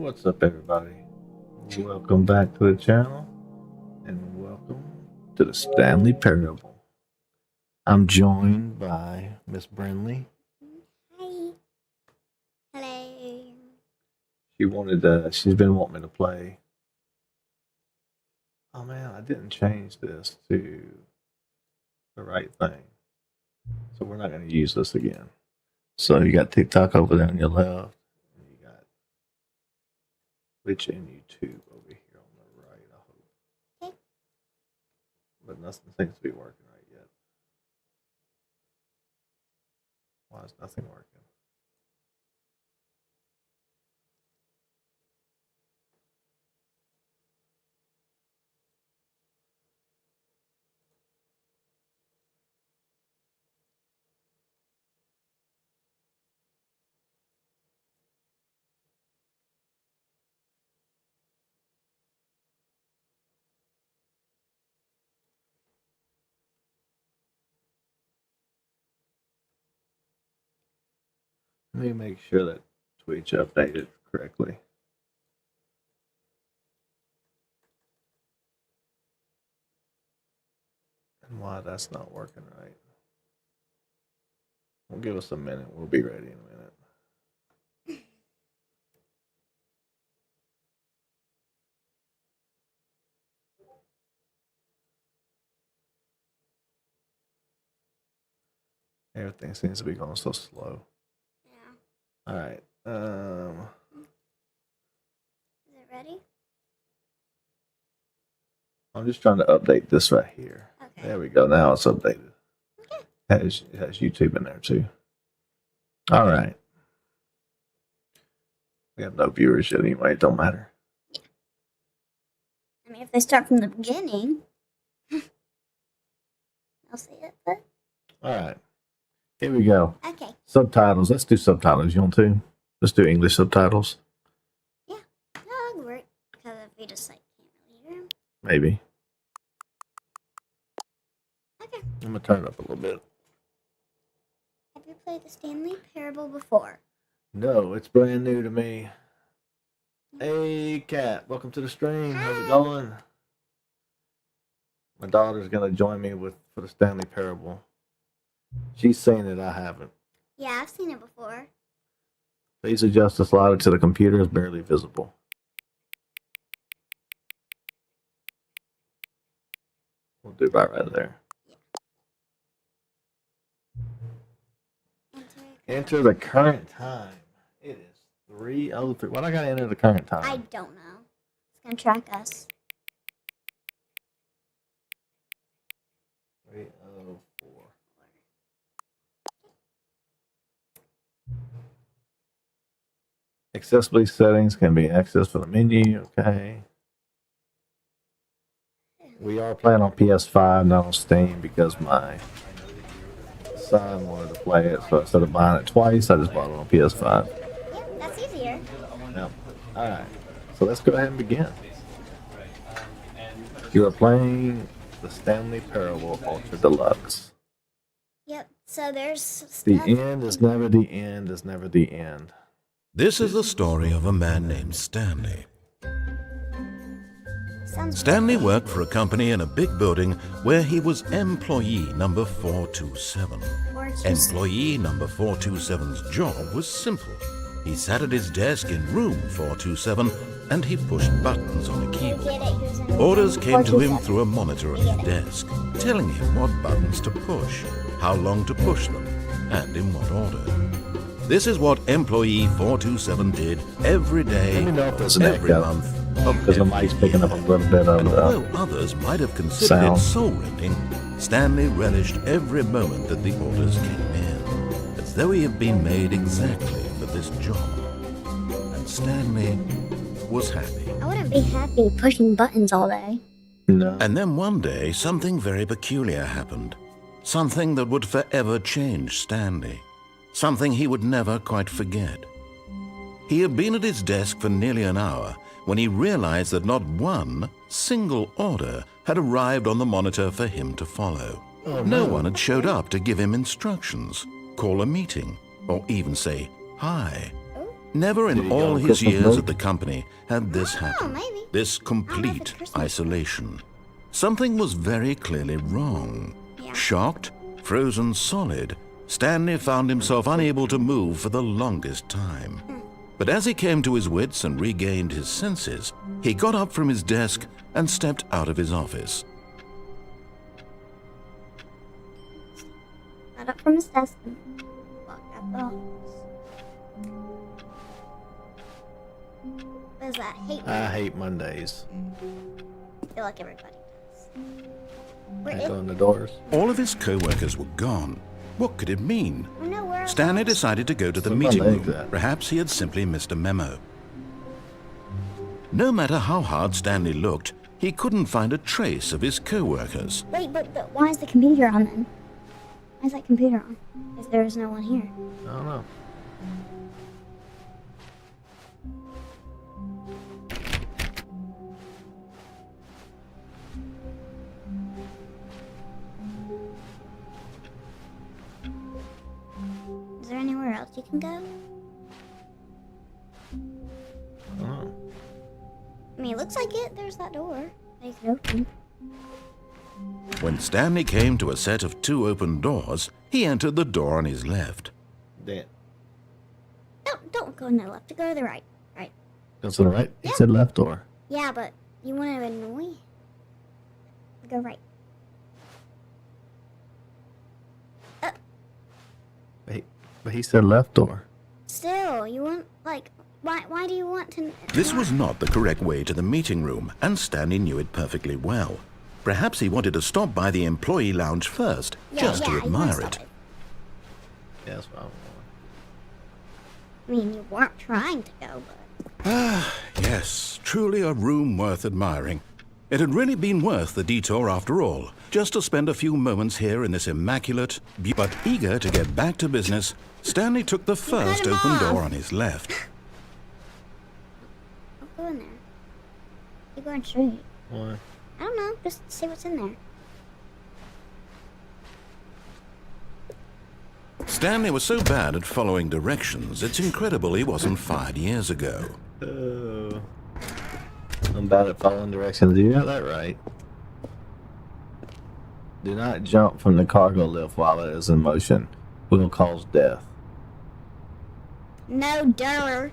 What's up, everybody? Welcome back to the channel, and welcome to the Stanley Parable. I'm joined by Miss Brynnlee. Hi. Hello. She's been wanting me to play. Oh man, I didn't change this to the right thing, so we're not going to use this again. So you got TikTok over there on your left, and you got Twitch and YouTube over here on the right, I hope. Okay. But nothing seems to be working right yet. Why is nothing working? Let me make sure that Twitch updated correctly. And why that's not working right. We'll give us a minute. We'll be ready in a minute. Everything seems to be going so slow. Yeah. All right. Is it ready? I'm just trying to update this right here. Okay. There we go. Now it's updated. Okay. It has YouTube in there too. All right. We have no viewers yet anyway. It don't matter. I mean, if they start from the beginning, I'll see it, but... All right. Here we go. Okay. Subtitles. Let's do subtitles. You want to? Let's do English subtitles. Yeah. That'll work, because if we just, can't really hear them. Maybe. Okay. I'm going to turn it up a little bit. Have you played the Stanley Parable before? No, it's brand new to me. Hey, Kat. Welcome to the stream. How's it going? My daughter's going to join me for the Stanley Parable. She's seen it. I haven't. Yeah, I've seen it before. Please adjust the slider to the computer is barely visible. We'll do about right there. Yeah. Enter the current time. It is 3:03. Why do I gotta enter the current time? I don't know. It's going to track us. 3:04. Accessibility settings can be accessed from the menu. Okay. We are playing on PS5, not on Steam, because my son wanted to play it. So instead of buying it twice, I just bought it on PS5. Yeah, that's easier. Yep. All right. So let's go ahead and begin. You are playing the Stanley Parable Ultra Deluxe. Yep, so there's stuff. The end is never the end is never the end. This is the story of a man named Stanley. Stanley worked for a company in a big building where he was employee number 427. Employee number 427's job was simple. He sat at his desk in room 427 and he pushed buttons on a keyboard. Orders came to him through a monitor at his desk, telling him what buttons to push, how long to push them, and in what order. This is what employee 427 did every day, Let me know if there's an every echo, month, because the mic's picking up a little bit and of although others might have considered sound. it soul-rending, Stanley relished every moment that the orders came in, as though he had been made exactly for this job. And Stanley was happy. I wouldn't be happy pushing buttons all day. No. And then one day, something very peculiar happened. Something that would forever change Stanley. Something he would never quite forget. He had been at his desk for nearly an hour when he realized that not one single order had arrived on the monitor for him to follow. No one had showed up to give him instructions, call a meeting, or even say hi. Never Did in he go all on his Christmas years break? at the company had this happen. maybe. This complete isolation. Something was very clearly wrong. Yeah. Shocked, frozen solid, Stanley found himself unable to move for the longest time. But as he came to his wits and regained his senses, he got up from his desk and stepped out of his office. Got up from his desk and walked out the office. What is that? I hate Mondays. I feel like everybody does. Where Echo is... in the doors. All of his co-workers were gone. What could it mean? I know where. Stanley decided to go to the Where's my meeting leg room. at? Perhaps he had simply missed a memo. No matter how hard Stanley looked, he couldn't find a trace of his co-workers. Wait, but why is the computer on then? Why is that computer on? If there is no one here. I don't know. Is there anywhere else you can go? I don't know. I mean, it looks like it. There's that door that you can open. When Stanley came to a set of 2 open doors, he entered the door on his left. Dan. Don't go on the left. Go to the right. Right. Go to the right. He said left door. Yeah, but you want to annoy? Go right. But he said left door. Still, you want like why do you want to? This was not the correct way to the meeting room, and Stanley knew it perfectly well. Perhaps he wanted to stop by the employee lounge first, just to you wanna admire stop it. Yeah, that's what I mean, you weren't trying to go, but Yes, truly a room worth admiring. It had really been worth the detour after all, just to spend a few moments here in this immaculate, but eager to get back to business, Stanley took the first him open off. door on his left. don't go in there. Keep going straight. Why? I don't know. Just see what's in there. Stanley was so bad at following directions, it's incredible he wasn't fired years ago. Oh. I'm bad at following directions. You got that right. Do not jump from the cargo lift while it is in motion. Will cause death. No dirt.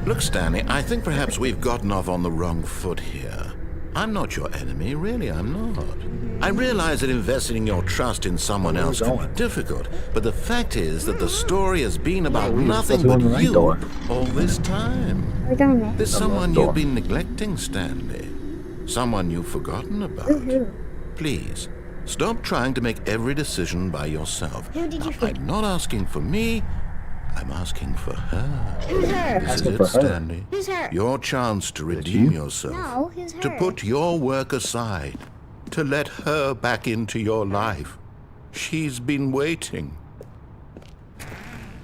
Look, Stanley, I think perhaps we've gotten off on the wrong foot here. I'm not your enemy, really, I'm not. I realize that investing your trust in someone Where are we else can going? be difficult, but the fact is that the story has been about we're nothing supposed to but go in the right you door. all this time. We're going there. There's The someone left door. you've been neglecting, Stanley. Someone you've forgotten about. Who? Please, stop trying to make every decision by yourself. Who did you forget? I'm not asking for me, I'm asking for her. Who's her? This is Asking it, for her. Stanley. Who's her? Your chance to redeem you? yourself. No, who's her? To put your work aside. To let her back into your life. She's been waiting.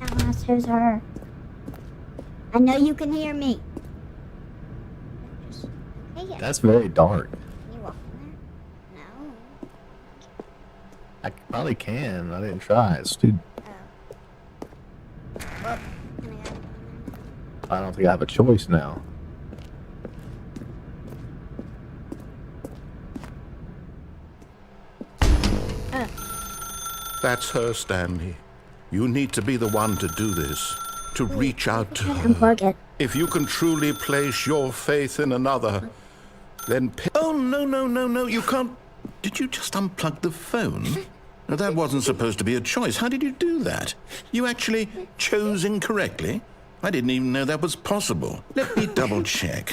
Tell us who's her. I know you can hear me. Just, okay, yeah. That's very dark. Can you walk in there? No. I probably can. I didn't try. It's too. Well, can I go in there? I don't think I have a choice now. That's her, Stanley. You need to be the one to do this. To reach out to her. Unplug it. If you can truly place your faith in another, then... Oh, no, you can't... Did you just unplug the phone? Now, that wasn't supposed to be a choice. How did you do that? You actually chose incorrectly? I didn't even know that was possible. Let me double check.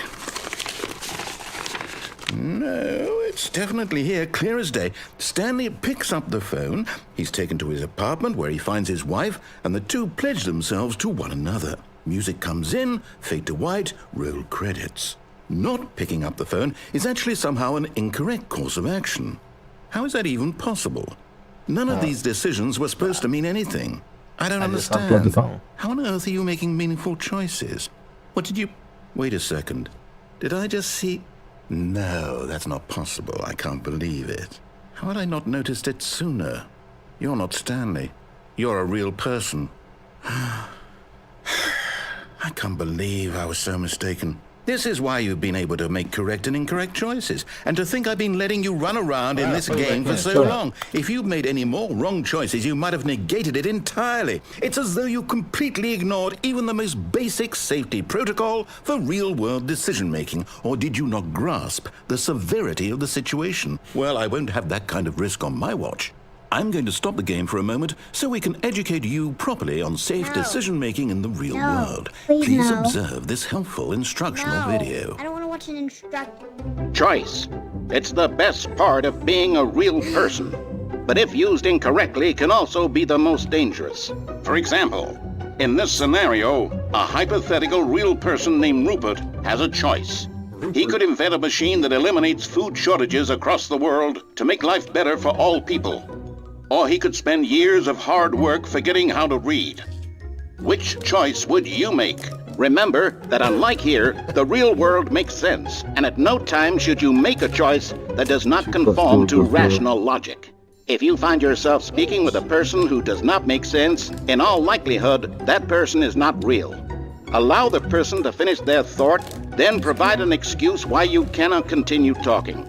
No, it's definitely here, clear as day. Stanley picks up the phone. He's taken to his apartment where he finds his wife, and the two pledge themselves to one another. Music comes in, fade to white, roll credits. Not picking up the phone is actually somehow an incorrect course of action. How is that even possible? None of these decisions were supposed to mean anything. I don't I just unplugged the understand. phone. How on earth are you making meaningful choices? What did you... Wait a second. Did I just see... No, that's not possible. I can't believe it. How had I not noticed it sooner? You're not Stanley. You're a real person. can't believe I was so mistaken. This is why you've been able to make correct and incorrect choices. And to think I've been letting you run around in this game for so long. If you'd made any more wrong choices, you might have negated it entirely. It's as though you completely ignored even the most basic safety protocol for real-world decision-making. Or did you not grasp the severity of the situation? Well, I won't have that kind of risk on my watch. I'm going to stop the game for a moment so we can educate you properly on safe decision-making in the real world. Please observe this helpful instructional video. I don't want to watch an instructor. Choice. It's the best part of being a real person. But if used incorrectly, can also be the most dangerous. For example, in this scenario, a hypothetical real person named Rupert has a choice. He could invent a machine that eliminates food shortages across the world to make life better for all people. Or he could spend years of hard work forgetting how to read. Which choice would you make? Remember that unlike here, the real world makes sense, and at no time should you make a choice that does not conform to rational logic. If you find yourself speaking with a person who does not make sense, in all likelihood, that person is not real. Allow the person to finish their thought, then provide an excuse why you cannot continue talking.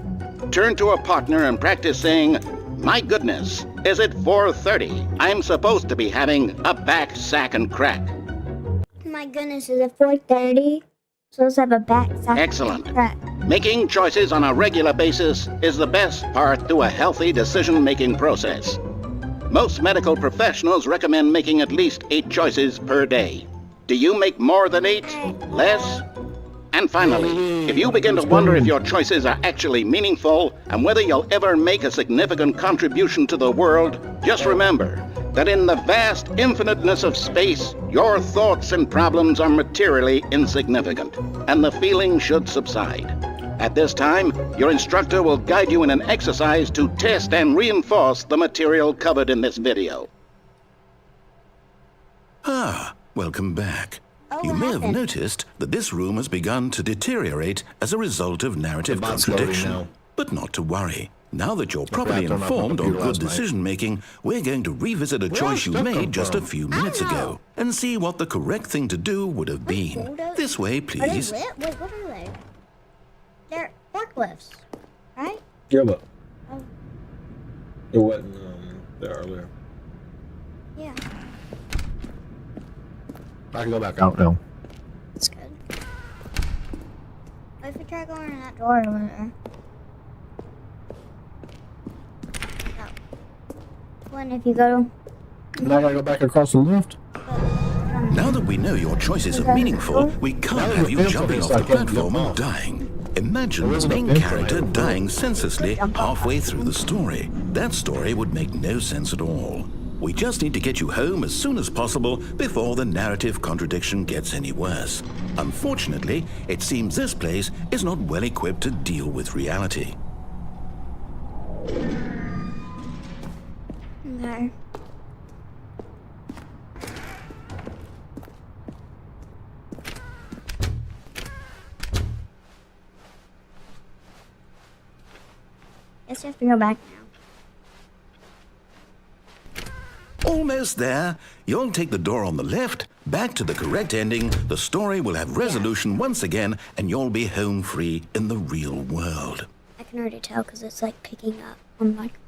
Turn to a partner and practice saying, "My goodness, is it 4:30? I'm supposed to be having a back, sack, and crack." My goodness, is it 4:30? So let's have a back sack. Excellent. Making choices on a regular basis is the best part to a healthy decision-making process. Most medical professionals recommend making at least 8 choices per day. Do you make more than 8? Less? And finally, if you begin to wonder if your choices are actually meaningful and whether you'll ever make a significant contribution to the world, just remember that in the vast infiniteness of space, your thoughts and problems are materially insignificant, and the feeling should subside. At this time, your instructor will guide you in an exercise to test and reinforce the material covered in this video. Welcome back. Oh, You what may have happened? noticed that this room has begun to deteriorate as a result of narrative The bot's loading contradiction. now. But not to worry. Now that you're forgot properly to turn my informed on computer good last night. decision-making, we're going to revisit a Where choice you else that made come just a from? few minutes I don't know. ago and see what the correct thing to do would have been. hold up. This way, Are they please. lit? Wait, what are they? They're forklifts, right? Yeah, but Oh, it wasn't there earlier. yeah. I can go back out now. That's good. What if we try going in that door over there? No. When if you go Now I gotta go back across the lift. Now that we know your choices are meaningful, we can't have you jumping off the platform and dying. Imagine the main character dying senselessly halfway through the story. That story would make no sense at all. We just need to get you home as soon as possible before the narrative contradiction gets any worse. Unfortunately, it seems this place is not well equipped to deal with reality. Okay. Guess you have to go back now. Almost there. You'll take the door on the left, back to the correct ending, the story will have resolution once again, and you'll be home free in the real world. I can already tell because it's like picking up on the microphone.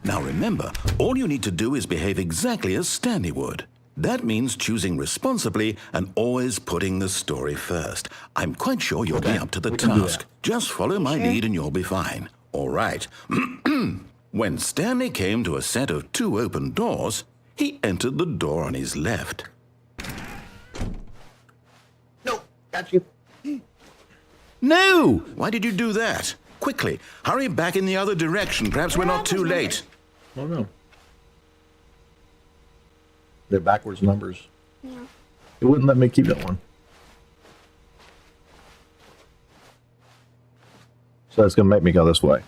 Now remember, all you need to do is behave exactly as Stanley would. That means choosing responsibly and always putting the story first. I'm quite sure you'll be up to the we can do task. that. Just follow my sure? lead and you'll be fine. All right. When Stanley came to a set of 2 open doors, he entered the door on his left. No, got you. No! Why did you do that? Quickly, hurry back in the other direction. Perhaps we're not too late. Oh no. They're backwards numbers. Yeah. It wouldn't let me keep that one. So it's gonna make me go this way.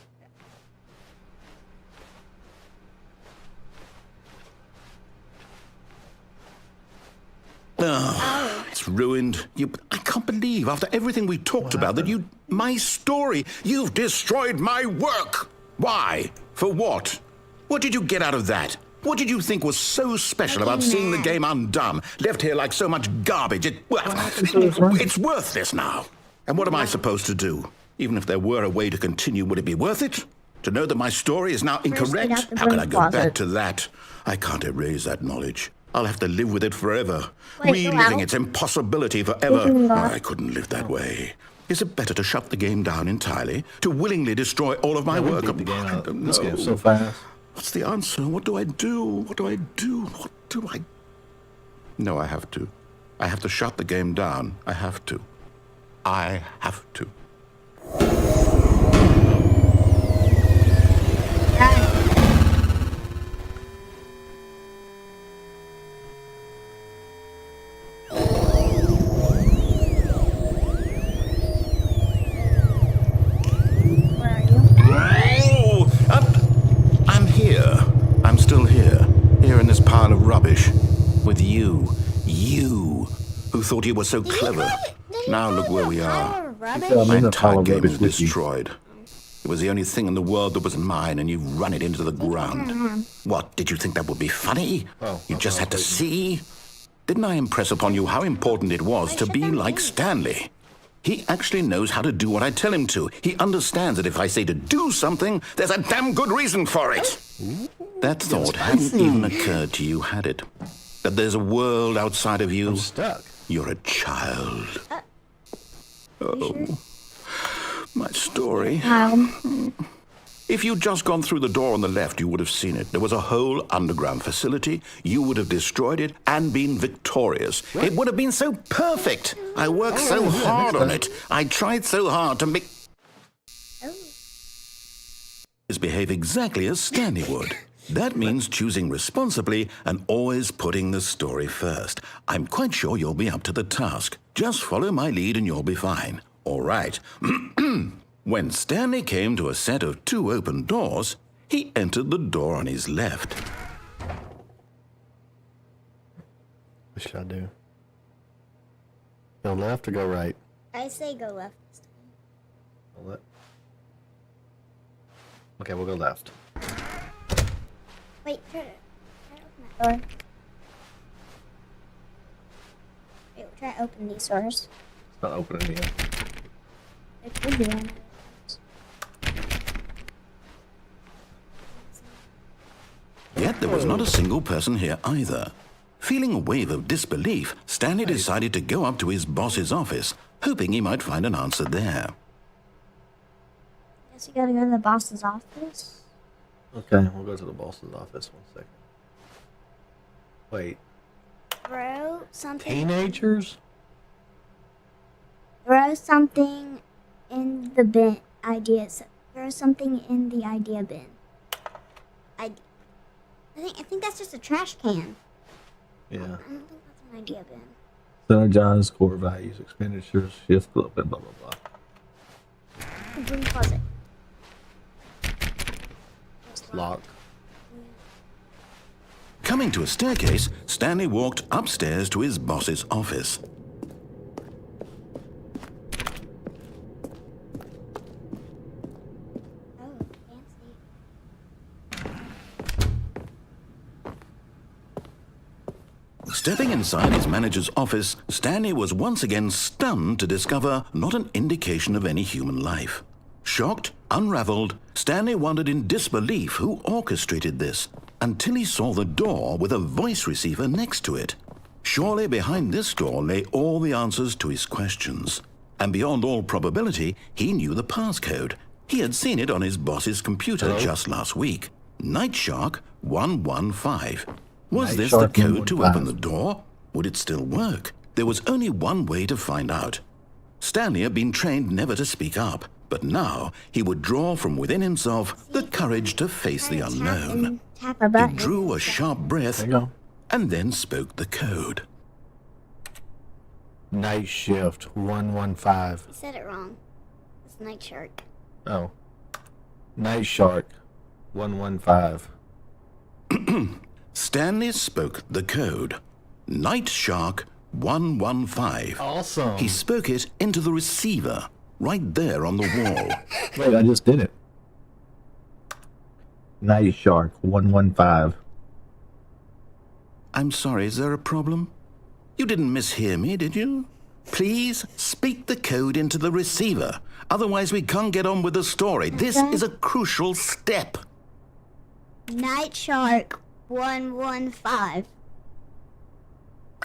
Oh, it's ruined. I can't believe after everything we talked about that my story, you've destroyed my work. Why? For what? What did you get out of that? What did you think was so special about seeing the game undone, left here like so much garbage? It's worthless now. And what am I supposed to do? Even if there were a way to continue, would it be worth it? To know that my story is now incorrect? How can I go back to that? I can't erase that knowledge. I'll have to live with it forever, reliving its impossibility forever. I couldn't live that way. Is it better to shut the game down entirely? To willingly destroy all of my work? This game's so fast. What's the answer? What do I do? What do I do? What do I... No, I have to. I have to shut the game down. I have to. I have to. Rubbish with you who thought you were so clever. Now look where we are. My entire game is destroyed. It was the only thing in the world that was mine, and you've run it into the ground. What, did you think that would be funny? You just had to see? Didn't I impress upon you how important it was to be like Stanley? He actually knows how to do what I tell him to. He understands that if I say to do something, there's a damn good reason for it. That thought hadn't even occurred to you, had it? That there's a world outside of you? I'm stuck. You're a child. Oh, my story. If you'd just gone through the door on the left, you would have seen it. There was a whole underground facility. You would have destroyed it and been victorious. What? It would have been so perfect. I worked so hard on it. I tried so hard to make... behave exactly as Stanley would. That means choosing responsibly and always putting the story first. I'm quite sure you'll be up to the task. Just follow my lead and you'll be fine. All right. When Stanley came to a set of 2 open doors, he entered the door on his left. What should I do? Go left or go right? I say go left. Go left. Okay, we'll go left. Wait, try to open that door. Wait, we'll try to open these doors. It's not opening yet. It could be one. Yet there was not a single person here either. Feeling a wave of disbelief, Stanley decided to go up to his boss's office, hoping he might find an answer there. Guess you gotta go to the boss's office. Okay, we'll go to the boss's office 1 second. Wait. Throw something. Teenagers? Throw something in the bin. Ideas. Throw something in the idea bin. I think that's just a trash can. Yeah. I don't think that's an idea bin. Synergize core values, expenditures, shift, blah, blah, blah, blah. The green closet. Locked. Coming to a staircase, Stanley walked upstairs to his boss's office. Oh, fancy. Stepping inside his manager's office, Stanley was once again stunned to discover not an indication of any human life. Shocked, unraveled, Stanley wondered in disbelief who orchestrated this, until he saw the door with a voice receiver next to it. Surely behind this door lay all the answers to his questions. And beyond all probability, he knew the passcode. He had seen it on his boss's computer just last week. Nightshark 115. Was this the code to open the door? Would it still work? There was only one way to find out. Stanley had been trained never to speak up, but now he would draw from within himself the courage to face the unknown. He drew a sharp breath and then spoke the code. Night shift 115. You said it wrong. It's Night Shark. Oh. Night Shark 115. Stanley spoke the code. Night Shark 115. Awesome. He spoke it into the receiver, right there on the wall. Wait, I just did it. Night Shark 115. I'm sorry, is there a problem? You didn't mishear me, did you? Please speak the code into the receiver. Otherwise, we can't get on with the story. This is a crucial step. Night Shark 115.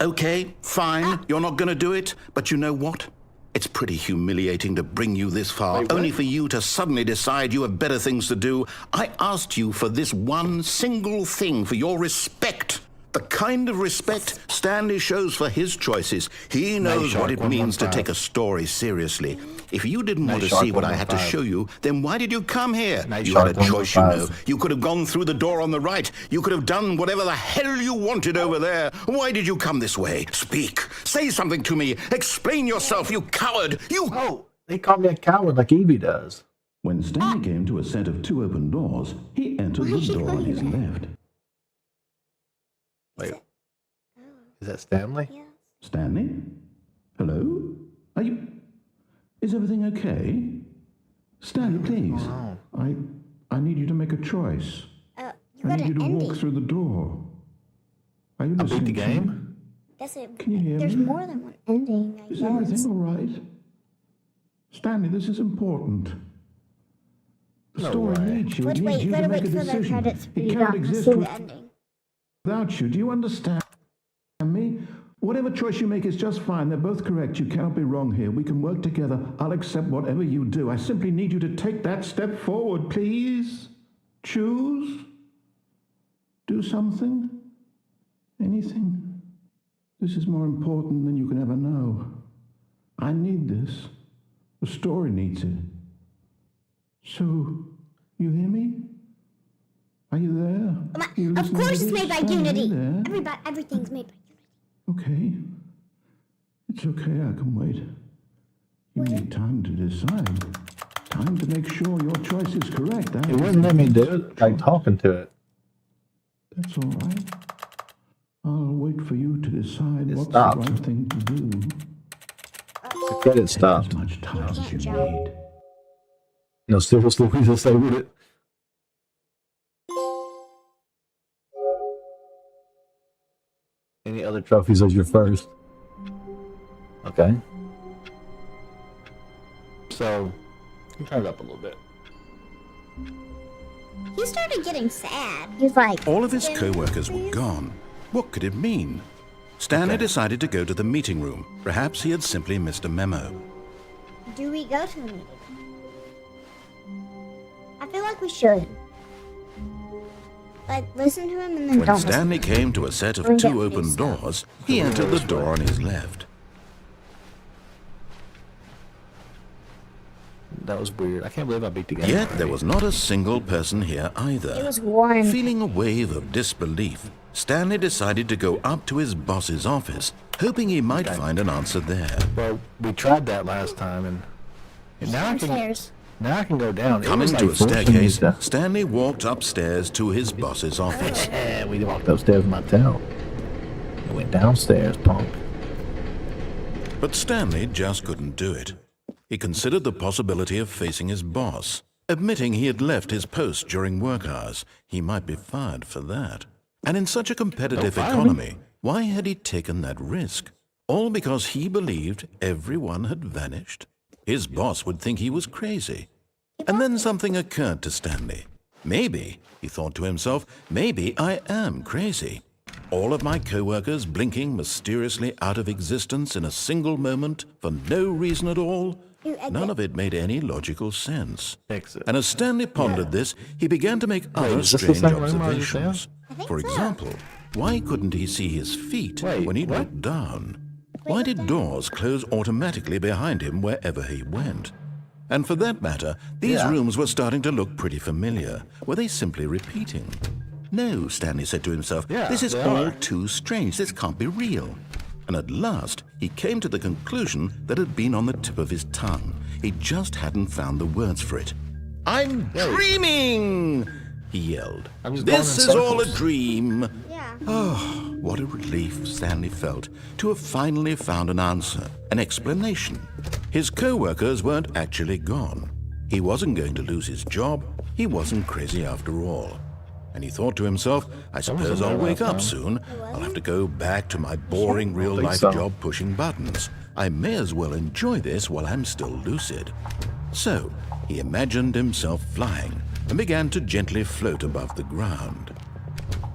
Okay, fine. You're not going to do it. But you know what? It's pretty humiliating to bring you this far, only for you to suddenly decide you have better things to do. I asked you for this one single thing, for your respect. The kind of respect Stanley shows for his choices. He knows what it means to take a story seriously. If you didn't want to see what I had to show you, then why did you come here? You had a choice, you know. You could have gone through the door on the right. You could have done whatever the hell you wanted over there. Why did you come this way? Speak. Say something to me. Explain yourself, you coward. You... Oh, they call me a coward like Evie does. When Stanley came to a set of 2 open doors, he entered the door on his left. Wait, is that Stanley? Yes. Stanley? Hello? Are you... Is everything okay? Stanley, please. I need you to make a choice. You I got need you an to ending. walk through the door. Are you I listening beat the to me? game? That's it. Can you hear There's me? more than one ending, I Is guess. everything all right? Stanley, this is important. The No story way. needs you. It Let's needs wait, you gotta to make wait a for the decision. credits to It be can't done to exist see the ending. without you. Do you understand me? Whatever choice you make is just fine. They're both correct. You cannot be wrong here. We can work together. I'll accept whatever you do. I simply need you to take that step forward, please. Choose. Do something. Anything. This is more important than you can ever know. I need this. The story needs it. So, you hear me? Are you there? You Of listening course to it's this? made by Stanley, Unity. there? Everything's made by Unity. Okay. It's okay, I can wait. You need time to decide. Time to make sure your choice is correct. It wouldn't let me do it, like talking to it. That's all right. I'll wait for you to decide It what's stopped. the right thing to do. The credit Take stopped. as much time as can't you jump. need. No silver stories to say with it. Any other trophies as your first? Okay. So, you turn it up a little bit. He started getting sad. He's like, All of his co-workers were gone. What could it mean? Stanley decided to go to the meeting room. Perhaps he had simply missed a memo. do we go to the meeting? I feel like we should. Like, listen to him and then When don't Stanley came to a set of Bring 2 up new open stuff. doors, he entered the door on his left. That was weird. I can't believe I beat the game. Yet there was not a single person here listen. It either. was one. Feeling a wave of disbelief, Stanley decided to go up to his boss's office, hoping he might find an answer there. Well, we tried that last time, and now Downstairs. I can go down. It Coming was to like a forcing me staircase, to- Stanley walked upstairs to his boss's office. And we walked upstairs myself. We went downstairs, punk. But Stanley just couldn't do it. He considered the possibility of facing his boss. Admitting he had left his post during work hours, he might be fired for that. And in such a competitive Don't fire economy, why had he taken that risk? All because he believed everyone had vanished? His boss would think he was crazy. And then something occurred to Stanley. Maybe, he thought to himself, maybe I am crazy. All of my co-workers blinking mysteriously out of existence in a single moment for no reason at all? None of it made any logical sense. Fix it. And as Stanley pondered this, he began to make other is this the strange same room I was observations. think For so. example, why couldn't he see his feet Wait, when he what? looked down? Why did doors close automatically behind him wherever he went? And for that matter, these rooms were starting to look pretty familiar. Were they simply repeating? No, Stanley said to himself, this is they all are. too strange. This can't be real. And at last, he came to the conclusion that had been on the tip of his tongue. He just hadn't found the words for it. I'm dreaming! He yelled. I'm just going This in is all a circles." dream. Yeah. Oh, what a relief Stanley felt to have finally found an answer, an explanation. His co-workers weren't actually gone. He wasn't going to lose his job. He wasn't crazy after all. And he thought to himself, I suppose I'll wake up soon. I'll have to go back to my boring real-life job pushing buttons. I may as well enjoy this while I'm still lucid. So, he imagined himself flying and began to gently float above the ground.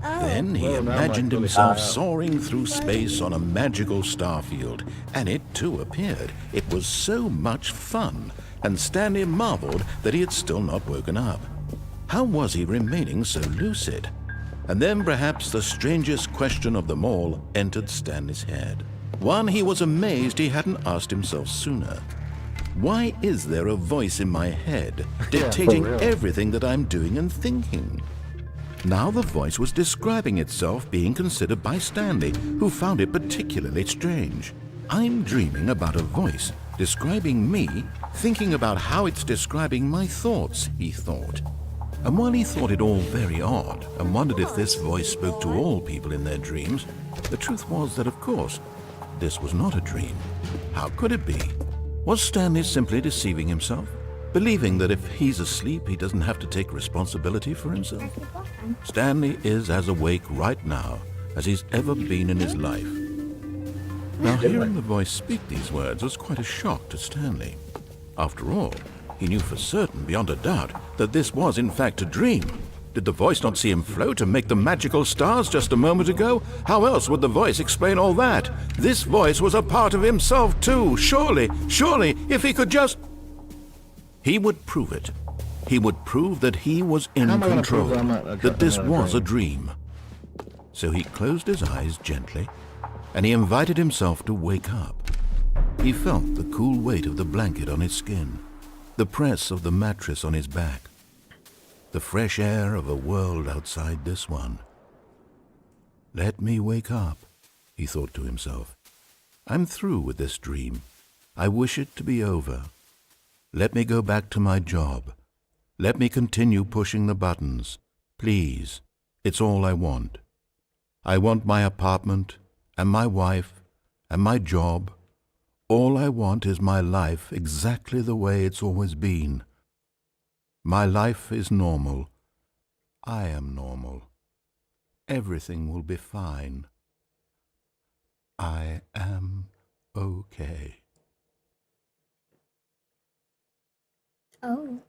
Then he imagined himself soaring through space on a magical starfield, and it too appeared. It was so much fun, and Stanley marveled that he had still not woken up. How was he remaining so lucid? And then perhaps the strangest question of them all entered Stanley's head. One he was amazed he hadn't asked himself sooner. Why is there a voice in my head dictating everything that I'm doing and thinking? Now the voice was describing itself being considered by Stanley, who found it particularly strange. I'm dreaming about a voice describing me, thinking about how it's describing my thoughts, he thought. And while he thought it all very odd and wondered if this voice spoke to all people in their dreams, the truth was that, of course, this was not a dream. How could it be? Was Stanley simply deceiving himself? Believing that if he's asleep, he doesn't have to take responsibility for himself? Stanley is as awake right now as he's ever been in his life. Now, hearing the voice speak these words was quite a shock to Stanley. After all, he knew for certain, beyond a doubt, that this was in fact a dream. Did the voice not see him float and make the magical stars just a moment ago? How else would the voice explain all that? This voice was a part of himself too. Surely, if he could just... He would prove it. He would prove that he was in control, that this was a dream. So he closed his eyes gently, and he invited himself to wake up. He felt the cool weight of the blanket on his skin, the press of the mattress on his back, the fresh air of a world outside this one. Let me wake up, he thought to himself. I'm through with this dream. I wish it to be over. Let me go back to my job. Let me continue pushing the buttons. Please, it's all I want. I want my apartment, and my wife, and my job. All I want is my life exactly the way it's always been. My life is normal. I am normal. Everything will be fine. I am okay. Oh.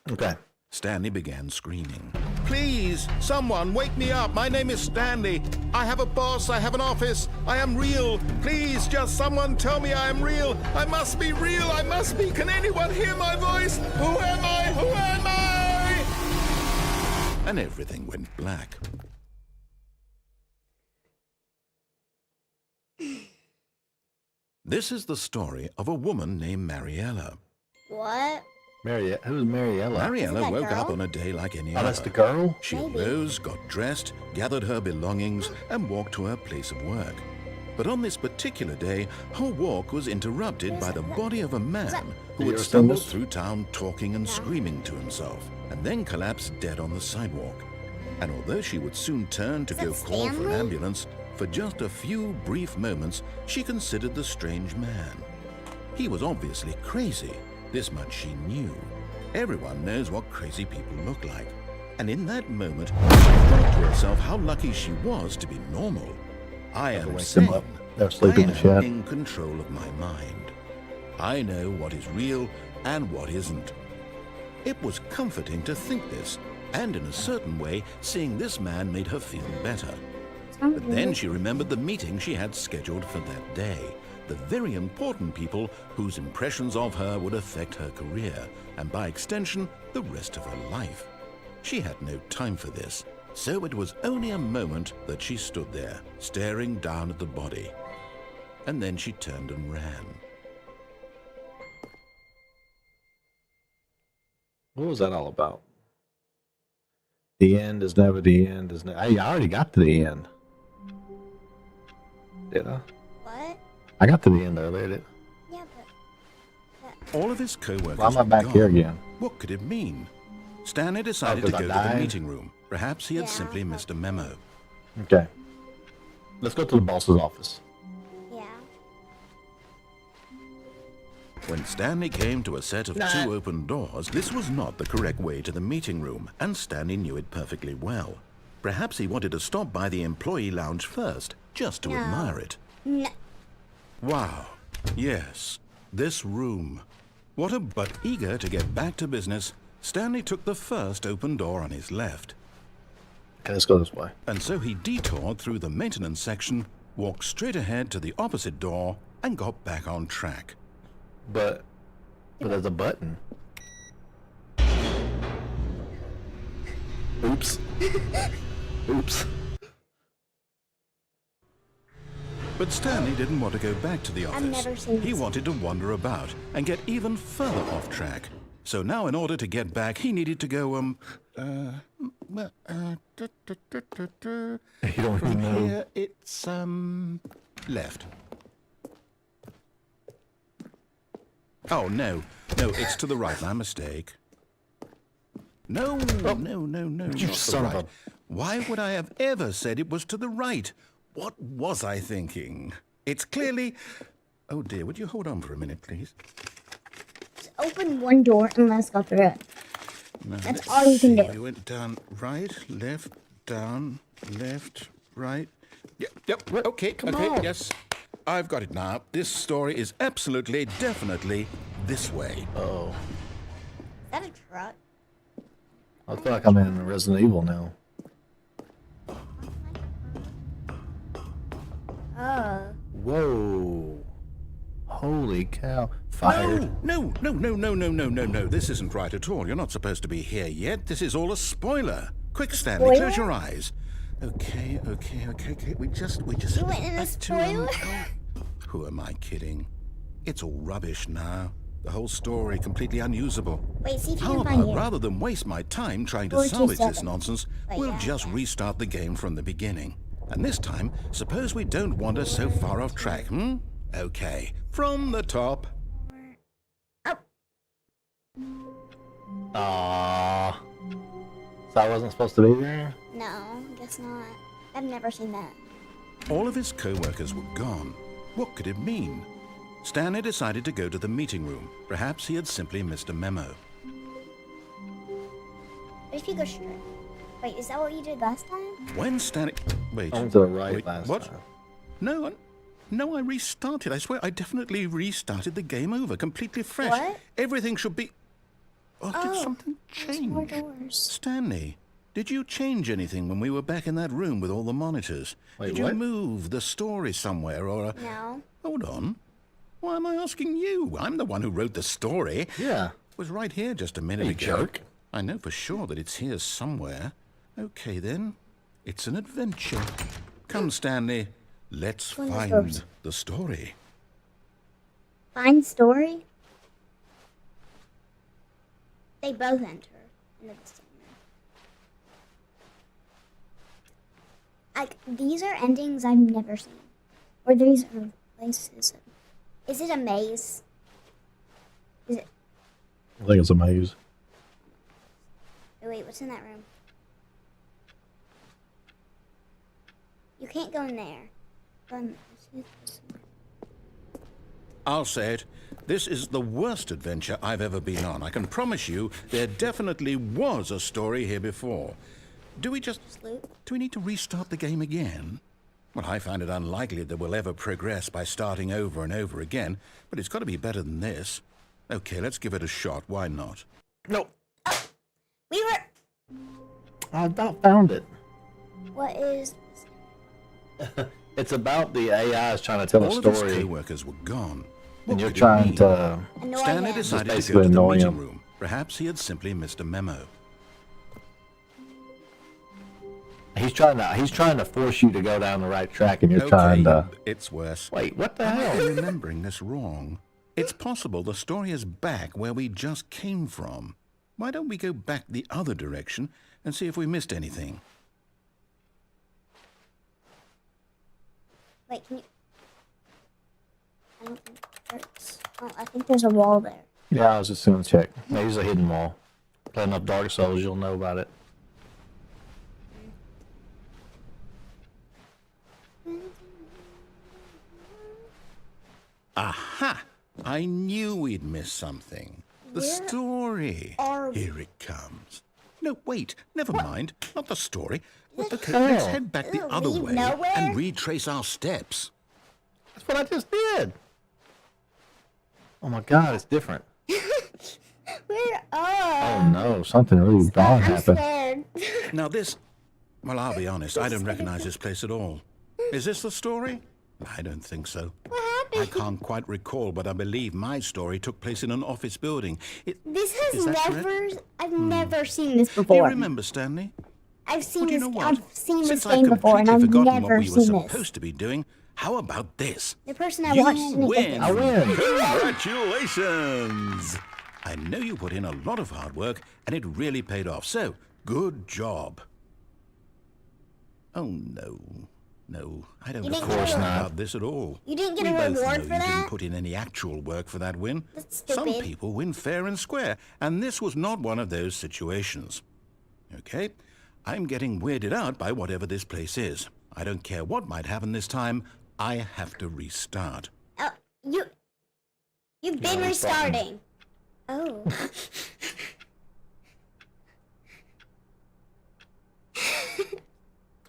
Okay. Stanley began screaming. Please, someone, wake me up. My name is Stanley. I have a boss. I have an office. I am real. Please, just someone tell me I am real. I must be real. I must be. Can anyone hear my voice? Who am I? Who am I? And everything went black. This is the story of a woman named Mariella. What? Who's Mariella? Mariella woke girl? up on a day like any other. Oh, that's the girl? She Maybe. arose, got dressed, gathered her belongings, and walked to her place of work. But on this particular day, her walk was interrupted by the body of a man who had stumbled through town talking and screaming to himself, and then collapsed dead on the sidewalk. And although she would soon turn to Is go that call for an Stanley? ambulance, for just a few brief moments, she considered the strange man. He was obviously crazy. This much she knew. Everyone knows what crazy people look like. And in that moment, she thought to herself how lucky she was to be normal. I am sane. They're sleeping in the I am shed. in control of my mind. I know what is real and what isn't. It was comforting to think this, and in a certain way, seeing this man made her feel better. But then she remembered the meeting she had scheduled for that day. The very important people whose impressions of her would affect her career, and by extension, the rest of her life. She had no time for this, so it was only a moment that she stood there, staring down at the body. And then she turned and ran. What was that all about? The end is never the end. Hey, I already got to the end. Did I? What? I got to the end earlier, did I? Yeah, All of his co-workers Why am I were back here gone. again? What could it mean? Stanley decided to because go I to the died? meeting room. Perhaps he had Yeah. simply missed a memo. Okay. Let's go to the boss's office. yeah. When Stanley came to a set of 2 open doors, this was not the correct way to the meeting room, and Stanley knew it perfectly well. Perhaps he wanted to stop by the employee lounge first, just to admire it. No. Wow. Yes, this room. But eager to get back to business, Stanley took the first open door on his left. Okay, let's go this way. And so he detoured through the maintenance section, walked straight ahead to the opposite door, and got back on track. But there's a button. Oops. Oops. But Stanley didn't want to go back to the office. I've never seen He this. wanted to wander about and get even further off track. So now in order to get back, he needed to go, You don't from even know. here, it's, left. Oh, no, it's to the right, my mistake. No, no, You not the son of right. a- Why would I have ever said it was to the right? What was I thinking? It's clearly... Oh, dear, would you hold on for a minute, please? Just open one door and let's go through it. Now, That's let's all you can see. do. We went down, right, left, down, left, right. Yep, okay, on. yes. I've got it now. This story is absolutely, definitely this way. Oh, Is that a truck? I feel like I'm in Resident Evil now. Oh. Whoa. Holy cow. Fired. No. This isn't right at all. You're not supposed to be here yet. This is all a spoiler. Quick, Stanley, Spoiler? close your eyes. Okay. We just You went in a back to, spoiler? Who am I kidding? It's all rubbish now. The whole story completely unusable. Wait, see if you How can find about, it. rather than waste my time trying to 427. salvage this nonsense, Wait, we'll yeah, just yeah. restart the game from the beginning. And this time, suppose we don't wander so far off track, Okay, from the top. Oh. Aww. So I wasn't supposed to be there? No, I guess not. I've never seen that. All of his co-workers were gone. What could it mean? Stanley decided to go to the meeting room. Perhaps he had simply missed a memo. What if you go straight? Wait, is that what you did last time? When Stanley... Wait. I went to the right Wait, last what? time. No, I restarted. I swear, I definitely restarted the game over, completely fresh. What? Everything should be... Oh, did Oh, something There's more change? doors. Stanley, did you change anything when we were back in that room with all the monitors? Wait, did you what? move the story somewhere or... No. Hold on. Why am I asking you? I'm the one who wrote the story. It Yeah. was right here just a minute You ago. jerk. I know for sure that it's here somewhere. Okay, then. It's an adventure. Come, Stanley. Let's One of find those. the story. Find story? They both enter into the same room. Like, these are endings I've never seen. Or these are places. Is it a maze? Is it... I think it's a maze. Wait, what's in that room? You can't go in there. Go in this one. I'll say it. This is the worst adventure I've ever been on. I can promise you there definitely was a story here before. Do we need to restart the game again? Well, I find it unlikely that we'll ever progress by starting over and over again, but it's got to be better than this. Okay, let's give it a shot. Why not? No. We were... I about found it. What is... It's about the AI is trying to tell All a of his story, co-workers were gone. What and you're could it trying mean? to. Annoy Stanley him. decided to basically go to the annoy meeting him. room. Perhaps he had simply missed a memo. He's trying to force you to go down the right track, and you're Okay, trying to. it's worse. Wait, what the Am I hell? remembering this wrong? It's possible the story is back where we just came from. Why don't we go back the other direction and see if we missed anything? Wait, can you... I don't think it hurts. Oh, I think there's a wall there. Yeah, I was just gonna check. There's a hidden wall. Play enough Dark Souls, you'll know about it. Aha! I knew we'd miss something. The story. are we? Here it comes. No, wait. Never mind. Not the story. Okay, Oh. let's head back the other leave way nowhere? and retrace our steps. That's what I just did. Oh my God, it's different. Where Oh no, something really bad I'm happened. scared. Now this... Well, I'll be honest. I don't recognize this place at all. Is this the story? I don't think so. What I happened? can't quite recall, but I believe my story took place in an office building. This Is has that never. correct? I've never seen this Do you before. remember, Stanley? I've seen Well, do you this. know what? I've seen this Since I've game before, and completely I've forgotten never what we were seen this. supposed to be doing, how about this? The person I You watched didn't win. get I this. win. Congratulations! I know you put in a lot of hard work, and it really paid off. So, good job. Oh, no. No, I don't You didn't recall get a- about this at all. You didn't get We a both reward know for you that? didn't put in any actual work for that win. That's Some stupid. people win fair and square, and this was not one of those situations. Okay? I'm getting weirded out by whatever this place is. I don't care what might happen this time. I have to restart. Oh, you've been restarting. Oh.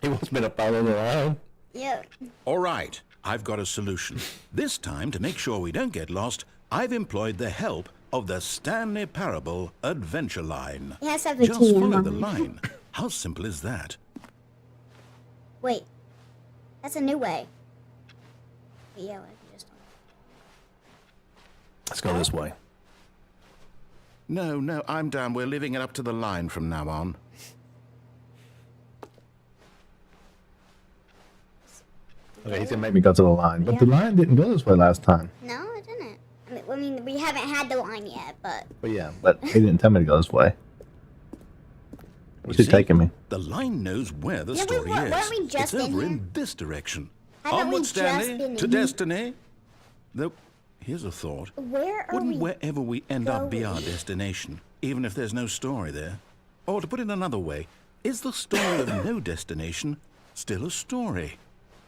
He wants me to follow the line. Yeah. All right, I've got a solution. This time, to make sure we don't get lost, I've employed the help of the Stanley Parable Adventure Line. It has to have the Just T in follow the on it. line. How simple is that? Wait. That's a new way. Yeah, I can just. Let's go this way. No, I'm down. We're leaving it up to the line from now on. Okay, he's gonna make me go to the line, but the line didn't go this way last time. No, it didn't. I mean, we haven't had the line yet, but. But yeah, but he didn't tell me to go this way. Where's You he see, taking me? The line knows where the Yeah, story weren't is. we just it's in over here? in this direction. Haven't we Onward, just Stanley, been to in here? destiny. Though, here's a thought. Where are Wouldn't we? wherever we end up be our going? destination, even if there's no story there? Or to put it another way, is the story of no destination still a story?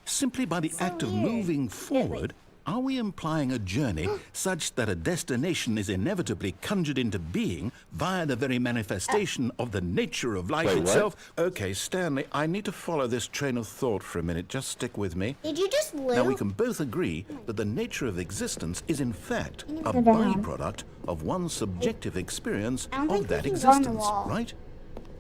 Simply by the act of weird. moving forward, are we implying a journey such that a destination is inevitably conjured into being via the very manifestation of the nature of life Wait, what? itself? Okay, Stanley, I need to follow this train of thought for a minute. Just stick with me. Did you just loop? Now, we can both agree that the nature of existence is, in fact, a put it down. byproduct of one's subjective experience I don't think of that we can go on the existence, wall. right?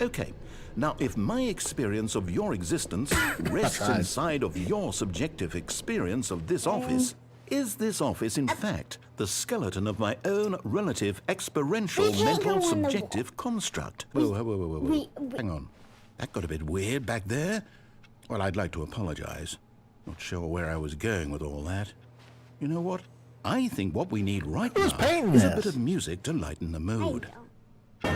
Okay. Now, if my experience of your existence rests tried. inside of your subjective experience of this office, is this office, in fact, the skeleton of my own relative experiential We can't go mental on the subjective construct? Whoa. we- Hang on. That got a bit weird back there. Well, I'd like to apologize. Not sure where I was going with all that. You know what? I think what we need right Who's now painting is a this? bit of music to lighten the I mood. know.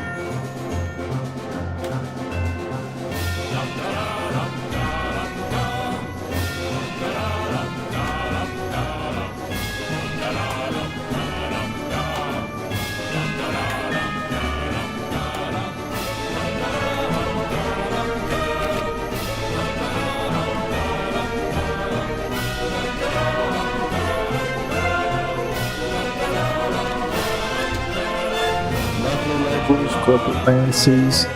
Monthly labels, corporate fantasies.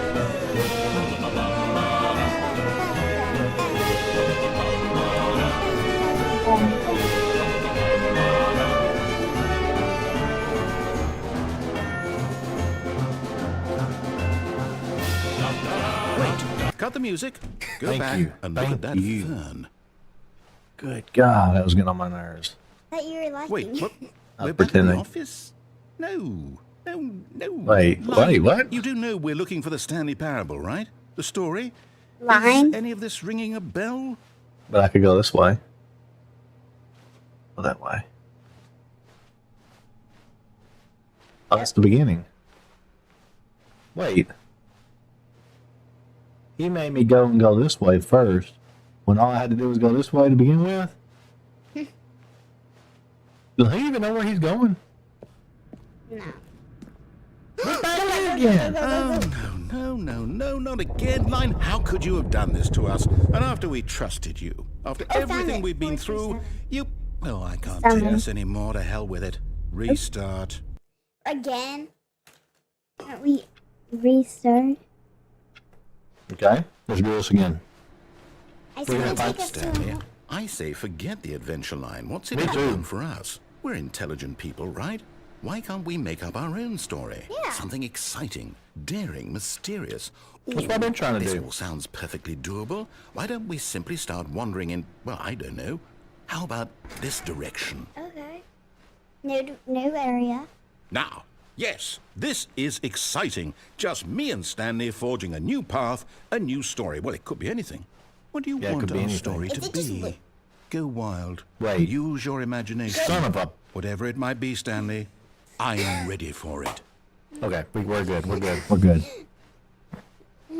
Wait, cut the music. Go Thank back you. and look Thank at that you. fern. Good God, that was getting on my nerves. That you were liking. Wait, what? I'm We're back in the pretending. office? No. Wait, Line, what? You do know we're looking for the Stanley Parable, right? The story? Line? Is any of this ringing a bell? But I could go this way. Or that way. Oh, that's the beginning. Wait. He made me go and go this way first, when all I had to do was go this way to begin with. Does he even know where he's going? No. We're back in again. Oh, no, not again. Line, how could you have done this to us? And after we trusted you, after found everything it. we've been 427. through, you... Oh, I can't Found take it. this anymore. To hell with it. Restart. Again? Can't we restart? Okay, let's do this again. It's We're gonna gonna take us to Stanley, a... I say forget the adventure line. What's it Me too. doing for us? We're intelligent people, right? Why can't we make up our own story? Yeah. Something exciting, daring, mysterious. That's what I've been trying to This do. all sounds perfectly doable. Why don't we simply start wandering in, well, I don't know. How about this direction? Okay. New area. Now, yes, this is exciting. Just me and Stanley forging a new path, a new story. Well, it could be anything. What do you Yeah, it want could be our anything. story If to it just be? look- Go wild. Wait. Use your imagination. Son of a... Whatever it might be, Stanley, I'm ready for it. Okay, we're good, we're good, we're good.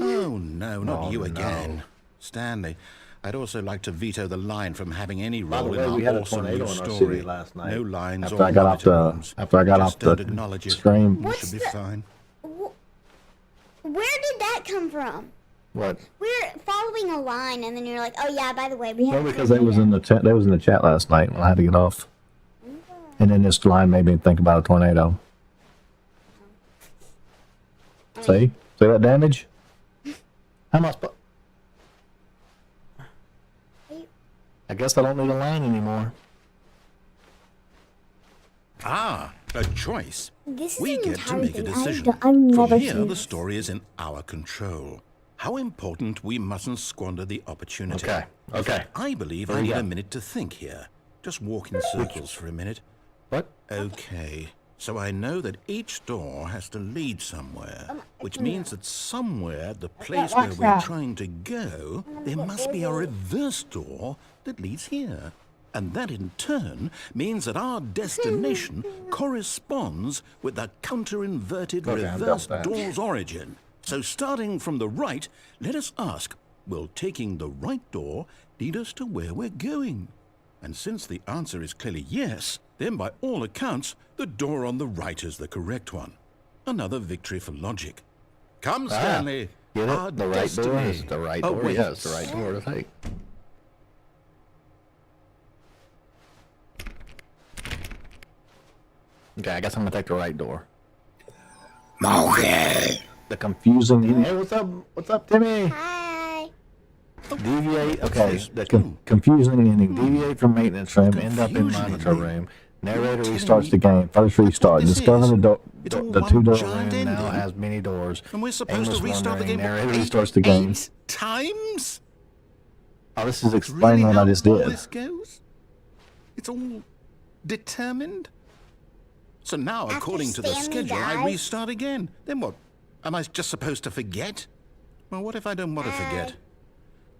Oh, no, not Oh, you no. again. Stanley, I'd also like to veto the line from having any By the role way, in we our had a awesome tornado new in our story. city last night. No lines After or I got off monitor the- rooms. after I got Just off the don't acknowledge it. stream. We What's should be the- fine. Where did that come from? What? We're following a line, and then you're like, "Oh yeah, by the way, we have." Well, because they was in the chat. They was in the chat last night when I had to get off, and then this line made me think about a tornado. See that damage? How am I supposed? I guess I don't need a line anymore. Ah, a choice. This is We an get to entire make a thing. decision. I've From never here, seen the this. story is in our control. How important we mustn't squander the opportunity. Okay, okay. I believe I Here we need go. a minute to think here. Just walk in circles for a minute. What? Okay, so I know that each door has to lead somewhere, which means that somewhere at the place where watch we're that. trying to go, there must be a reverse door that leads here. And that in turn means that our destination corresponds with the counter-inverted Okay, I've got reverse that. door's origin. So starting from the right, let us ask, will taking the right door lead us to where we're going? And since the answer is clearly yes, then by all accounts, the door on the right is the correct one. Another victory for logic. Come, Stanley. Get our it? The right door destiny. is the right Oh, door. wait. Yes, the right door to take. Okay, I guess I'm gonna take the right door. Okay. The confusing. Hey, what's up? What's up, Timmy? Hi. Deviate. Okay, the confusing ending. Deviate from maintenance room. End up in Confusing monitor ending? room. Narrator telling restarts me the game. First restart. this Discover is? the door. It's all The one two-door giant room now ending? has many doors. And we're supposed Aimless to restart the wandering. game Narrator restarts the game. 8 times? Oh, this is Really explaining what how I just all did. this goes? It's all determined? So now, After according to the Stanley schedule, I dies? restart again. Then what? Am I just supposed to forget? Well, what if I don't want to forget?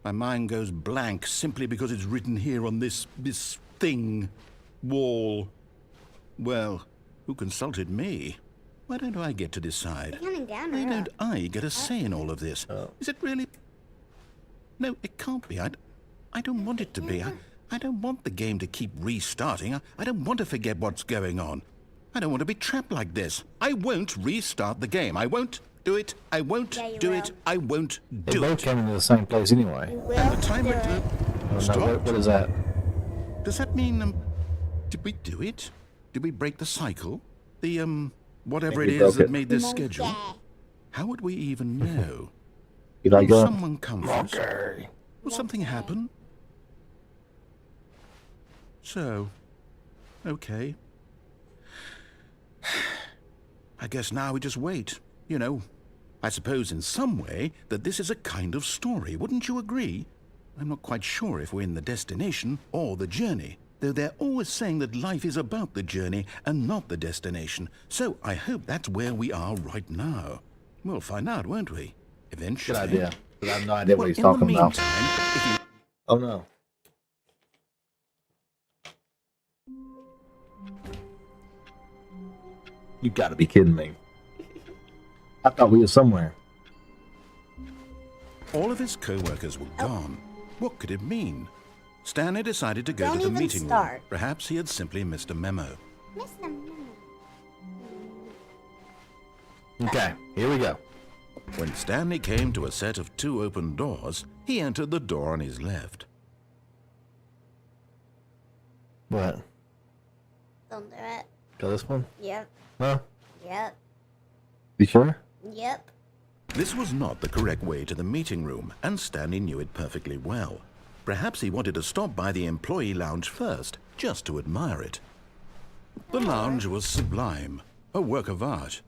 My mind goes blank simply because it's written here on this thing, wall. Well, who consulted me? Why don't I get to decide? Coming down Why or don't up? I get a say in all of this? Is it really? No, it can't be. I don't want it to be. I don't want the game to keep restarting. I don't want to forget what's going on. I don't want to be trapped like this. I won't restart the game. I won't do it. I won't Yeah, you do will. it. I won't They do both it. came into the same place anyway. Will And the timer do it. Oh, no, stopped. what is that? Does that mean, did we do it? Did we break the cycle? The, whatever Maybe it broke is that it. made this schedule? Monkey. How would we even know? You like Will that? someone come first? Okay. Will something happen? So, okay. I guess now we just wait. You know, I suppose in some way that this is a kind of story. Wouldn't you agree? I'm not quite sure if we're in the destination or the journey, though they're always saying that life is about the journey and not the destination. So I hope that's where we are right now. We'll find out, won't we? Eventually. Good idea. But I have no idea what Well, he's in the talking about. meantime, if you Oh no. You gotta be kidding me. I thought we were somewhere. All of his co-workers were gone. What could it mean? Stanley decided to go Don't to the even meeting room. start. Perhaps he had simply missed a memo. Miss them. Okay, here we go. When Stanley came to a set of 2 open doors, he entered the door on his left. What? Don't do it. Got this one? Yep. Huh? Yep. You sure? Yep. This was not the correct way to the meeting room, and Stanley knew it perfectly well. Perhaps he wanted to stop by the employee lounge first, just to admire it. The lounge was sublime, a work of art.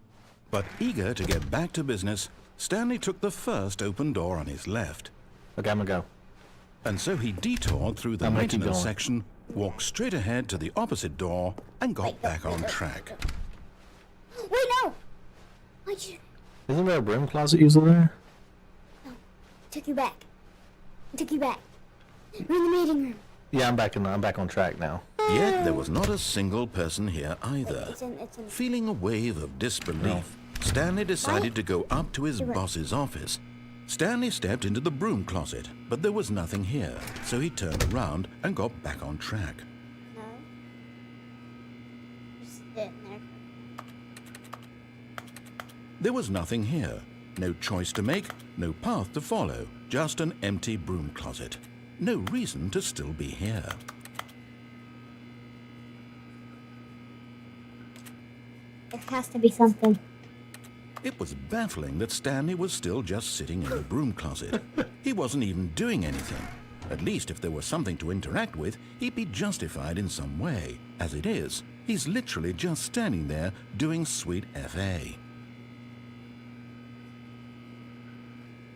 But eager to get back to business, Stanley took the first open door on his left. Okay, I'm gonna go. And so he detoured through the I'm gonna keep maintenance going. section, walked straight ahead to the opposite door, and got back on track. Wait, no! Why'd you... Isn't there a broom closet usually there? No. Took you back. Took you back. We're in the meeting room. Yeah, I'm back on track now. Yet there was not a single person here either. It's in... Feeling a wave of disbelief, Stanley decided to go up to his boss's office. Stanley stepped into the broom closet, but there was nothing here, so he turned around and got back on track. No. Just sitting there. There was nothing here. No choice to make, no path to follow, just an empty broom closet. No reason to still be here. There has to be something. It was baffling that Stanley was still just sitting in the broom closet. He wasn't even doing anything. At least if there was something to interact with, he'd be justified in some way. As it is, he's literally just standing there doing sweet FA.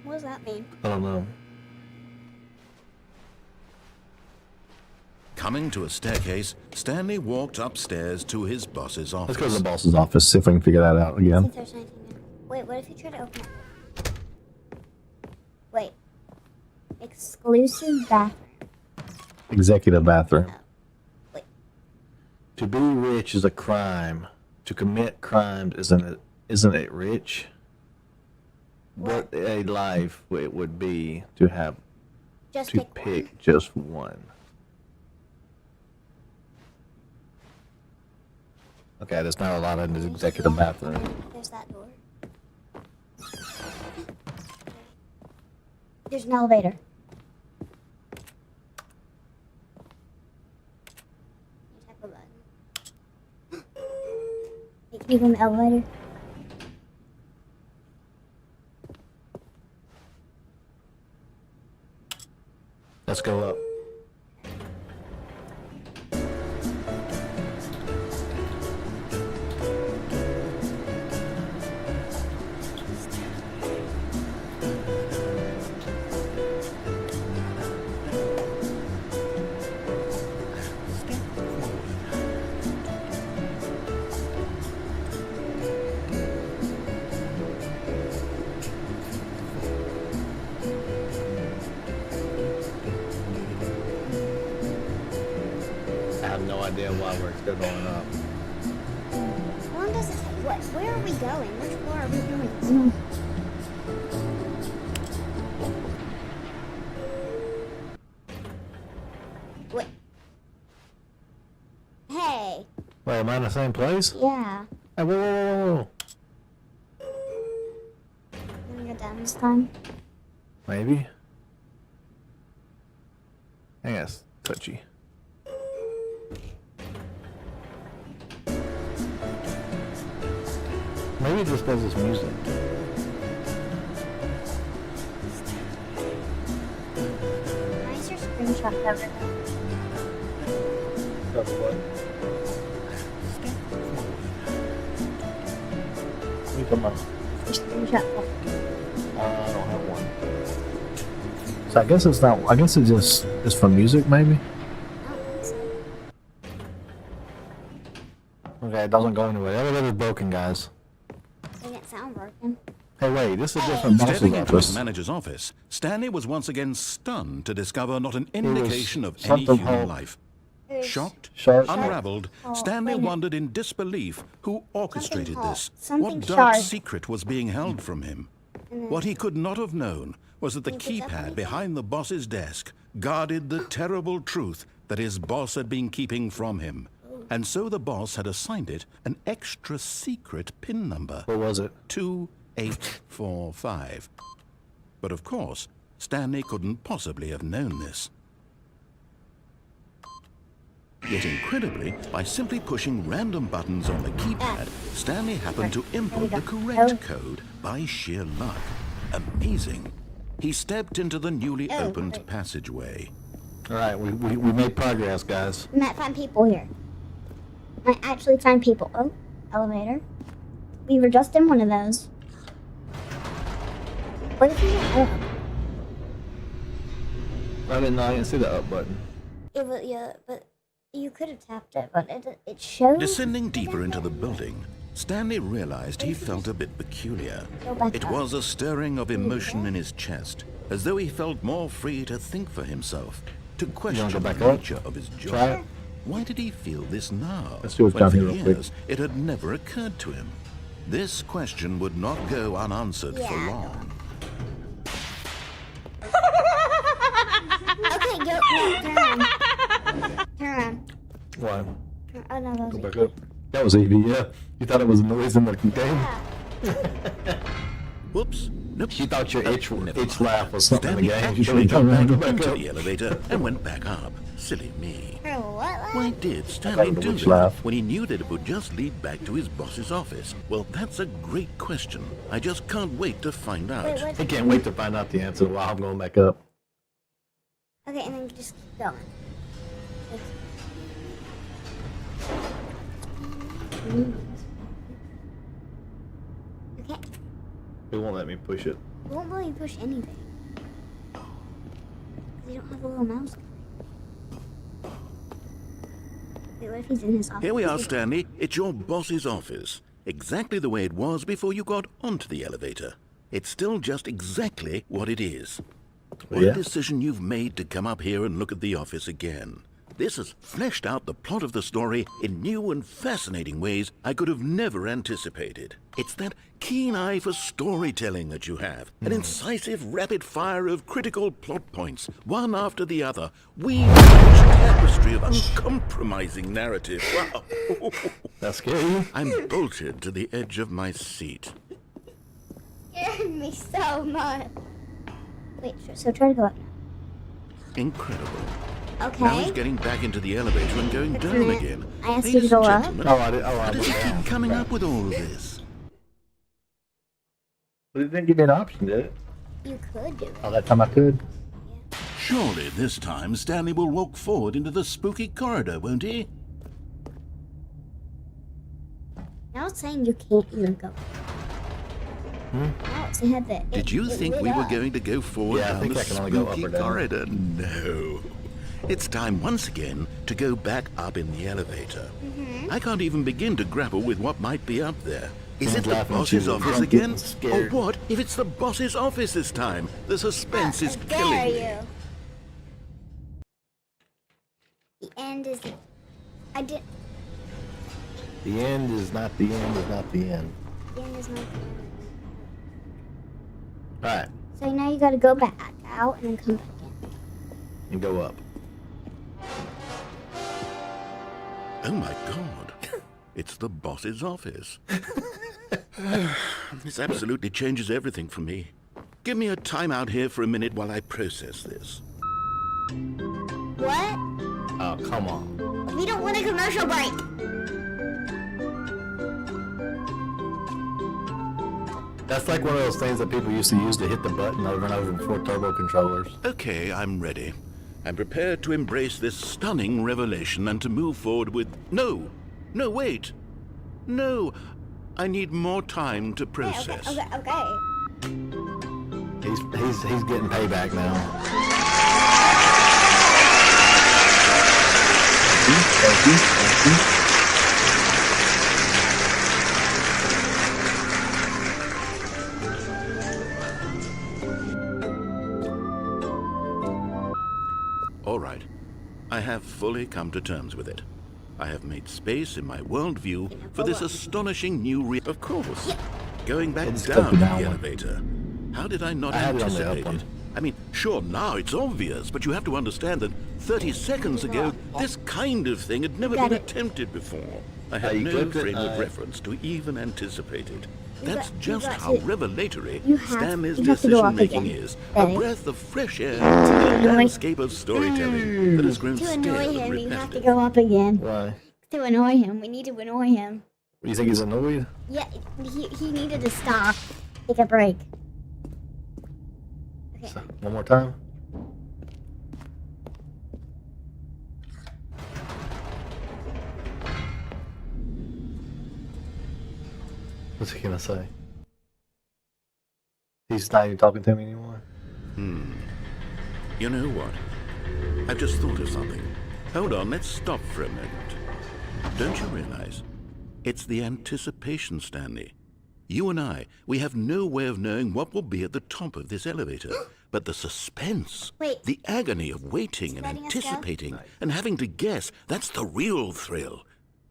What does that mean? I don't know. Coming to a staircase, Stanley walked upstairs to his boss's office. Let's go to the boss's office, see if we can figure that out I again. think there's anything there. Wait, what if you try to open it? Wait. Exclusive bathroom. Executive bathroom. Wait. To be rich is a crime. To commit crimes isn't it rich? What a life it would be to have Just to pick one. pick just one. Okay, there's not a lot in the executive bathroom. There's that door. There's an elevator. You tap a button. Hey, can you go in the elevator? Let's go up. I have no idea why we're still going up. How long does it take? What? Where are we going? Which floor are we going? What? Hey. Wait, am I in the same place? Yeah. Hey, whoa. You wanna go down this time? Maybe. I guess touchy. Maybe it just does this music. Why is your screenshot covered up? Cover what? What are you talking about? Your screenshot covered. I don't have one. So I guess it's not. I guess it just is for music, maybe. I don't think so. Okay, it doesn't go anywhere. The elevator's broken, guys. Doesn't it sound broken? Hey, wait, this is a different boss's Stepping into his office. manager's office, Stanley was once again stunned to discover not an indication of any something human whole- life. There's Shocked, Sharp. unraveled, Oh, Stanley wait a minute. wondered in disbelief who orchestrated Something this. something What dark sharp. secret was being held from him? And then- What he could not have known was that the Can you pick up keypad anything? behind the boss's desk guarded the terrible truth that his boss had been keeping from him. And so the boss had assigned it an extra secret PIN number. What was it? 2845. But of course, Stanley couldn't possibly have known this. Yet incredibly, by simply pushing random buttons on the keypad, Stanley happened to input the correct code by sheer luck. Amazing. He stepped into the newly opened passageway. All right, we made progress, guys. We might find people here. Might actually find people. Oh, elevator. We were just in one of those. What if we went up? I didn't see the up button. It was, yeah, but you could have tapped it, but it showed. Descending deeper into the building, Stanley realized he felt a bit peculiar. It was a stirring of emotion in his chest, as though he felt more free to think for himself, to question the nature of his job. Why did he feel this now? Let's do it when down for here real quick. years it had never occurred to him. This question would not go unanswered for long. Okay, go. No, turn around. Turn around. What? Oh no, that was Go it. back up. That was easy, yeah. You thought it was a noise in the game? Whoops. Nope. She thought your itch Never laugh was something in Stanley the game. You actually should got turn around back and go back into up. the elevator and went back up. Silly me. What? Why did Stanley the do witch that laugh. when he knew that it would just lead back to his boss's office? Well, that's a great question. I just can't wait to find out. Wait, what? I can't wait to find out the answer while I'm going back up. Okay, and then just keep going. Okay. It won't let me push it. It won't let you push anything. You don't have a little mouse. Wait, what if he's in his office? Here we are, Stanley. It's your boss's office. Exactly the way it was before you got onto the elevator. It's still just exactly what it is. What Yeah. a decision you've made to come up here and look at the office again. This has fleshed out the plot of the story in new and fascinating ways I could have never anticipated. It's that keen eye for storytelling that you have, an incisive rapid fire of critical plot points, one after the other, weaving a rich tapestry of uncompromising narrative. Wow. That scare you? I'm bolted to the edge of my seat. Scared me so much. Wait, so try to go up now. Incredible. Okay. Now he's getting back into the elevator and going Wait a down minute. again. I asked you Ladies to go and up. gentlemen, Oh, I did. Oh, how I does he did. keep coming up with all of this? But it didn't give me an option, did it? You could do it. Oh, that time I could. Surely this time Stanley will walk forward into the spooky corridor, won't he? Now it's saying you can't even go. Now it's had the. Did you think lit we were up. going to go forward Yeah, I down think the I can only go up spooky or down. corridor? No. It's time once again to go back up in the elevator. I can't even begin to grapple with what might be up there. Is it Someone's the laughing at boss's you. office I'm again? getting scared. Or what if it's the boss's office this time? The suspense is How killing dare me. you? The end is. I did. The end is not the end is not the end. The end is not. All right, So now you gotta go back out and then come back in. and go up. Oh my god. It's the boss's office. This absolutely changes everything for me. Give me a timeout here for a minute while I process this. What? Oh, come on. We don't want a commercial break. That's like one of those things that people used to use to hit the button over and over before turbo controllers. Okay, I'm ready. I'm prepared to embrace this stunning revelation and to move forward with... No! No, wait! No! I need more time to process. Okay. He's getting payback now. Thank you. All right. I have fully come to terms with it. I have made space in my worldview for this astonishing new Of course. Going back It's down stuck in that the one. elevator. How did I not I had it on the anticipate up it? one. I mean, sure, now it's obvious, but you have to understand that 30 seconds ago, this kind of thing had never Got been it. attempted before. I had you no clicked it, frame of reference to even anticipate it. That's just got how to- revelatory you have- Stanley's you have to go up decision-making again, is. Daddy. A breath of fresh air in a landscape of storytelling that has grown To stale annoy and him, you have to repetitive. go up again. Why? To annoy him, we need to annoy him. You think he's annoyed? Yeah, he needed to stop. Take a break. Okay. So, one more time. What's he gonna say? He's not even talking to me anymore. You know what? I've just thought of something. Hold on, let's stop for a moment. Don't you realize? It's the anticipation, Stanley. You and I, we have no way of knowing what will be at the top of this elevator. But the suspense, Wait. the agony of waiting and Letting us go? anticipating and having to guess, that's the real thrill.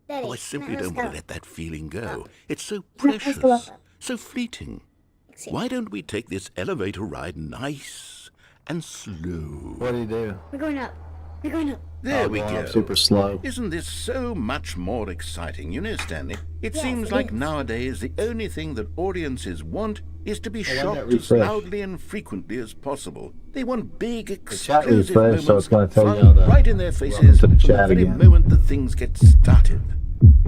Daddy, Oh, I simply let's don't want go. to let that feeling go. It's so Let's precious, go up. so fleeting. Excuse Why don't we take this elevator ride nice and slow? What do you do? We're going up. We're going up. There Oh, we going go. up super slow. Isn't this so much more exciting? You know, Stanley, it Yes, seems it like is. nowadays the only thing that audiences want is to be why not shocked as refresh? loudly and frequently as possible. They want big, chat explosive refresh, moments so it's gonna tell you flung how to- right in their welcome faces to the from the chat very again. moment that things get started.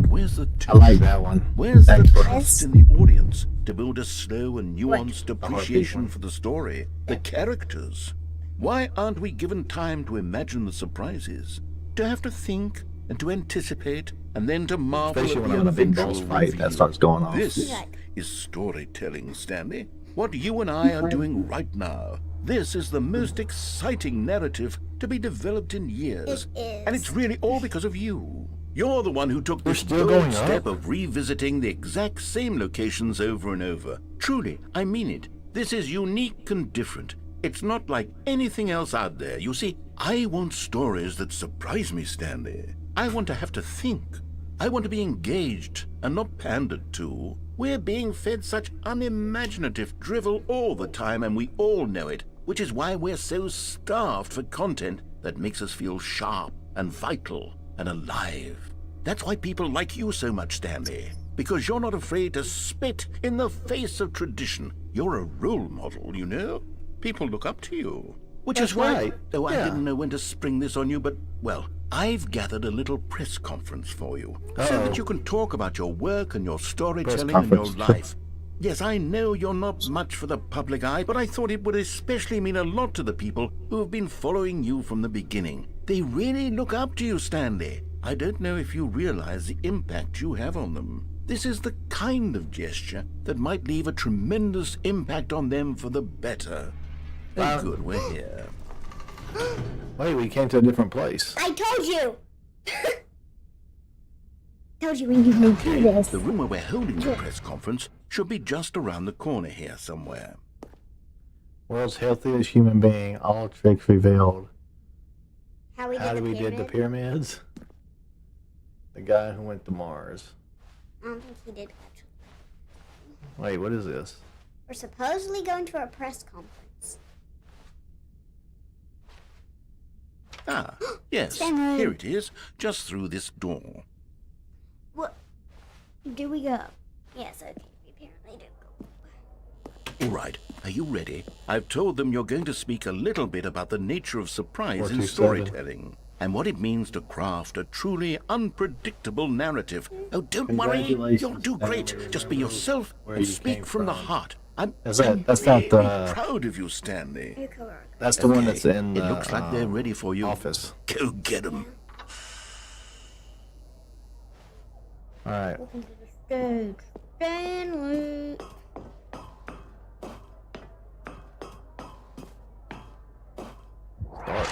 Where's the I like that one. Where's the Excellent. trust in the audience to build a slow and nuanced appreciation one. for the story, the characters? Why aren't we given time to imagine the surprises, to have to think and to anticipate, and then to marvel Especially at when the I'm in a big eventual boss fight that reveal? starts going on. This Yeah. is storytelling, Stanley. What you and I are doing right now. This is the most exciting narrative to be developed in years. It is. And it's really all because of you. You're the one who took We're this still bold going step up? of revisiting the exact same locations over and over. Truly, I mean it. This is unique and different. It's not like anything else out there. You see, I want stories that surprise me, Stanley. I want to have to think. I want to be engaged and not pandered to. We're being fed such unimaginative drivel all the time, and we all know it, which is why we're so starved for content that makes us feel sharp and vital and alive. That's why people like you so much, Stanley, because you're not afraid to spit in the face of tradition. You're a role model, you know? People look up to you. Which That's is why... right. Oh, I Yeah. didn't know when to spring this on you, but, well, I've gathered a little press conference for you, so Uh-oh. that you can talk about your work and your storytelling and your conference. life. Yes, I know you're not much for the public eye, but I thought it would especially mean a lot to the people who have been following you from the beginning. They really look up to you, Stanley. I don't know if you realize the impact you have on them. This is the kind of gesture that might leave a tremendous impact on them for the better. Oh, good, we're here. Wait, we came to a different place. I told you! Told you we need to do this. The room where we're holding the press conference should be just around the corner here somewhere. World's healthiest human being, all tricks revealed. How we How did did the we did the pyramid? pyramids? The guy who went to Mars. I don't think he did actually. Wait, what is this? We're supposedly going to a press conference. Ah, yes, Stanley. here it is, just through this door. What? Do we go? Yes, okay. We apparently do go. All right, are you ready? I've told them you're going to speak a little bit about the nature of surprise in 427. storytelling and what it means to craft a truly unpredictable narrative. Oh, don't worry, Congratulations, you'll do great. Stanley. Just be yourself Where and you speak came from the from. heart. I'm That's not very the. proud of you, Stanley. You cover. That's the one Okay, that's in the. It looks like they're ready for you. Office. Go get them. All right. Welcome to the stage. Stanley. Start.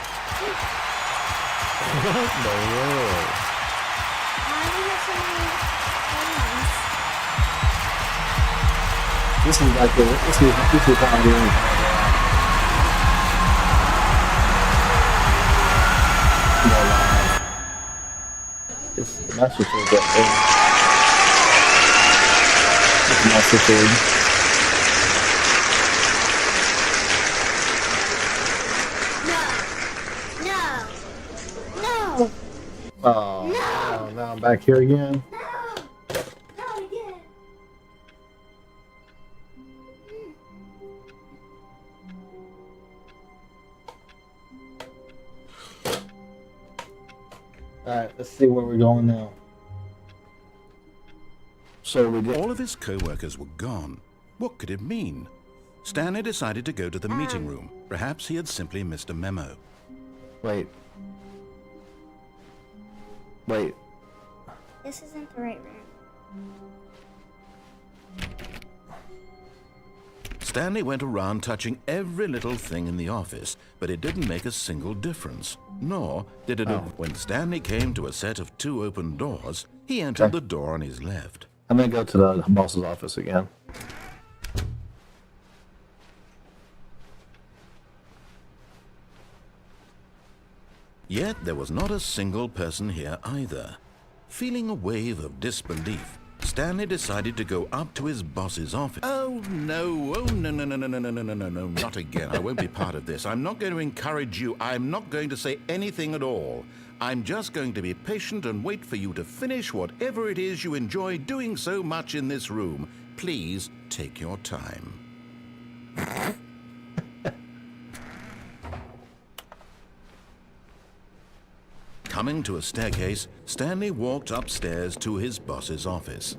What in the world? Why do you have so many things? This is like this is how it is. No lie. It's the master sword that it's the master sword. No. No. No. Oh, no. Now I'm back here again. No. Not again. Alright, let's see where we're going now. So we did. All of his co-workers were gone. What could it mean? Stanley decided to go to the meeting room. Perhaps he had simply missed a memo. Wait. Wait. This isn't the right room. Stanley went around touching every little thing in the office, but it didn't make a single difference. Nor did it when Stanley came to a set of 2 open doors, he entered the door on his left. I'm gonna go to the boss's office again. Yet there was not a single person here either. Feeling a wave of disbelief, Stanley decided to go up to his boss's office. Oh no, no, not again. I won't be part of this. I'm not going to encourage you. I'm not going to say anything at all. I'm just going to be patient and wait for you to finish whatever it is you enjoy doing so much in this room. Please take your time. Coming to a staircase, Stanley walked upstairs to his boss's office.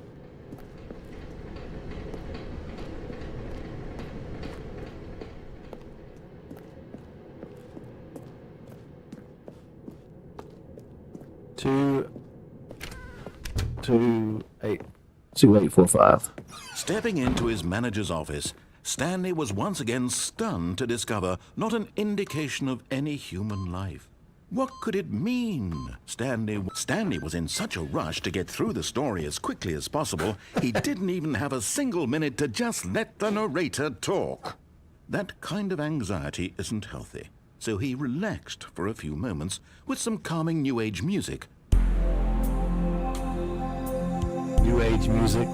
Two, 8, 2, 8, 4, 5. Stepping into his manager's office, Stanley was once again stunned to discover not an indication of any human life. What could it mean? Stanley was in such a rush to get through the story as quickly as possible, he didn't even have a single minute to just let the narrator talk. That kind of anxiety isn't healthy, so he relaxed for a few moments with some calming New Age music. New Age music.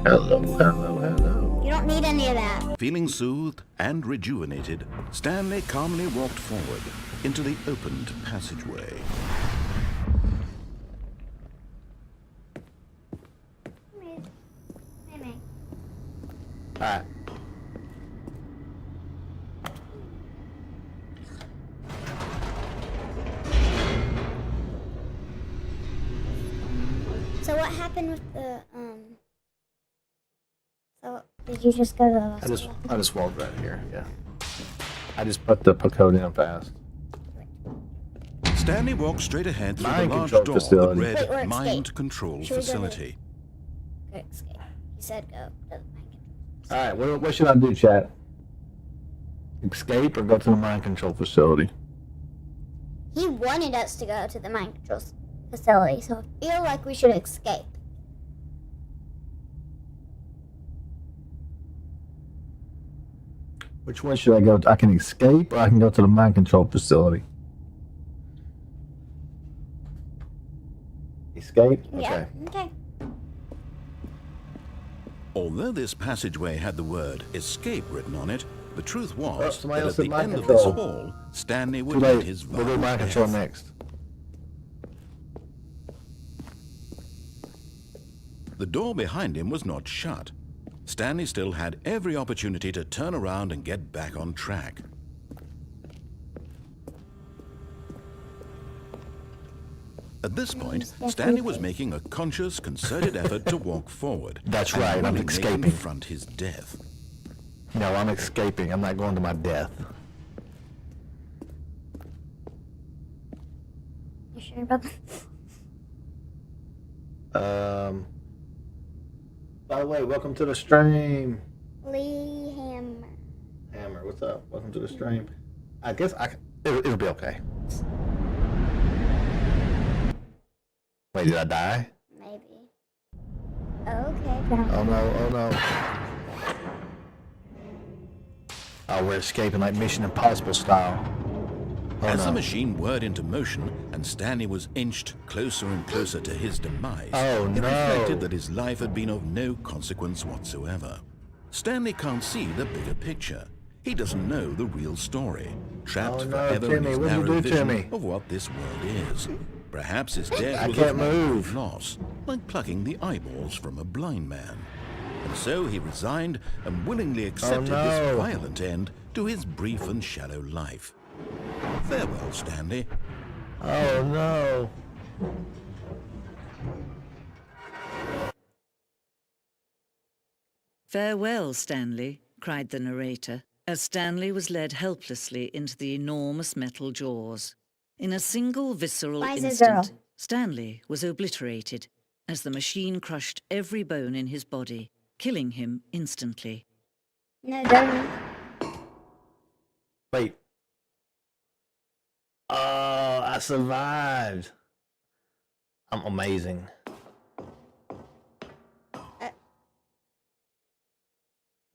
Hello, hello, hello. You don't need any of that. Feeling soothed and rejuvenated, Stanley calmly walked forward into the opened passageway. Alright. So what happened with the So did you just go to the I just walked right here, yeah. I just put the code in fast. Stanley walked straight ahead through Mind the large control door facility. that Wait, read or Mind escape. Control Should we go Facility. Go escape. He said go to the mind control. Alright, what should I do, chat? Escape or go to the mind control facility? He wanted us to go to the mind control facility, so I feel like we should escape. Which one should I go to? I can escape or I can go to the mind control facility? Escape? Yeah. Okay. Although this passageway had the word escape written on it, the truth was somebody that else at in the mind end of this control. hall, Stanley Too would meet late. his We'll do violent mind control death. next. The door behind him was not shut. Stanley still had every opportunity to turn around and get back on track. At this point, Stanley was making a conscious, concerted effort to walk forward. That's and right, I'm willingly escaping. confront his death. No, I'm escaping. I'm not going to my death. You sure about that? By the way, welcome to the stream. Lee Hammer. Hammer, what's up? Welcome to the stream. I guess it'll be okay. Wait, did I die? Maybe. Okay. Oh no, oh no. Oh, we're escaping like Mission Impossible style. Oh, As no. the machine whirred into motion and Stanley was inched closer and closer to his demise, Oh, it no. reflected that his life had been of no consequence whatsoever. Stanley can't see the bigger picture. He doesn't know the real story, trapped Oh, no, forever Timmy, in his what'd you narrow do to vision me? of what this world is. Perhaps his death I was can't of moral move. loss, like plucking the eyeballs from a blind man. And so he resigned and willingly accepted this violent end to his brief and shallow life. Farewell, Stanley. Oh no. "Farewell, Stanley," cried the narrator, as Stanley was led helplessly into the enormous metal jaws. In a single visceral Why is it instant, girl? Stanley was obliterated as the machine crushed every bone in his body, killing him instantly. No, don't. Wait. Oh, I survived. I'm amazing.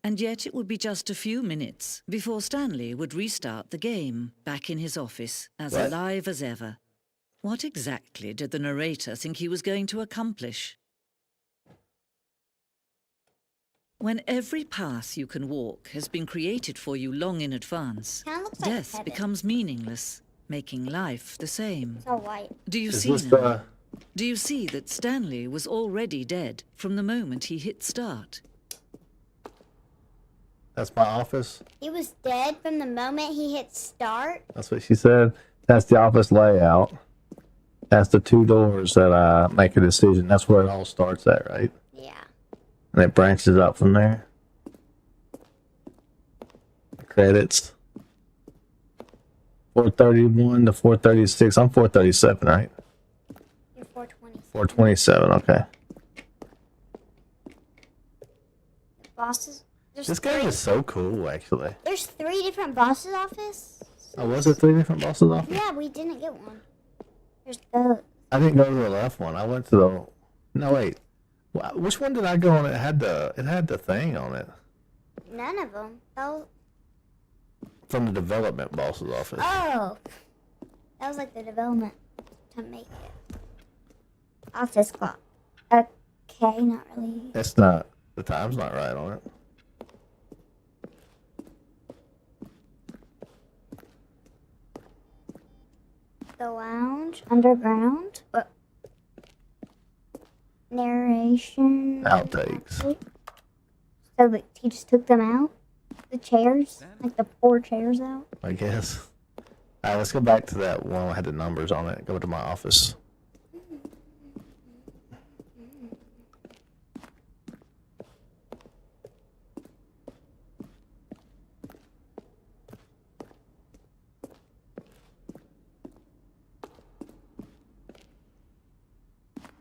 And yet it would be just a few minutes before Stanley would restart the game, back in his office, as What? alive as ever. What exactly did the narrator think he was going to accomplish? When every path you can walk has been created for you long in advance, Kinda looks like death heaven. becomes meaningless, making life the same. It's all white. Do you Is see this now? the... Do you see that Stanley was already dead from the moment he hit start? That's my office? He was dead from the moment he hit start. That's what she said. That's the office layout. That's the 2 doors that make a decision. That's where it all starts at, right? Yeah. And it branches up from there. Credits. 431 to 436. I'm 437, right? You're 420. 427, okay. Bosses. There's This game is so cool, actually. There's 3 different bosses' office. Oh, was it 3 different bosses off? Yeah, we didn't get one. There's the. I didn't go to the left one. I went to the... No, wait. Which one did I go on? It had the thing on it. None of them. Oh. From the development boss's office. Oh. That was like the development to make it. Office clock. Okay, not really. It's not... The time's not right on it. The lounge. Underground. What? Narration. Outtakes. So but he just took them out? The chairs? Like the 4 chairs out? I guess. Alright, let's go back to that one that had the numbers on it. Go to my office.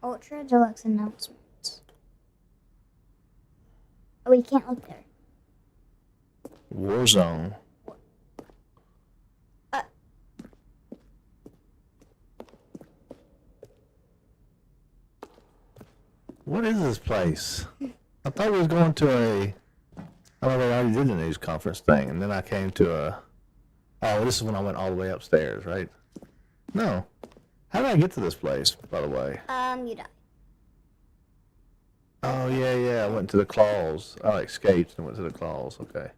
Ultra Deluxe announcements. Oh, we can't look there. Warzone. What is this place? I thought we was going to a... Oh, they already did the news conference thing, and then I came to a... Oh, this is when I went all the way upstairs, right? No. How did I get to this place, by the way? You died. Oh, yeah, I went to the claws. I escaped and went to the claws, okay.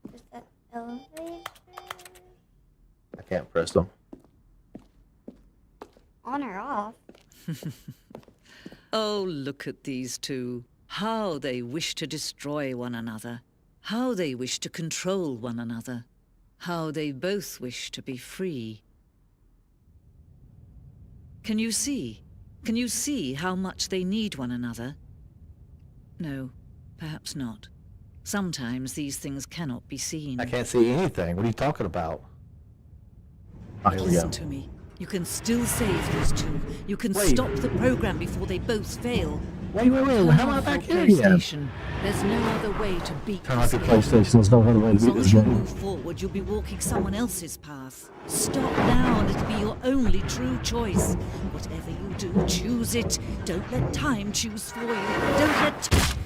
There's that elevator. I can't press them. On or off? Oh, look at these two. How they wish to destroy one another. How they wish to control one another. How they both wish to be free. Can you see? Can you see how much they need one another? No, perhaps not. Sometimes these things cannot be seen. I can't see anything. What are you talking about? Oh, here we go. Listen to me. You can still save these two. You can Wait. stop the program before they both fail. Wait. How am I back here again? PlayStation. There's no other way to beat Turn this off your game. PlayStation. There's no other way to As beat long this as you game. move forward, you'll be walking someone else's path. Stop now, and it'll be your only true choice. Whatever you do, choose it. Don't let time choose for you. Don't let...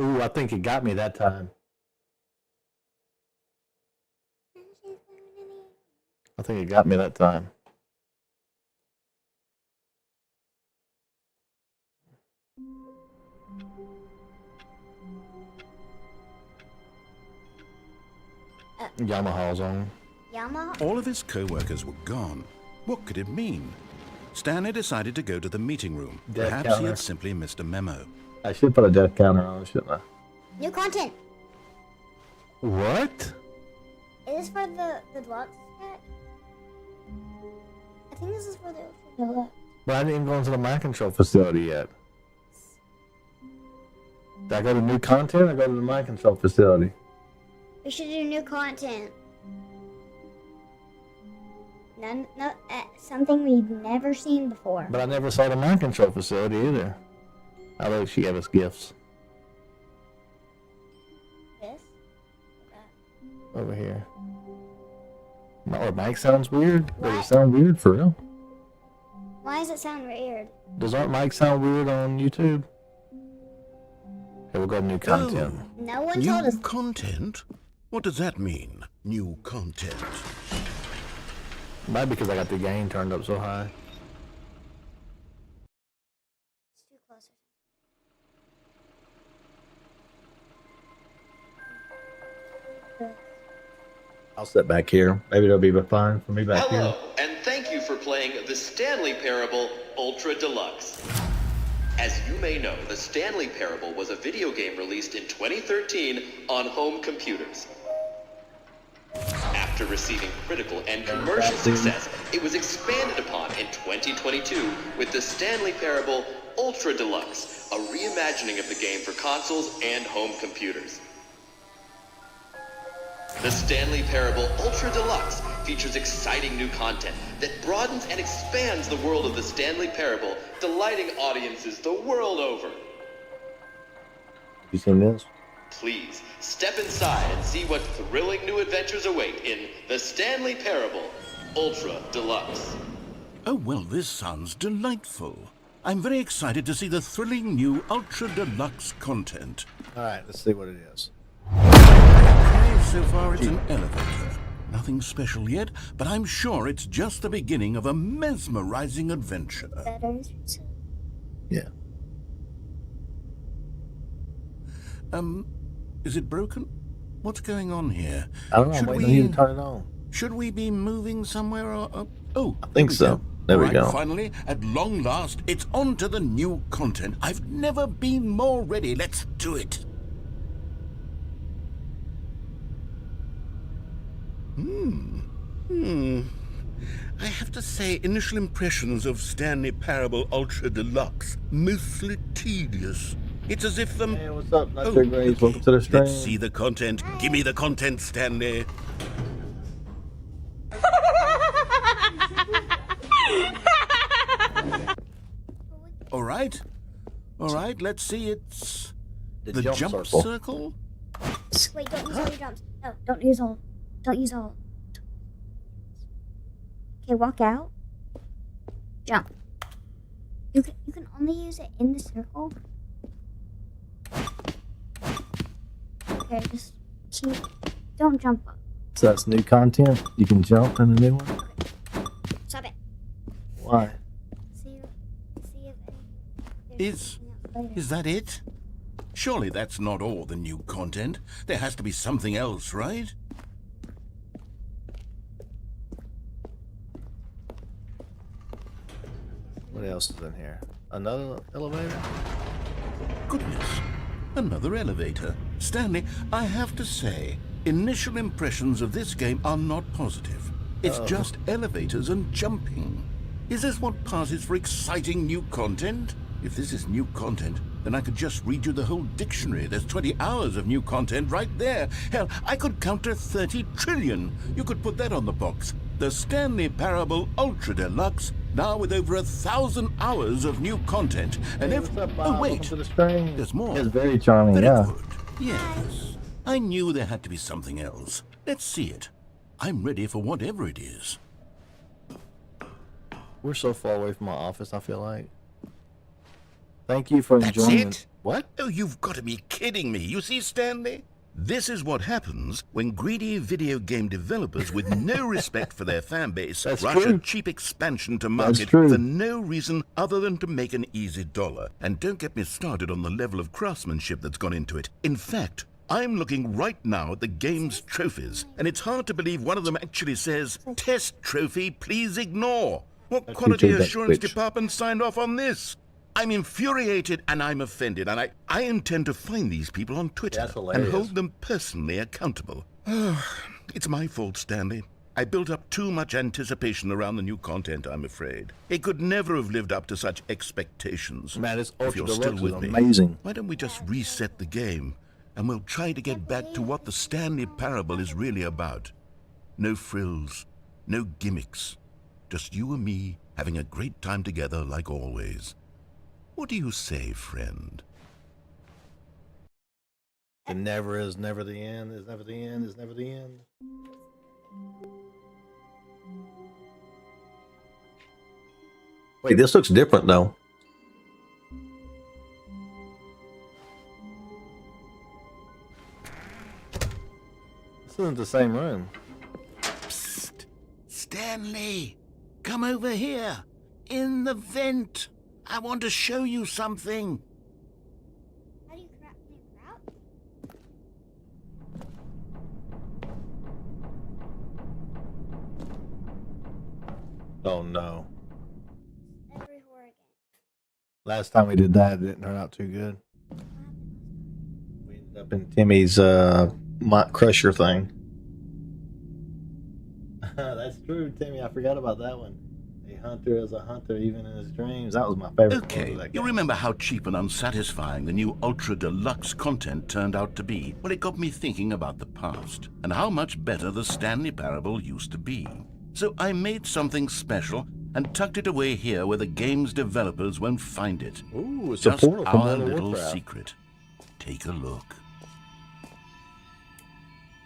Ooh, I think it got me that time. I think it got me that time. Yamaha's on. Yamaha? All of his co-workers were gone. What could it mean? Stanley decided to go to the meeting room. Death Perhaps he counter. had simply missed a memo. I should put a death counter on, shouldn't I? New content. What? Is this for the deluxe pack? I think this is for the ultra deluxe. But I didn't even go into the mind control facility yet. Did I go to new content or go to the mind control facility? We should do new content. Something we've never seen before. But I never saw the mind control facility either. I look, she gave us gifts. This? Over here. Our mic sounds weird. Does it sound weird for real? Why does it sound weird? Does our mic sound weird on YouTube? Okay, we'll go to new content. No one told us. New content? What does that mean? New content. Might be because I got the gain turned up so high. It's too close. I'll sit back here. Maybe it'll be fine for me back here. Hello, and thank you for playing the Stanley Parable Ultra Deluxe. As you may know, the Stanley Parable was a video game released in 2013 on home computers. After receiving critical and commercial success, it was expanded upon in 2022 with the Stanley Parable Ultra Deluxe, a reimagining of the game for consoles and home computers. The Stanley Parable Ultra Deluxe features exciting new content that broadens and expands the world of the Stanley Parable, delighting audiences the world over. You seen this? Please, step inside and see what thrilling new adventures await in the Stanley Parable Ultra Deluxe. Oh, well, this sounds delightful. I'm very excited to see the thrilling new Ultra Deluxe content. Alright, let's see what it is. Okay, so far it's an elevator. Nothing special yet, but I'm sure it's just the beginning of a mesmerizing adventure. Yeah. Is it broken? What's going on here? I don't know, I'm waiting on you to turn it on. Should we be moving somewhere or... oh, I think so. There we Right, go. Finally, at long last, it's on to the new content. I've never been more ready. Let's do it. I have to say, initial impressions of Stanley Parable Ultra Deluxe, mostly tedious. It's as if Hey, what's up, Nitro Grace? Welcome to the stream. Let's see the content. Give me the content, Stanley. All right, let's see. It's the jump circle. Wait, don't use all your jumps. No, don't use all. Don't use all. Okay, walk out. Jump. You can only use it in the circle. Okay, just keep. Don't jump up. So that's new content? You can jump in the new one? Stop it. Why? See if Is that it? Surely that's not all the new content. There has to be something else, right? What else is in here? Another elevator? Goodness, another elevator. Stanley, I have to say, initial impressions of this game are not positive. It's just elevators and jumping. Is this what passes for exciting new content? If this is new content, then I could just read you the whole dictionary. There's 20 hours of new content right there. Hell, I could count to 30 trillion. You could put that on the box. The Stanley Parable Ultra Deluxe, now with over 1,000 hours of new content. And Hey, what's up, Bob? oh, wait, Welcome to the stream. there's more. It's very charming, Very yeah. good. Yes. I knew there had to be something else. Let's see it. I'm ready for whatever it is. We're so far away from my office, I feel like. Thank you for That's enjoying it? What? Oh, you've got to be kidding me. You see, Stanley? This is what happens when greedy video game developers with no respect for their fan base That's rush true. a cheap expansion to That's market true. for no reason other than to make an easy dollar. And don't get me started on the level of craftsmanship that's gone into it. In fact, I'm looking right now at the game's trophies, and it's hard to believe one of them actually says, "Test trophy, please ignore." What That's quality YouTube, that's assurance Twitch. department signed off on this? I'm infuriated and I'm offended, and I intend to find these people on Twitter That's and hilarious. hold them personally accountable. It's my fault, Stanley. I built up too much anticipation around the new content, I'm afraid. It could never have lived up to such expectations. Man, this If Ultra you're still Deluxe with is me, amazing. why don't we just reset the game, and we'll try to get back to what the Stanley Parable is really about. No frills, no gimmicks. Just you and me having a great time together like always. What do you say, friend? The never is never the end, is never the end, is never the end. Wait, this looks different though. This isn't the same room. Psst! Stanley! Come over here! In the vent! I want to show you something! How do you crouch? Can you crouch? Oh no. Every horror game. Last time we did that, it didn't turn out too good. What happened last time? We ended up in Timmy's Mont Crusher thing. That's true, Timmy. I forgot about that one. A hunter is a hunter even in his dreams. That was my favorite part Okay, of that you game. remember how cheap and unsatisfying the new Ultra Deluxe content turned out to be? Well, it got me thinking about the past, and how much better the Stanley Parable used to be. So I made something special and tucked it away here where the game's developers won't find it. Ooh, it's a Just portal from our World of little Warcraft. secret. Take a look.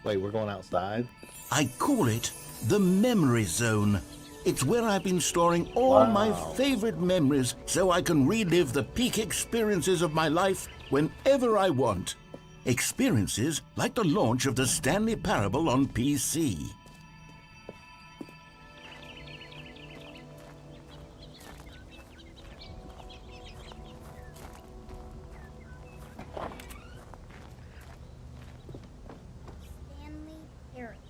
Wait, we're going outside? I call it the Memory Zone. It's where I've been storing all my Wow. favorite memories so I can relive the peak experiences of my life whenever I want. Experiences like the launch of the Stanley Parable on PC. Stanley Parable.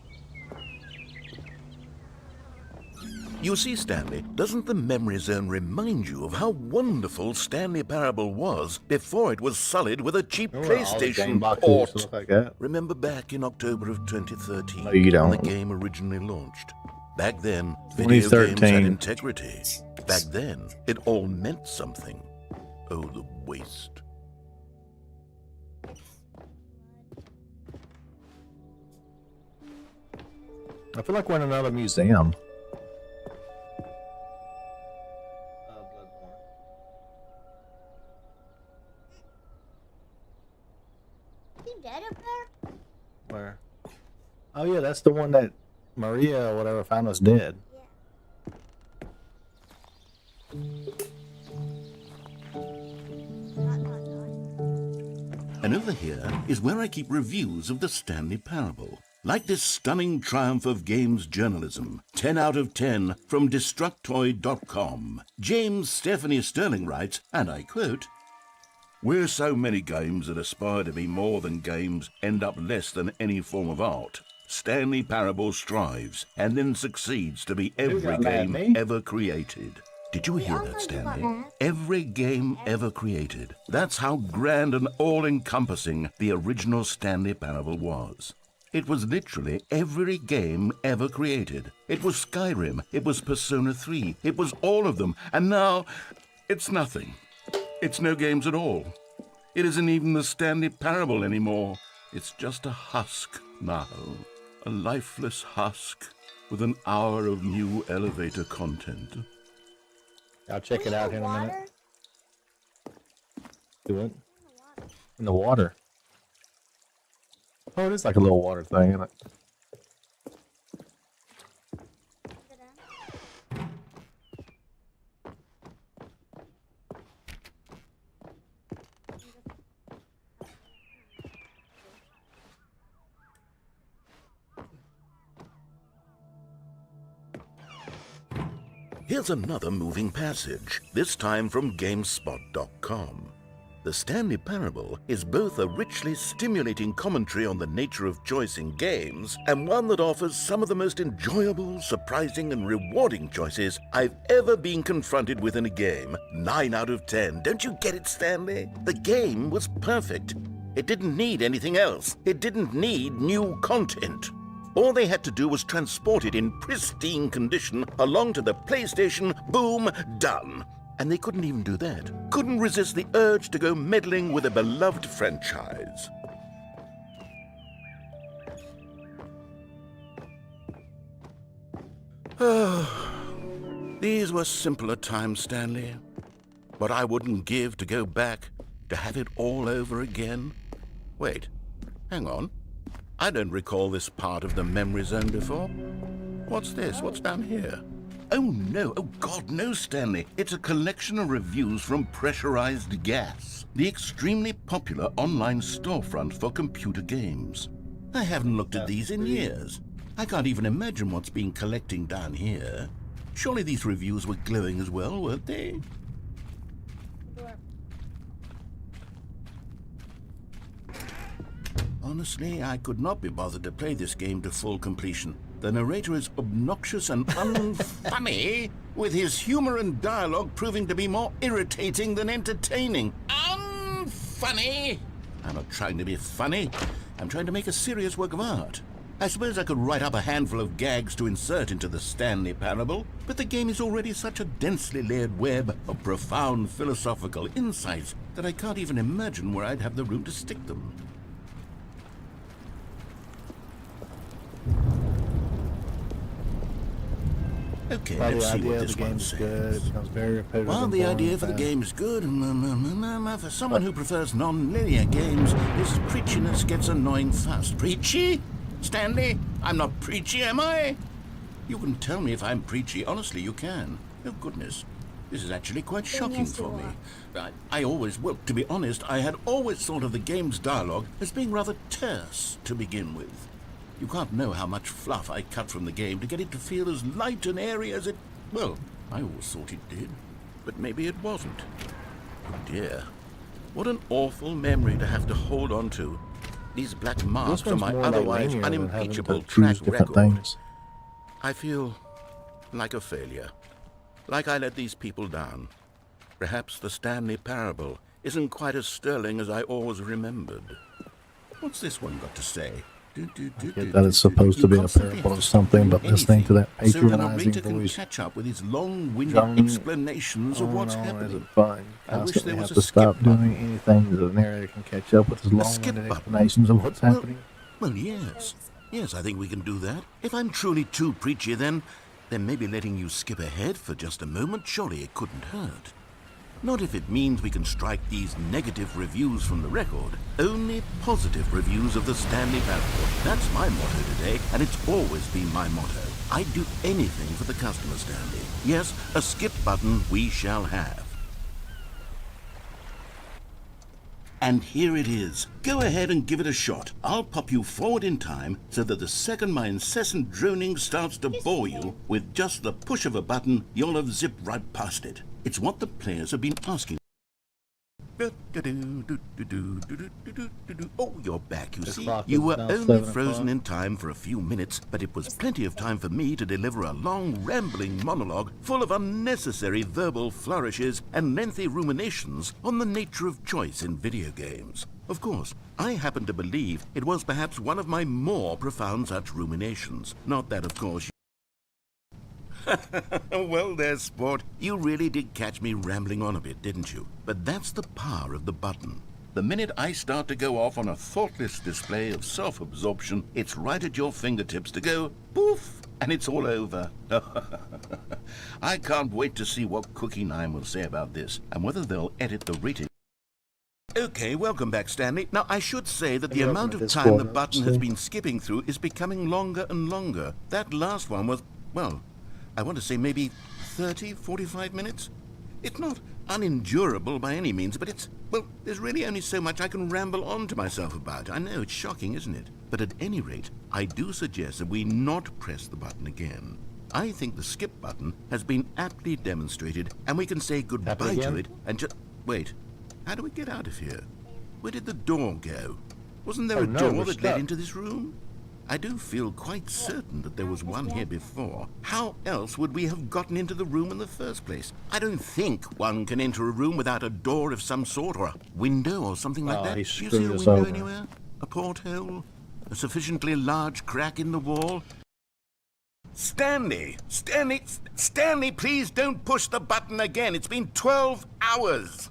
You see, Stanley, doesn't the Memory Zone remind you of how wonderful Stanley Parable was before it was sullied with a cheap Oh, all the game PlayStation boxes port? look like that. Remember back in October of 2013 No, you when the don't. game originally launched? Back then, video games had 2013. integrity. Back then, it all meant something. Oh, the waste. I feel like we're in another museum. Is he dead up there? Where? Oh yeah, that's the one that Maria or whatever found us dead. Yeah. Dot, dot, dot. And over here is where I keep reviews of the Stanley Parable. Like this stunning triumph of games journalism, 10 out of 10 from Destructoid.com. James Stephanie Sterling writes, and I quote, "Where so many games that aspire to be more than games end up less than any form of art, Stanley Parable strives and then succeeds to be every got mad at game me? ever created." Did you hear all that, know you Stanley? got mad. Every game ever created. That's how grand and all-encompassing the original Stanley Parable was. It was literally every game ever created. It was Skyrim, it was Persona 3, it was all of them, and now it's nothing. It's no games at all. It isn't even the Stanley Parable anymore. It's just a husk now. A lifeless husk with an hour of new elevator content. I'll check it out here in a minute. Water? Do it. In the water. Oh, it is like a little water thing, isn't it? Is it in? Here's another moving passage, this time from GameSpot.com. The Stanley Parable is both a richly stimulating commentary on the nature of choice in games and one that offers some of the most enjoyable, surprising, and rewarding choices I've ever been confronted with in a game. 9 out of 10. Don't you get it, Stanley? The game was perfect. It didn't need anything else. It didn't need new content. All they had to do was transport it in pristine condition along to the PlayStation. Boom, done. And they couldn't even do that. Couldn't resist the urge to go meddling with a beloved franchise. These were simpler times, Stanley. What I wouldn't give to go back, to have it all over again. Wait, hang on. I don't recall this part of the memory zone before. What's this? What's down here? Oh, no. Oh, God, no, Stanley. It's a collection of reviews from Pressurized Gas, the extremely popular online storefront for computer games. I haven't looked at these in years. I can't even imagine what's been collecting down here. Surely these reviews were glowing as well, weren't they? Honestly, I could not be bothered to play this game to full completion. The narrator is obnoxious and unfunny, with his humor and dialogue proving to be more irritating than entertaining. Unfunny! I'm not trying to be funny. I'm trying to make a serious work of art. I suppose I could write up a handful of gags to insert into the Stanley Parable, but the game is already such a densely layered web of profound philosophical insights that I can't even imagine where I'd have the room to stick them. Okay, Well, let's the see idea what of this the game one is says. good. It becomes very repetitive. Well, and the boring idea for the fast. game is good. For someone who prefers non-linear games, this preachiness gets annoying fast. Preachy? Stanley? I'm not preachy, am I? You can tell me if I'm preachy. Honestly, you can. Oh, goodness. This is actually quite shocking yes, for you me. I always, well, to be honest, I had always thought of the game's dialogue as being rather terse to begin with. You can't know how much fluff I cut from the game to get it to feel as light and airy as it... Well, I always thought it did, but maybe it wasn't. Oh dear. What an awful memory to have to hold on to. These black marks This on one's my more otherwise linear than having to unimpeachable choose track different record. things. I feel like a failure. Like I let these people down. Perhaps the Stanley Parable isn't quite as sterling as I always remembered. What's this one got to say? Get that it's supposed to be a parable of something, but listening to that so the patronizing narrator can voice catch up with his long-winded John, explanations of what's isn't happening. fun. I wish Constantly there was have a to stop skip button. doing anything so the narrator can catch up with his skip long-winded button? explanations of what's happening. Well, yes. Yes, I think we can do that. If I'm truly too preachy, then maybe letting you skip ahead for just a moment, surely it couldn't hurt. Not if it means we can strike these negative reviews from the record. Only positive reviews of the Stanley Parable. That's my motto today, and it's always been my motto. I'd do anything for the customer, Stanley. Yes, a skip button we shall have. And here it is. Go ahead and give it a shot. I'll pop you forward in time so that the second my incessant droning starts to bore you, with just the push of a button, you'll have zipped right past it. It's what the players have been asking. Oh, you're back, you see. clock You is were now only 7 frozen o'clock. in time for a few minutes, but it was plenty of time for me to deliver a long, rambling monologue full of unnecessary verbal flourishes and lengthy ruminations on the nature of choice in video games. Of course, I happen to believe it was perhaps one of my more profound such ruminations. Not that, of course, well there, sport. You really did catch me rambling on a bit, didn't you? But that's the power of the button. The minute I start to go off on a thoughtless display of self-absorption, it's right at your fingertips to go poof, and it's all over. I can't wait to see what Cookie 9 will say about this, and whether they'll edit the rating. Okay, welcome back, Stanley. Now, I should say that the Welcome amount to of this time the corner, button has Steve. been skipping through is becoming longer and longer. That last one was, well, I want to say maybe 30, 45 minutes? It's not unendurable by any means, but it's, well, there's really only so much I can ramble on to myself about. I know, it's shocking, isn't it? But at any rate, I do suggest that we not press the button again. I think the skip button has been aptly demonstrated, and we can say goodbye to again? it and just... Wait. How do we get out of here? Where did the door go? Wasn't there Oh, a no, door we're that stuck. led into this room? I do feel quite certain that there was one here before. How else would we have gotten into the room in the first place? I don't think one can enter a room without a door of some sort, or a window or something like Oh, that. he Do you screwed see a us window over. anywhere? A porthole? A sufficiently large crack in the wall? Stanley! Stanley, please don't push the button again. It's been 12 hours.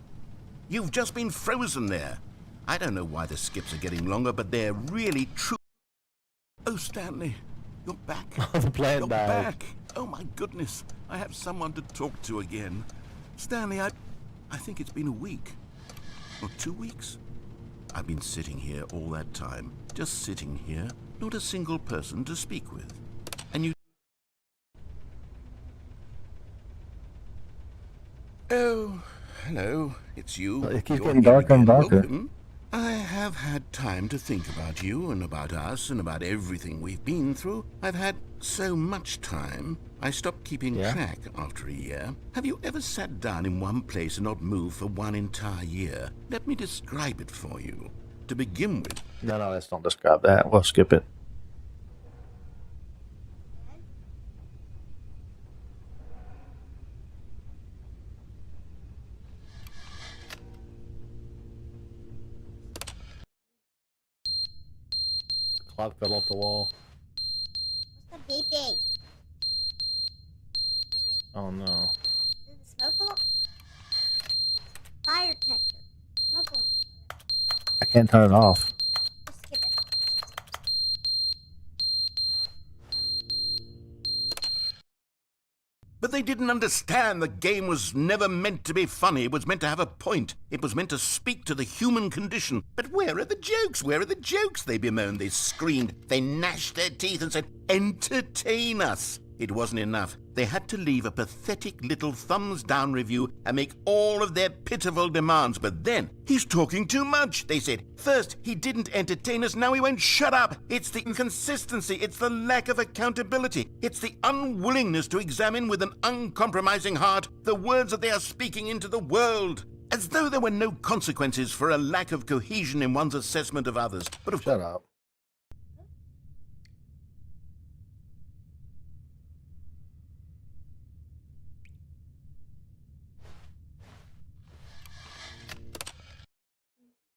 You've just been frozen there. I don't know why the skips are getting longer, but they're really true. Oh, Stanley, you're back. The plant You're died. back. Oh, my goodness. I have someone to talk to again. Stanley, I think it's been a week. Or 2 weeks. I've been sitting here all that time. Just sitting here. Not a single person to speak with. And you... Oh, hello. It's you. It keeps You're getting here darker and again. darker. Welcome. I have had time to think about you and about us and about everything we've been through. I've had so much time, I stopped keeping track after a year. Have you ever sat down in one place and not moved for one entire year? Let me describe it for you. To begin with, No, let's not describe that. We'll skip it. The clock fell off the wall. What's the beeping? Oh no. Is the smoke alarm? Fire detector. Smoke alarm. I can't turn it off. Just skip it. but they didn't understand the game was never meant to be funny. It was meant to have a point. It was meant to speak to the human condition. But where are the jokes? Where are the jokes? They bemoaned, they screamed, they gnashed their teeth and said, entertain us. It wasn't enough. They had to leave a pathetic little thumbs-down review and make all of their pitiful demands. But then, he's talking too much, they said. First, he didn't entertain us, now he won't shut up. It's the inconsistency, it's the lack of accountability. It's the unwillingness to examine with an uncompromising heart the words that they are speaking into the world. As though there were no consequences for a lack of cohesion in one's assessment of others. But of Shut up.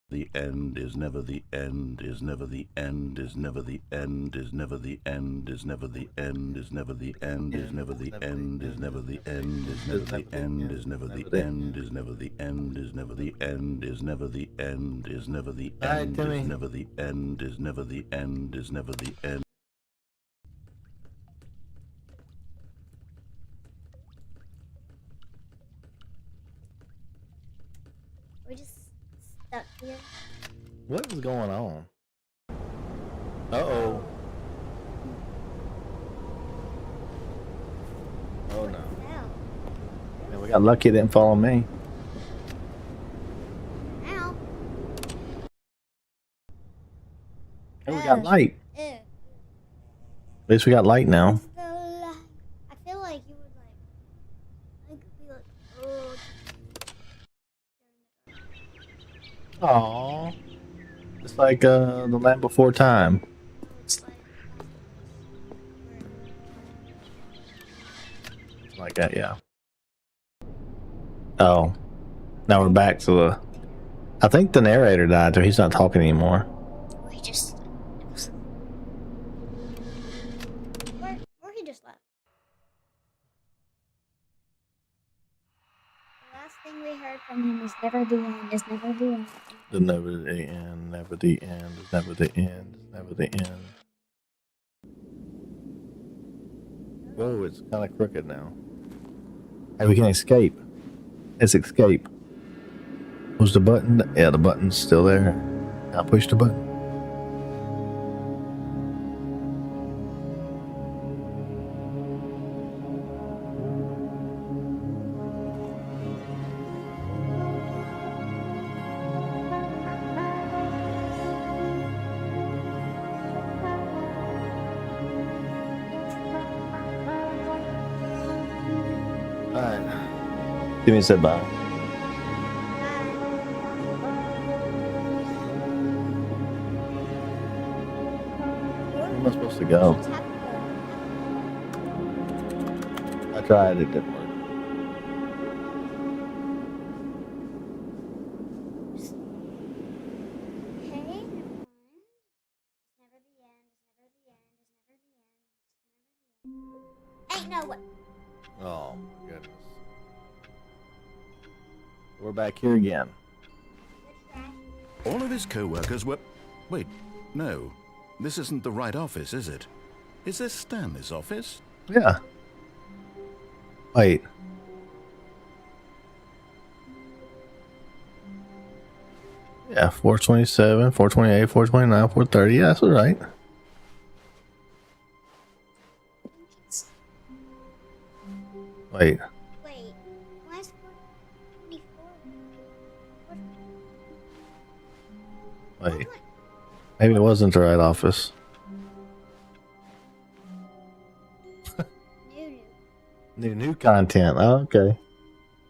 The end is never the end, is never the end, is never the end, is never the end, is never the end, is never the end, is never the end, is never the end, is never the end, is never the end, is never the end, is never the end, is never the end, is never the end, is never the end, is never the end, is never the end. We're just stuck here. What is going on? Uh-oh. Oh no. Now. Man, we got lucky it didn't follow me. Now. Hey, we got light. Ew. At least we got light now. So, I feel like you would be like, oh. Aww. It's like the Land Before Time. It's Like that, yeah. Oh. Now we're back to the... I think the narrator died, so he's not talking anymore. Or he just. Or he just left. The last thing we heard from him is never the end, is never the end. The never the end, never the end, never the end, never the end. Whoa, it's kind of crooked now. Hey, we can escape. Let's escape. Was the button? Yeah, the button's still there. Now push the button. Alright. Give me a said bye. Bye. am I supposed to go? I tried, it didn't work. Ain't no way. Oh my goodness. We're back here again. All of his co-workers were... Wait, no. This isn't the right office, is it? Is this Stanley's office? Yeah. Wait. Yeah, 427, 428, 429, 430. Yeah, that's all right. Wait. Wait. Why is 424? Wait. Maybe it wasn't the right office. New content. Oh, okay.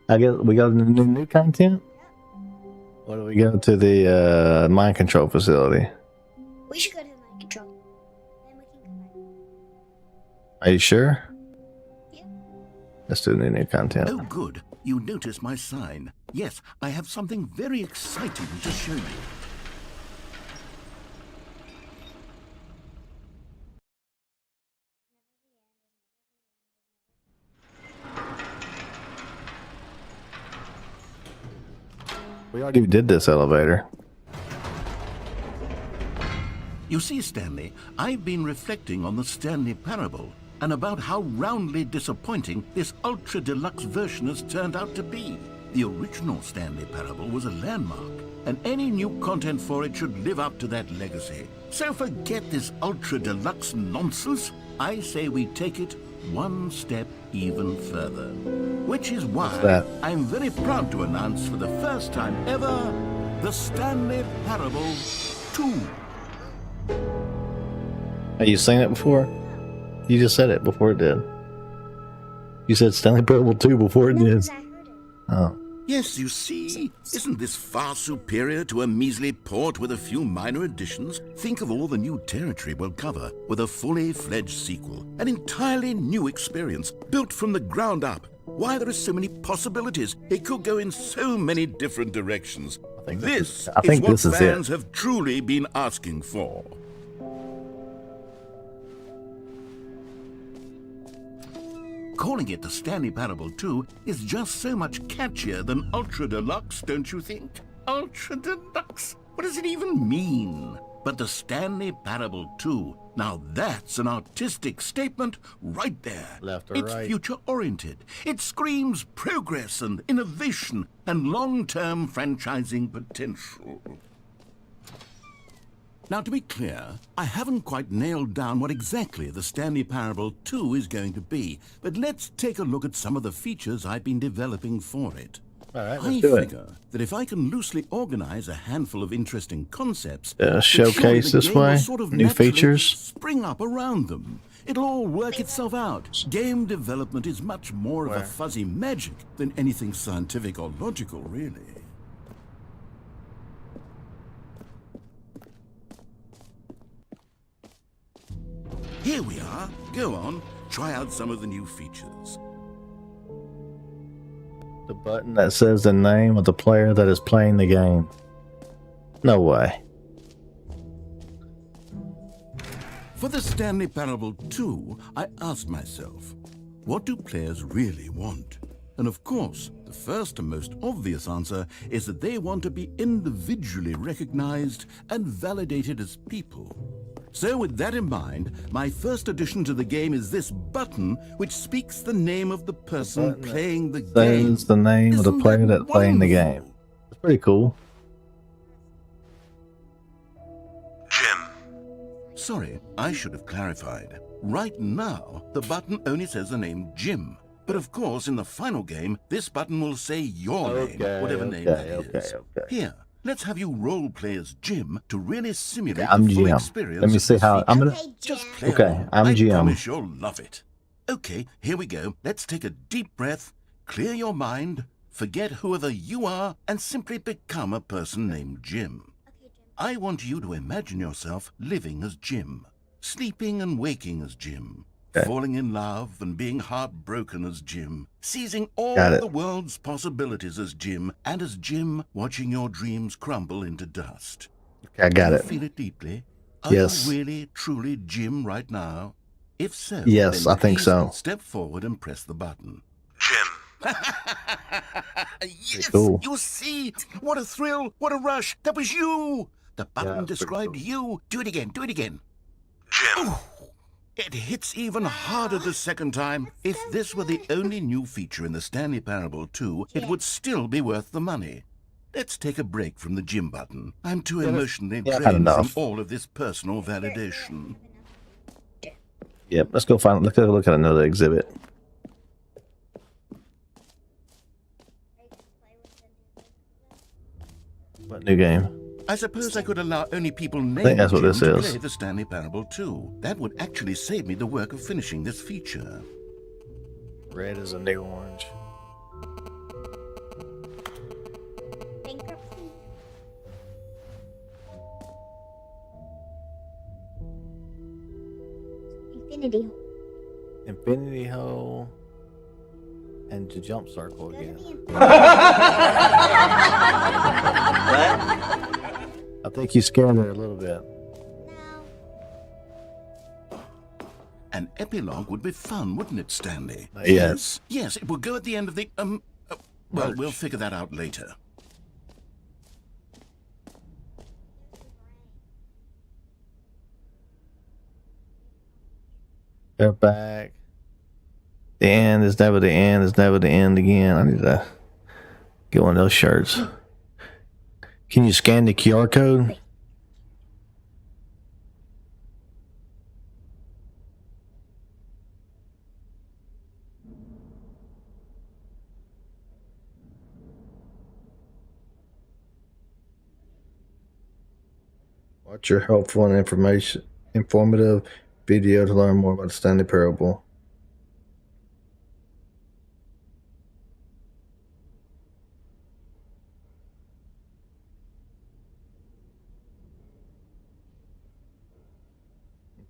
I guess we got new content. What do we go to the mind control facility? We should go to the mind control. Then we can come back. Are you sure? Yeah. Let's do the new content. Oh, good. You notice my sign. Yes, I have something very exciting to show you. We already did this elevator. You see, Stanley, I've been reflecting on the Stanley Parable and about how roundly disappointing this ultra deluxe version has turned out to be. The original Stanley Parable was a landmark, and any new content for it should live up to that legacy. So forget this ultra deluxe nonsense. I say we take it one step even further. Which is why I'm very proud to announce for the first time ever, the Stanley Parable 2. Have you seen it before? You just said it before it did. You said Stanley Parable 2 before it did. I heard it. Oh. Yes, you see, isn't this far superior to a measly port with a few minor additions? Think of all the new territory we'll cover with a fully fledged sequel. An entirely new experience, built from the ground up. Why, there are so many possibilities. It could go in so many different directions. This is what fans have truly been asking for. Calling it the Stanley Parable 2 is just so much catchier than Ultra Deluxe, don't you think? Ultra Deluxe? What does it even mean? But the Stanley Parable 2, now that's an artistic statement right there. Left or it's right? future-oriented. It screams progress and innovation and long-term franchising potential. Now, to be clear, I haven't quite nailed down what exactly the Stanley Parable 2 is going to be, but let's take a look at some of the features I've been developing for it. All right, I figure that if I can loosely organize a handful of interesting concepts, showcase this way, sort of new features, spring up around them. It'll all work itself out. Game development is much more of a fuzzy magic than anything scientific or logical, really. Here we are. Go on, try out some of the new features. the button that says the name of the player that is playing the game. No way. For the Stanley Parable 2, I asked myself, what do players really want? And of course, the first and most obvious answer is that they want to be individually recognized and validated as people. So with that in mind, my first addition to the game is this button which speaks the name of the person playing the game. Says the name of the player that's playing the game. It's pretty cool. Jim. Sorry, I should have clarified. Right now, the button only says the name Jim. But of course, in the final game, this button will say your name, whatever name that is. Here, let's have you role play as Jim to really simulate the full experience. Let me see how I'm gonna. Just play along. I'm Jim. I promise you'll love it. Okay, here we go. Let's take a deep breath, clear your mind, forget whoever you are, and simply become a person named Jim. I want you to imagine yourself living as Jim. sleeping and waking as Jim, Okay. falling in love and being heartbroken as Jim, seizing all Got it. the world's possibilities as Jim, and as Jim, watching your dreams crumble into dust. Okay, I got Do you it. feel it deeply? Are Yes. you really, truly Jim right now? If so, Yes, then I think easily so. step forward and press the button. Jim. Yes, cool. you see? What a thrill, what a rush. That was you. The button that's pretty described cool. you. Do it again, do it again. Jim. It hits even harder the second time. If this were the only new feature in the Stanley Parable 2, it would still be worth the money. Let's take a break from the Jim button. I'm too emotionally yeah, I've had drained from enough. all of this personal validation. Yep, let's go look at another exhibit. What new game? I suppose I could allow only people named think that's what Jim this to is. play the Stanley Parable 2. That would actually save me the work of finishing this feature. Red is a new orange. Bankruptcy. Infinity. Infinity Hole. And the jump circle Go to again. the infinity. I think you scared her a little bit. No. An epilogue would be fun, wouldn't it, Stanley? Yes. Yes, it will go at the end of the, well, Merge. we'll figure that out later. They're back. The end is never the end is never the end again. I need to get one of those shirts. Can you scan the QR code? Watch your helpful and informative video to learn more about the Stanley Parable.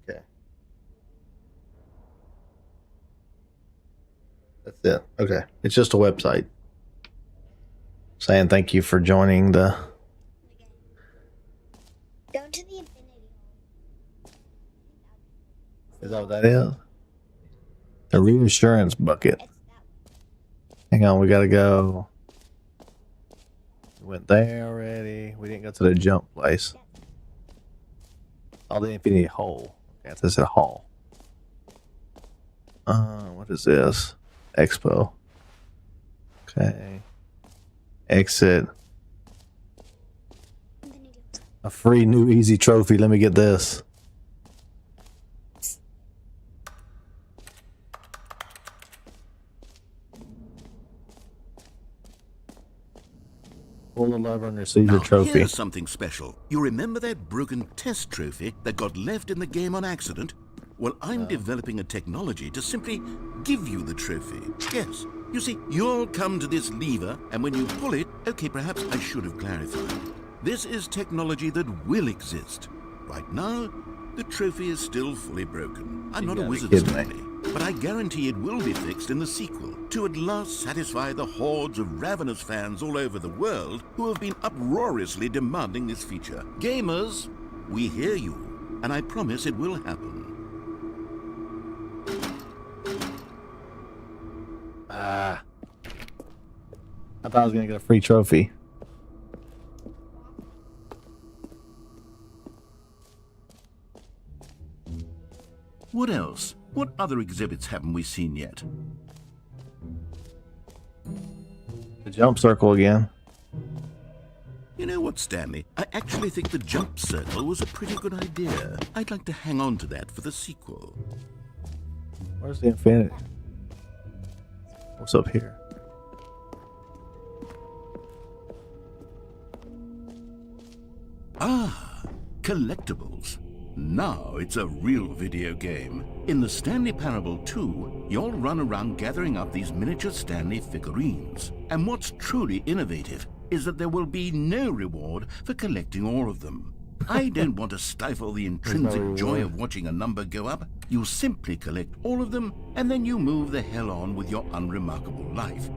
Okay. That's it. Okay. It's just a website saying thank you for joining the. Go to the infinity. Is that what that is? The reassurance bucket. It's that. Hang on, we gotta go. We went there already. We didn't go to the jump place. Oh, the infinity hole. Okay, this is a hall. What is this? Expo. Okay. Exit. Infinity. A free new easy trophy. Let me get this. Pull the lever and receive your Now, trophy. here's something special. You remember that broken test trophy that got left in the game on accident? Well, I'm developing a technology to simply give you the trophy. Yes. You see, you'll come to this lever, and when you pull it... Okay, perhaps I should have clarified. This is technology that will exist. Right now, the trophy is still fully broken. I'm not a gotta be wizard, kidding me. Stanley, but I guarantee it will be fixed in the sequel to at last satisfy the hordes of ravenous fans all over the world who have been uproariously demanding this feature. Gamers, we hear you, and I promise it will happen. I thought I was gonna get a free trophy. What else? What other exhibits haven't we seen yet? The jump circle again. You know what, Stanley? I actually think the jump circle was a pretty good idea. I'd like to hang on to that for the sequel. Where's the infinity? What's up here? Ah, collectibles. Now it's a real video game. In the Stanley Parable 2, you'll run around gathering up these miniature Stanley figurines. And what's truly innovative is that there will be no reward for collecting all of them. I don't want to stifle the intrinsic joy of watching a number go up. You simply collect all of them, and then you move the hell on with your unremarkable life.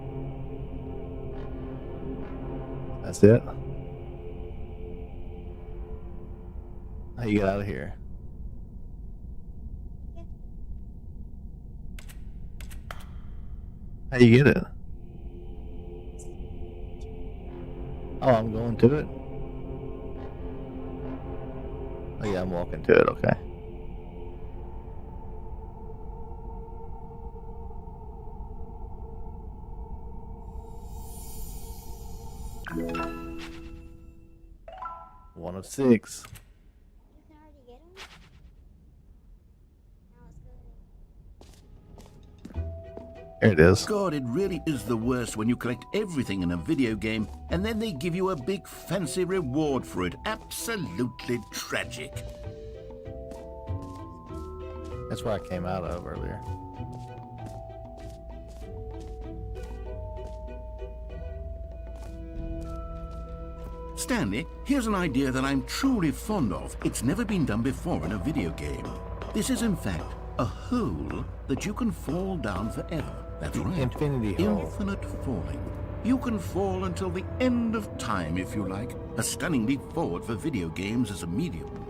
That's it. How you get out of here? How you get it? Oh, I'm going to it. Oh yeah, I'm walking to it. Okay. One of 6. You can already get them? Now let's go. There it is. God, it really is the worst when you collect everything in a video game and then they give you a big fancy reward for it. Absolutely tragic. That's where I came out of earlier. Stanley, here's an idea that I'm truly fond of. It's never been done before in a video game. This is, in fact, a hole that you can fall down forever. That's right. Infinity hole. Infinite falling. You can fall until the end of time, if you like. A stunning leap forward for video games as a medium.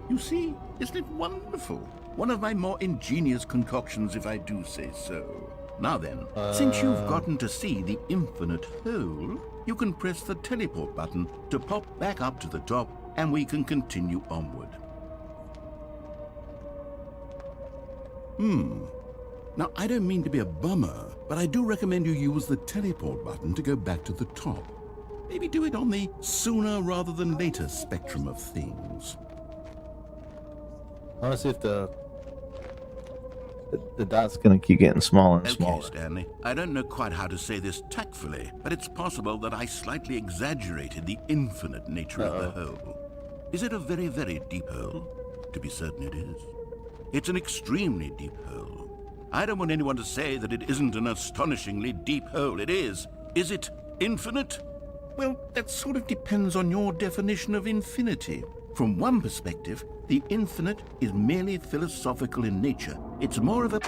You see, isn't it wonderful? One of my more ingenious concoctions, if I do say so. Now then, since you've gotten to see the infinite hole, you can press the teleport button to pop back up to the top, and we can continue onward. Now, I don't mean to be a bummer, but I do recommend you use the teleport button to go back to the top. Maybe do it on the sooner rather than later spectrum of things. I want to see if the dot's gonna keep getting smaller and Okay, smaller. Stanley, I don't know quite how to say this tactfully, but it's possible that I slightly exaggerated the infinite nature of the hole. Is it a very, very deep hole? To be certain it is. It's an extremely deep hole. I don't want anyone to say that it isn't an astonishingly deep hole. It is. Is it infinite? Well, that sort of depends on your definition of infinity. From one perspective, the infinite is merely philosophical in nature. It's more of a...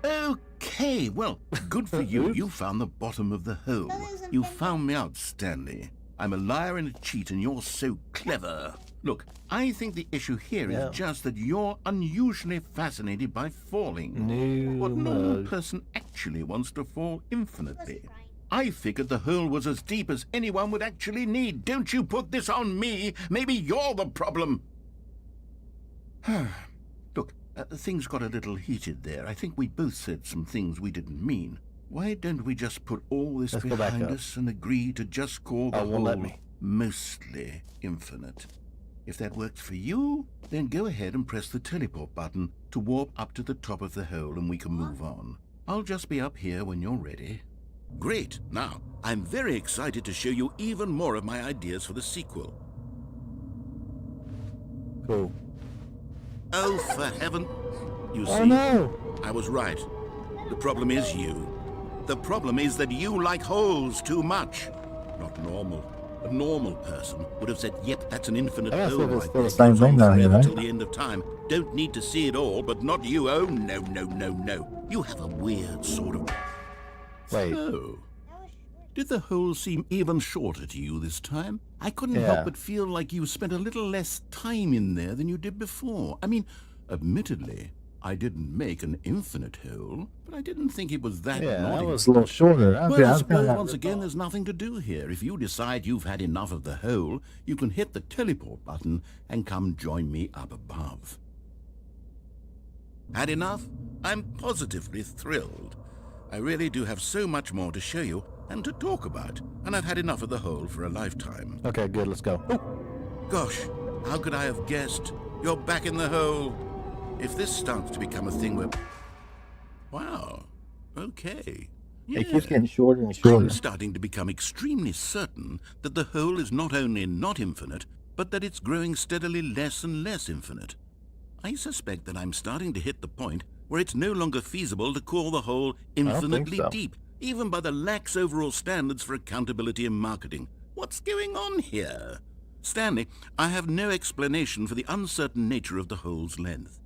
Okay, well, good for you. You found the bottom of the hole. You found me out, Stanley. I'm a liar and a cheat, and you're so clever. Look, I think the issue here is just that you're unusually fascinated by falling. What normal person actually wants to fall infinitely? I figured the hole was as deep as anyone would actually need. Don't you put this on me. Maybe you're the problem. Look, things got a little heated there. I think we both said some things we didn't mean. Why don't we just put all this behind us and agree to just call the hole mostly infinite? If that works for you, then go ahead and press the teleport button to warp up to the top of the hole and we can move on. I'll just be up here when you're ready. Great. Now, I'm very excited to show you even more of my ideas for the sequel. Cool. Oh, for heaven. You see, Oh no! I was right. The problem is you. The problem is that you like holes too much. Not normal. A normal person would have said, yep, that's an infinite hole right there. The same thing down here, right? Till the end of time. Don't need to see it all, but not you. Oh, no, no, no, no. You have a weird sort of... Wait. Oh. Did the hole seem even shorter to you this time? I couldn't help but feel like you spent a little less time in there than you did before. I mean, admittedly, I didn't make an infinite hole, but I didn't think it was that Yeah, naughty. that was a little shorter. Well, I suppose once again there's nothing to do here. If you decide you've had enough of the hole, you can hit the teleport button and come join me up above. Had enough? I'm positively thrilled. I really do have so much more to show you and to talk about, and I've had enough of the hole for a lifetime. Okay, good. Let's go. Gosh, how could I have guessed? You're back in the hole. If this starts to become a thing where... Wow. Okay. It keeps getting shorter and shorter. I'm starting to become extremely certain that the hole is not only not infinite, but that it's growing steadily less and less infinite. I suspect that I'm starting to hit the point where it's no longer feasible to call the hole infinitely deep, even by the lax overall standards for accountability and marketing. What's going on here? Stanley, I have no explanation for the uncertain nature of the hole's length.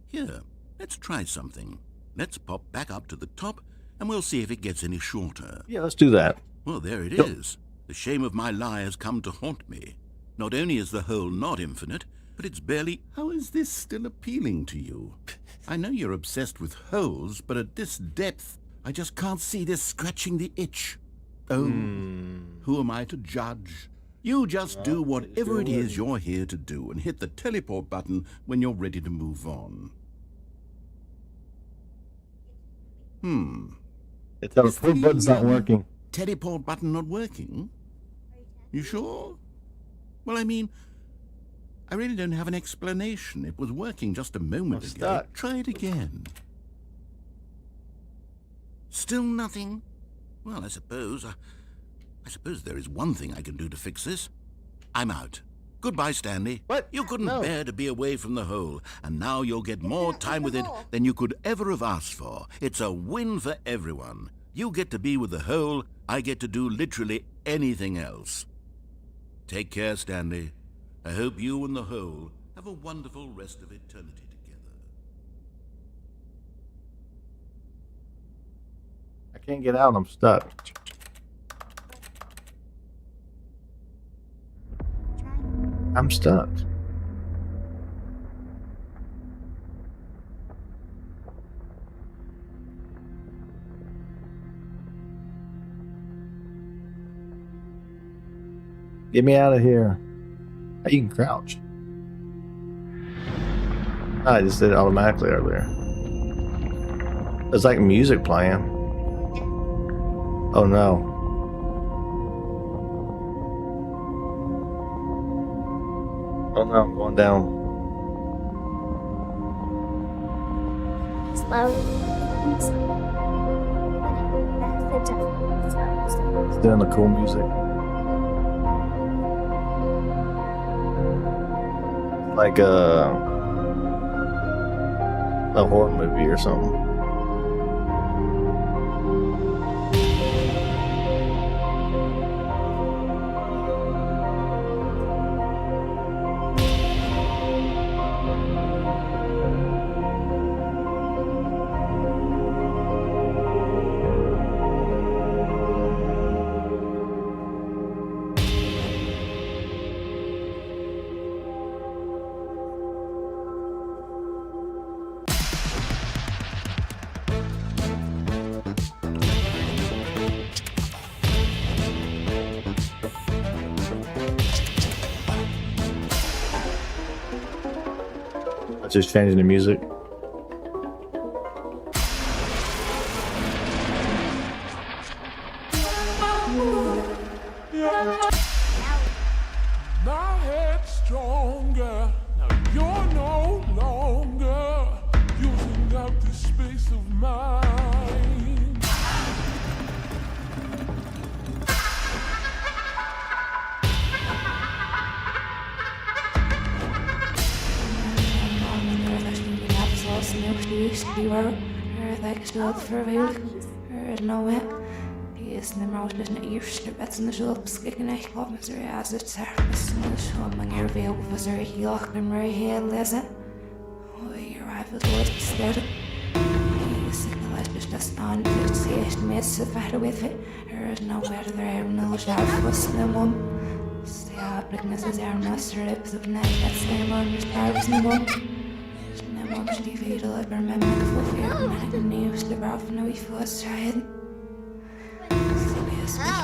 Here, let's try something. Let's pop back up to the top, and we'll see if it gets any shorter. Yeah, let's do that. Well, there it Yep. is. The shame of my lie has come to haunt me. Not only is the hole not infinite, but it's barely... How is this still appealing to you? I know you're obsessed with holes, but at this depth, I just can't see this scratching the itch. Oh, who am I to judge? You just do whatever it is you're here to do and hit the teleport button when you're ready to move on. The teleport button's not working. Teleport button not working? You sure? Well, I mean, I really don't have an explanation. It was working just a moment ago. Stuck. Try it again. Still nothing? Well, I suppose there is one thing I can do to fix this. I'm out. Goodbye, Stanley. What? You couldn't No. bear to be away from the hole, and now you'll get more time with it than you could ever have asked for. It's a win for everyone. You get to be with the hole, I get to do literally anything else. Take care, Stanley. I hope you and the hole have a wonderful rest of eternity together. I can't get out. I'm stuck. I'm stuck. Get me out of here. Oh, you can crouch. I just did it automatically earlier. It's like music playing. Oh no. Oh no, I'm going down. Slow. It's doing the cool music. Like a horror movie or something. Just changing the music. My head's stronger. Now you're no longer using up the space of mine. Is na mar na eerste wet na zo beskikken echt op met er as het service na zo manier veel was er heel en maar heel lezen. Oh, je arrived at instead. Is the last just on to see it mess the with it. There is nowhere there no shadow was no mom. Stay up like necessary master lips of night that's name on the stars no mom. No mom should be fatal ever remember for fear and the news the rough no if was tried.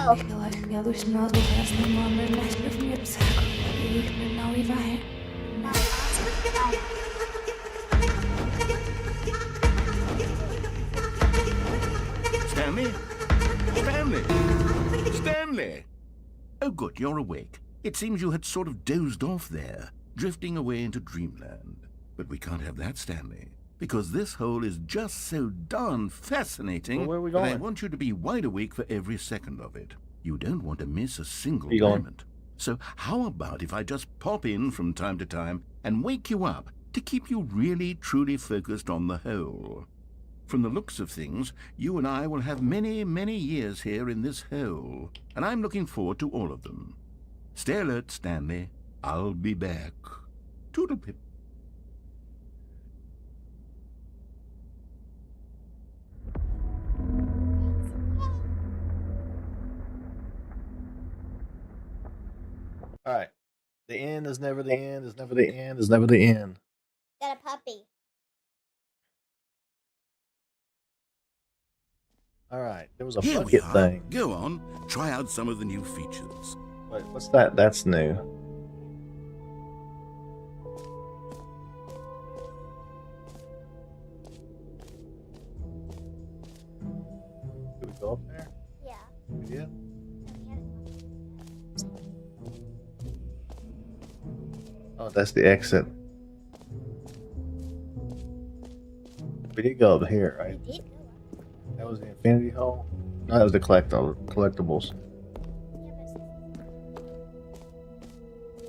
Oh. Ik like the other smells of us and mom and nice from your sack. You know if I Stanley? Stanley? Stanley! Oh, good, you're awake. It seems you had sort of dozed off there, drifting away into dreamland. But we can't have that, Stanley, because this hole is just so darn fascinating Well, where are we that I going? want you to be wide awake for every second of it. You don't want to miss a single You going? moment. So how about if I just pop in from time to time and wake you up to keep you really, truly focused on the hole? From the looks of things, you and I will have many, many years here in this hole, and I'm looking forward to all of them. Stay alert, Stanley. I'll be back. Toodlepip. All right. The end is never the end, is never the end, is never the end. Got a puppy. All right. There was a Here we bucket are. thing. Go on, try out some of the new features. Wait, what's that? That's new. Did we go up there? Yeah. We did? Oh, that's the exit. We did go up here, right? We did go up. That was the infinity hole? No, that was the collectibles.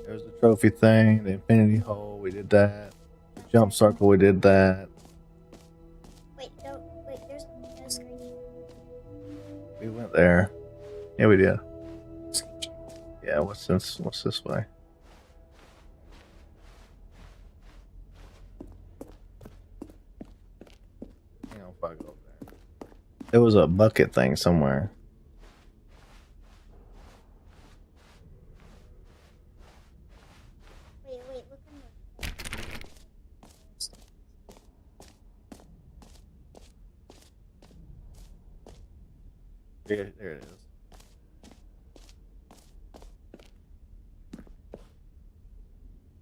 There's the trophy thing, the infinity hole, we did that. The jump circle, we did that. Wait, there's no screen. We went there. Yeah, we did. Yeah, what's this way? Hang on if I go up there. There was a bucket thing somewhere. Wait, look in the... Yeah, there it is.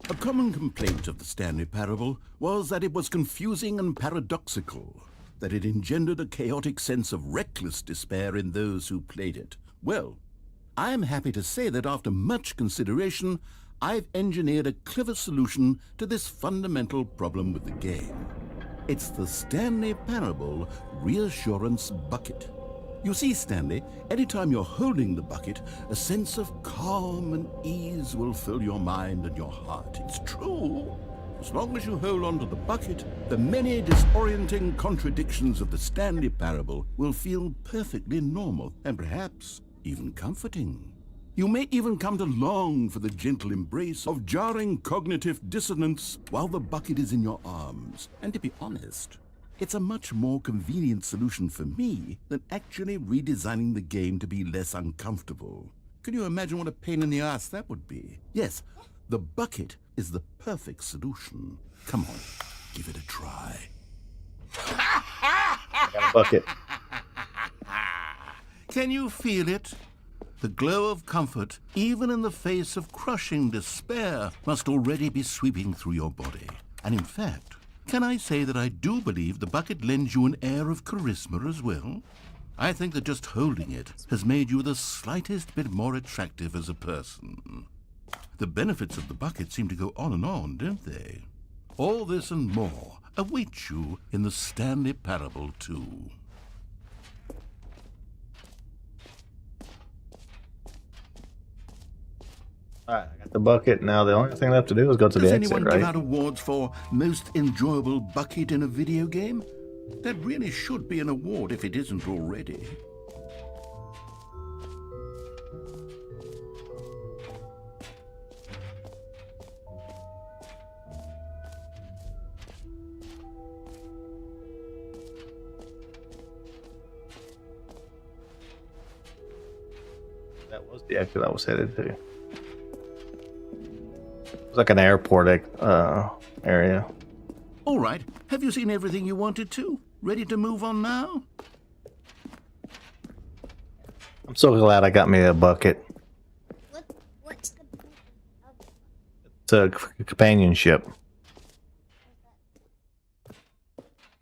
A common complaint of the Stanley Parable was that it was confusing and paradoxical, that it engendered a chaotic sense of reckless despair in those who played it. Well, I'm happy to say that after much consideration, I've engineered a clever solution to this fundamental problem with the game. It's the Stanley Parable Reassurance Bucket. You see, Stanley, anytime you're holding the bucket, a sense of calm and ease will fill your mind and your heart. It's true. As long as you hold on to the bucket, the many disorienting contradictions of the Stanley Parable will feel perfectly normal and perhaps even comforting. You may even come to long for the gentle embrace of jarring cognitive dissonance while the bucket is in your arms. And to be honest, it's a much more convenient solution for me than actually redesigning the game to be less uncomfortable. Can you imagine what a pain in the ass that would be? Yes, the bucket is the perfect solution. Come on, give it a try. Got a bucket. Can you feel it? The glow of comfort, even in the face of crushing despair, must already be sweeping through your body. And in fact, can I say that I do believe the bucket lends you an air of charisma as well? I think that just holding it has made you the slightest bit more attractive as a person. The benefits of the bucket seem to go on and on, don't they? All this and more await you in the Stanley Parable 2. Alright, I got the bucket. Now the only thing left to do is go to Does the exit, anyone right? give out awards for most enjoyable bucket in a video game? That really should be an award if it isn't already. That was the exit I was headed to. It's like an airport area. All right, have you seen everything you wanted to? Ready to move on now? I'm so glad I got me a bucket. What's the point of it? It's a companionship.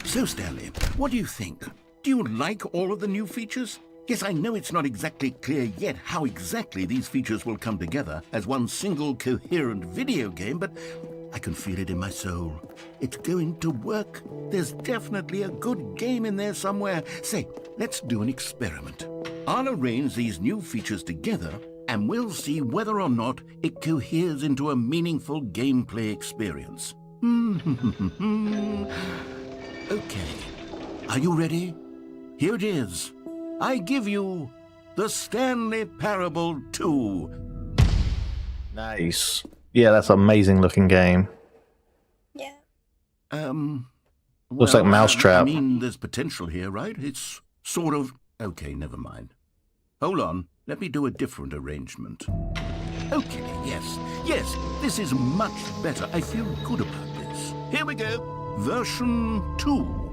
So, Stanley, what do you think? Do you like all of the new features? Yes, I know it's not exactly clear yet how exactly these features will come together as one single coherent video game, but I can feel it in my soul. It's going to work. There's definitely a good game in there somewhere. Say, let's do an experiment. I'll arrange these new features together, and we'll see whether or not it coheres into a meaningful gameplay experience. Okay. Are you ready? Here it is. I give you the Stanley Parable 2. Nice. Yeah, that's an amazing looking game. Yeah. Looks like Mousetrap. I mean, there's potential here, right? It's sort of... Okay, never mind. Hold on. Let me do a different arrangement. Okay, yes, this is much better. I feel good about this. Here we go. Version 2.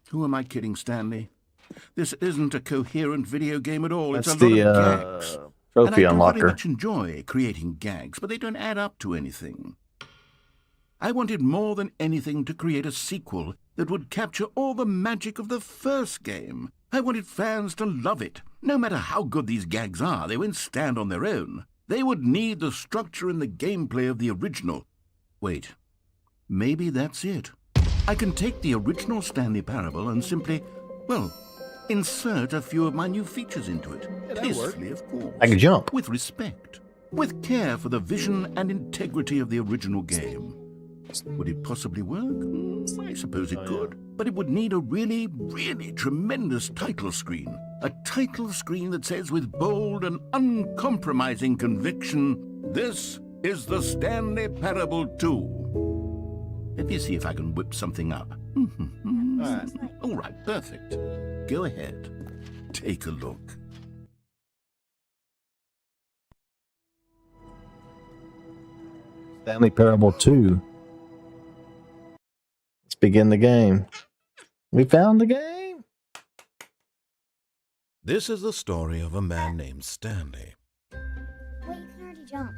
Who am I kidding, Stanley? This isn't a coherent video game at all. That's it's a lot the of gags. trophy And I unlocker. very much enjoy creating gags, but they don't add up to anything. I wanted more than anything to create a sequel that would capture all the magic of the first game. I wanted fans to love it. No matter how good these gags are, they won't stand on their own. They would need the structure and the gameplay of the original. Wait, maybe that's it. I can take the original Stanley Parable and simply, well, insert a few of my new features into it. Tastefully, of course. I can jump. With respect. With care for the vision and integrity of the original game. Would it possibly work? I suppose it could. But it would need a really, really tremendous title screen. A title screen that says with bold and uncompromising conviction, "This is the Stanley Parable 2. Let me see if I can whip something up. All right, perfect. Go ahead. Take a look. Stanley Parable 2. Let's begin the game. We found the game. This is the story of a man named Stanley. Wait, you can already jump.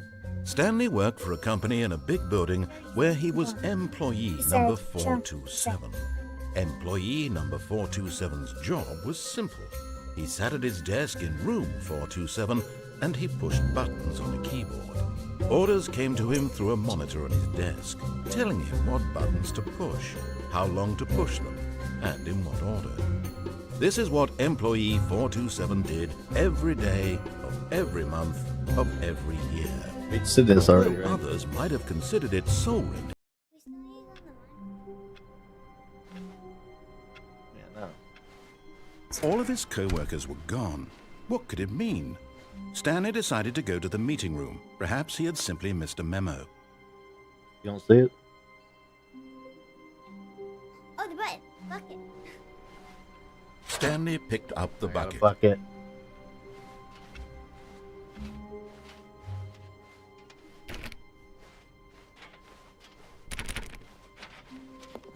Stanley worked for a company in a big building where he was employee number 427. Employee number 427's job was simple. He sat at his desk in room 427 and he pushed buttons on a keyboard. Orders came to him through a monitor on his desk, telling him what buttons to push, how long to push them, and in what order. This is what employee 427 did every day of every month of every year. It's said this already, Though right? others might have considered it soul Yeah, no. All of his co-workers were gone. What could it mean? Stanley decided to go to the meeting room. Perhaps he had simply missed a memo. You don't see it? Oh, the bucket. Stanley picked up the I got a bucket. bucket.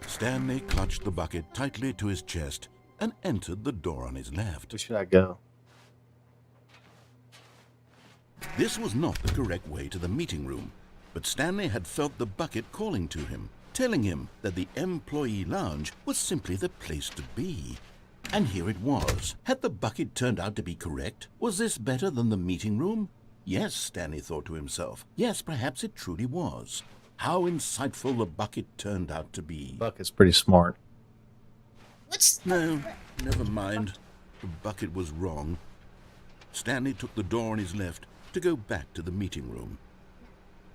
Stanley clutched the bucket tightly to his chest and entered the door on his left. Where should I go? This was not the correct way to the meeting room, but Stanley had felt the bucket calling to him, telling him that the employee lounge was simply the place to be. And here it was. Had the bucket turned out to be correct? Was this better than the meeting room? Yes, Stanley thought to himself. Yes, perhaps it truly was. How insightful the bucket turned out to be. Bucket's pretty smart. No, never mind. The bucket was wrong. Stanley took the door on his left to go back to the meeting room.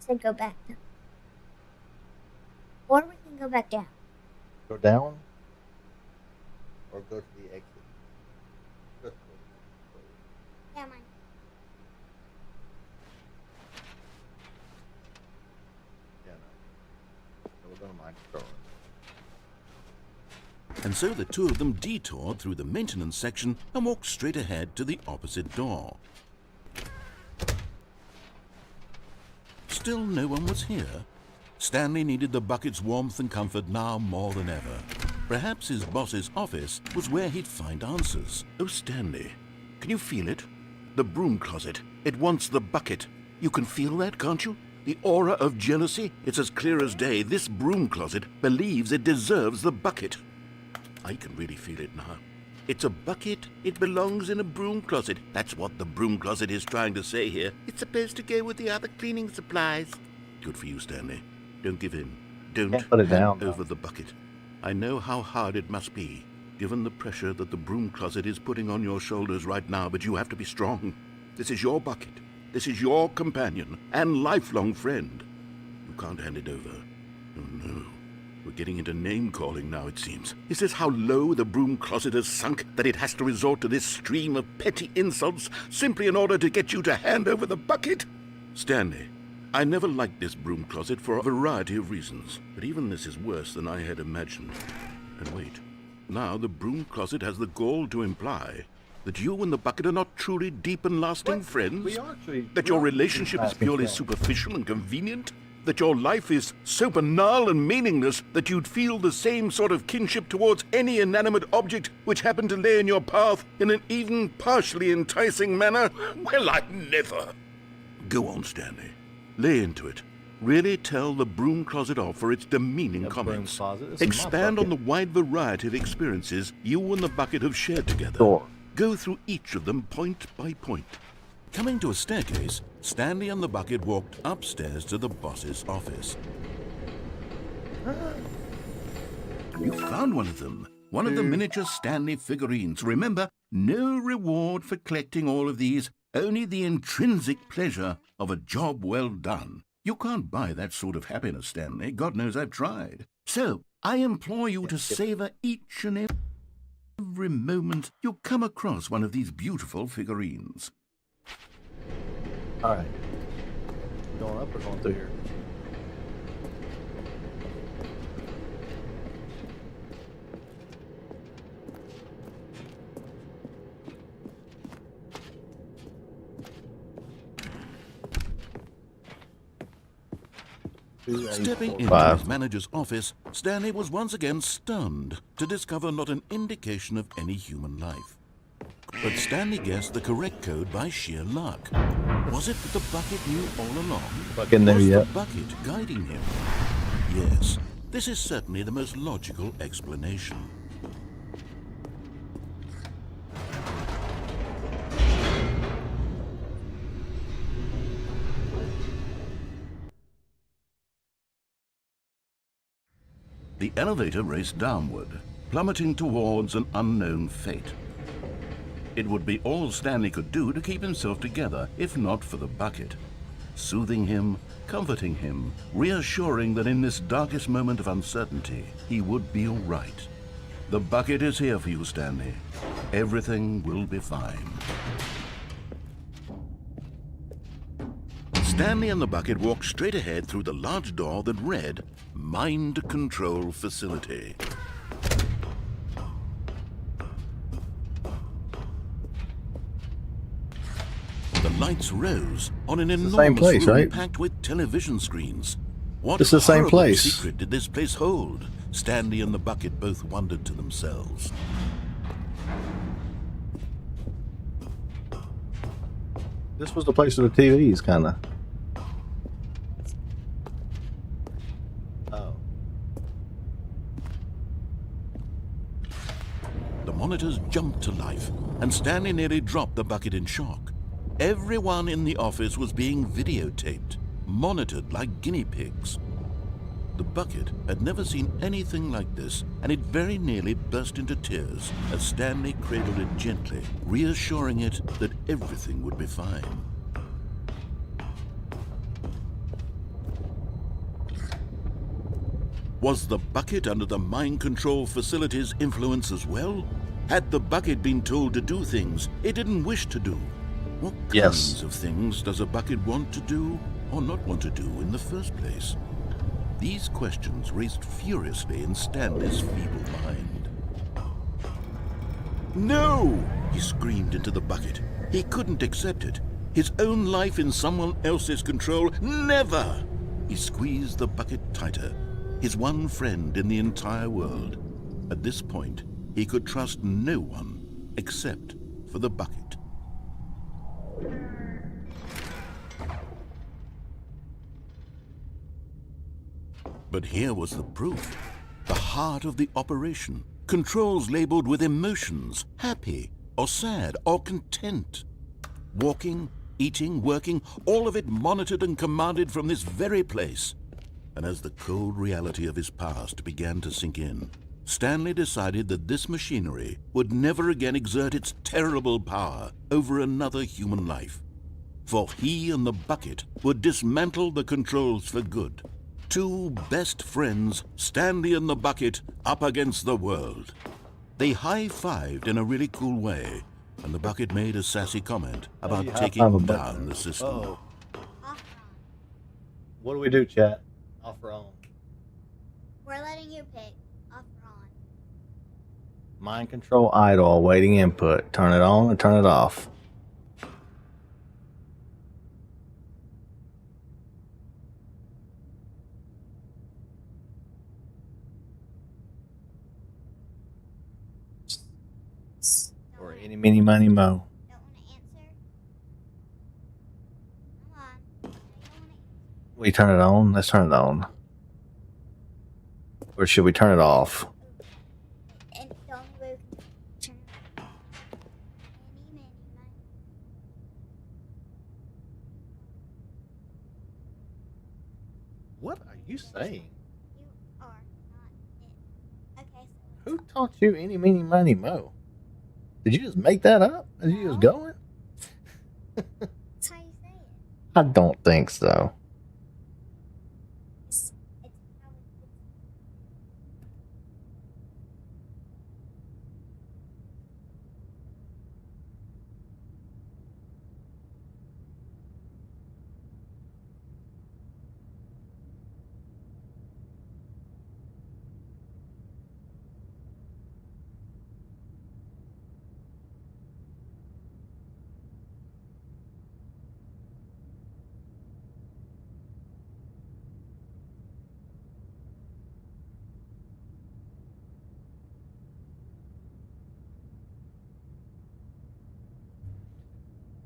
So go back down. Or we can go back down. Go down? Or go to the exit? Yeah, mine. Yeah, no. We're going to mind control. And so the two of them detoured through the maintenance section and walked straight ahead to the opposite door. Still no one was here. Stanley needed the bucket's warmth and comfort now more than ever. Perhaps his boss's office was where he'd find answers. Oh, Stanley, can you feel it? The broom closet. It wants the bucket. You can feel that, can't you? The aura of jealousy? It's as clear as day. This broom closet believes it deserves the bucket. I can really feel it now. It's a bucket. It belongs in a broom closet. That's what the broom closet is trying to say here. It's supposed to go with the other cleaning supplies. Good for you, Stanley. Don't give in. Don't Can't put it down, hand over the bucket. I know how hard it must be, given the pressure that the broom closet is putting on your shoulders right now, but you have to be strong. This is your bucket. This is your companion and lifelong friend. You can't hand it over. Oh, no. We're getting into name-calling now, it seems. Is this how low the broom closet has sunk, that it has to resort to this stream of petty insults simply in order to get you to hand over the bucket? Stanley, I never liked this broom closet for a variety of reasons, but even this is worse than I had imagined. And wait, now the broom closet has the gall to imply that you and the bucket are not truly deep and lasting friends? That your relationship is purely superficial and convenient? That your life is so banal and meaningless that you'd feel the same sort of kinship towards any inanimate object which happened to lay in your path in an even partially enticing manner? Well, I never. Go on, Stanley. Lay into it. Really tell the broom closet off for its demeaning comments. Expand on the wide variety of experiences you and the bucket have shared together. Go through each of them point by point. Coming to a staircase, Stanley and the bucket walked upstairs to the boss's office. You found one of them. One of the miniature Stanley figurines. Remember, no reward for collecting all of these, only the intrinsic pleasure of a job well done. You can't buy that sort of happiness, Stanley. God knows I've tried. So, I implore you to savor each and every moment you come across one of these beautiful figurines. All right. Going up or going through here? Stepping into his manager's office, Stanley was once again stunned to discover not an indication of any human life. But Stanley guessed the correct code by sheer luck. Was it that the bucket knew all along? Was the bucket guiding him? Yes, this is certainly the most logical explanation. The elevator raced downward, plummeting towards an unknown fate. It would be all Stanley could do to keep himself together, if not for the bucket. Soothing him, comforting him, reassuring that in this darkest moment of uncertainty, he would be all right. The bucket is here for you, Stanley. Everything will be fine. Stanley and the bucket walked straight ahead through the large door that read, Mind Control Facility. The lights rose on an enormous room packed with television screens. What it's the same place. Secret did this place hold? Stanley and the bucket both wondered to themselves. This was the place of the TVs, kind of. Oh. The monitors jumped to life, and Stanley nearly dropped the bucket in shock. Everyone in the office was being videotaped, monitored like guinea pigs. The bucket had never seen anything like this, and it very nearly burst into tears as Stanley cradled it gently, reassuring it that everything would be fine. Was the bucket under the mind control facility's influence as well? Had the bucket been told to do things it didn't wish to do? What kinds of things does a bucket want to do or not want to do in the first place? These questions raced furiously in Stanley's feeble mind. No! He screamed into the bucket. He couldn't accept it. His own life in someone else's control, never! He squeezed the bucket tighter. His one friend in the entire world. At this point, he could trust no one except for the bucket. But here was the proof. The heart of the operation. Controls labeled with emotions, happy or sad or content. Walking, eating, working, all of it monitored and commanded from this very place. And as the cold reality of his past began to sink in, Stanley decided that this machinery would never again exert its terrible power over another human life. For he and the bucket would dismantle the controls for good. Two best friends, Stanley and the bucket, up against the world. They high-fived in a really cool way, and the bucket made a sassy comment about taking down the system. Oh. What do we do, chat? Off or on? We're letting you pick. Off or on. Mind control idle, awaiting input. Turn it on or turn it off. Or any, mini, money, mo. Don't want to answer? Come on. You don't want to answer. We turn it on? Let's turn it on. Or should we turn it off? And the only way we can turn it on. Many, many. What are you saying? You are not it. Okay, so. Who taught you any, mini, money, mo? Did you just make that up as you was going? That's how you say it. I don't think so. It's how it's.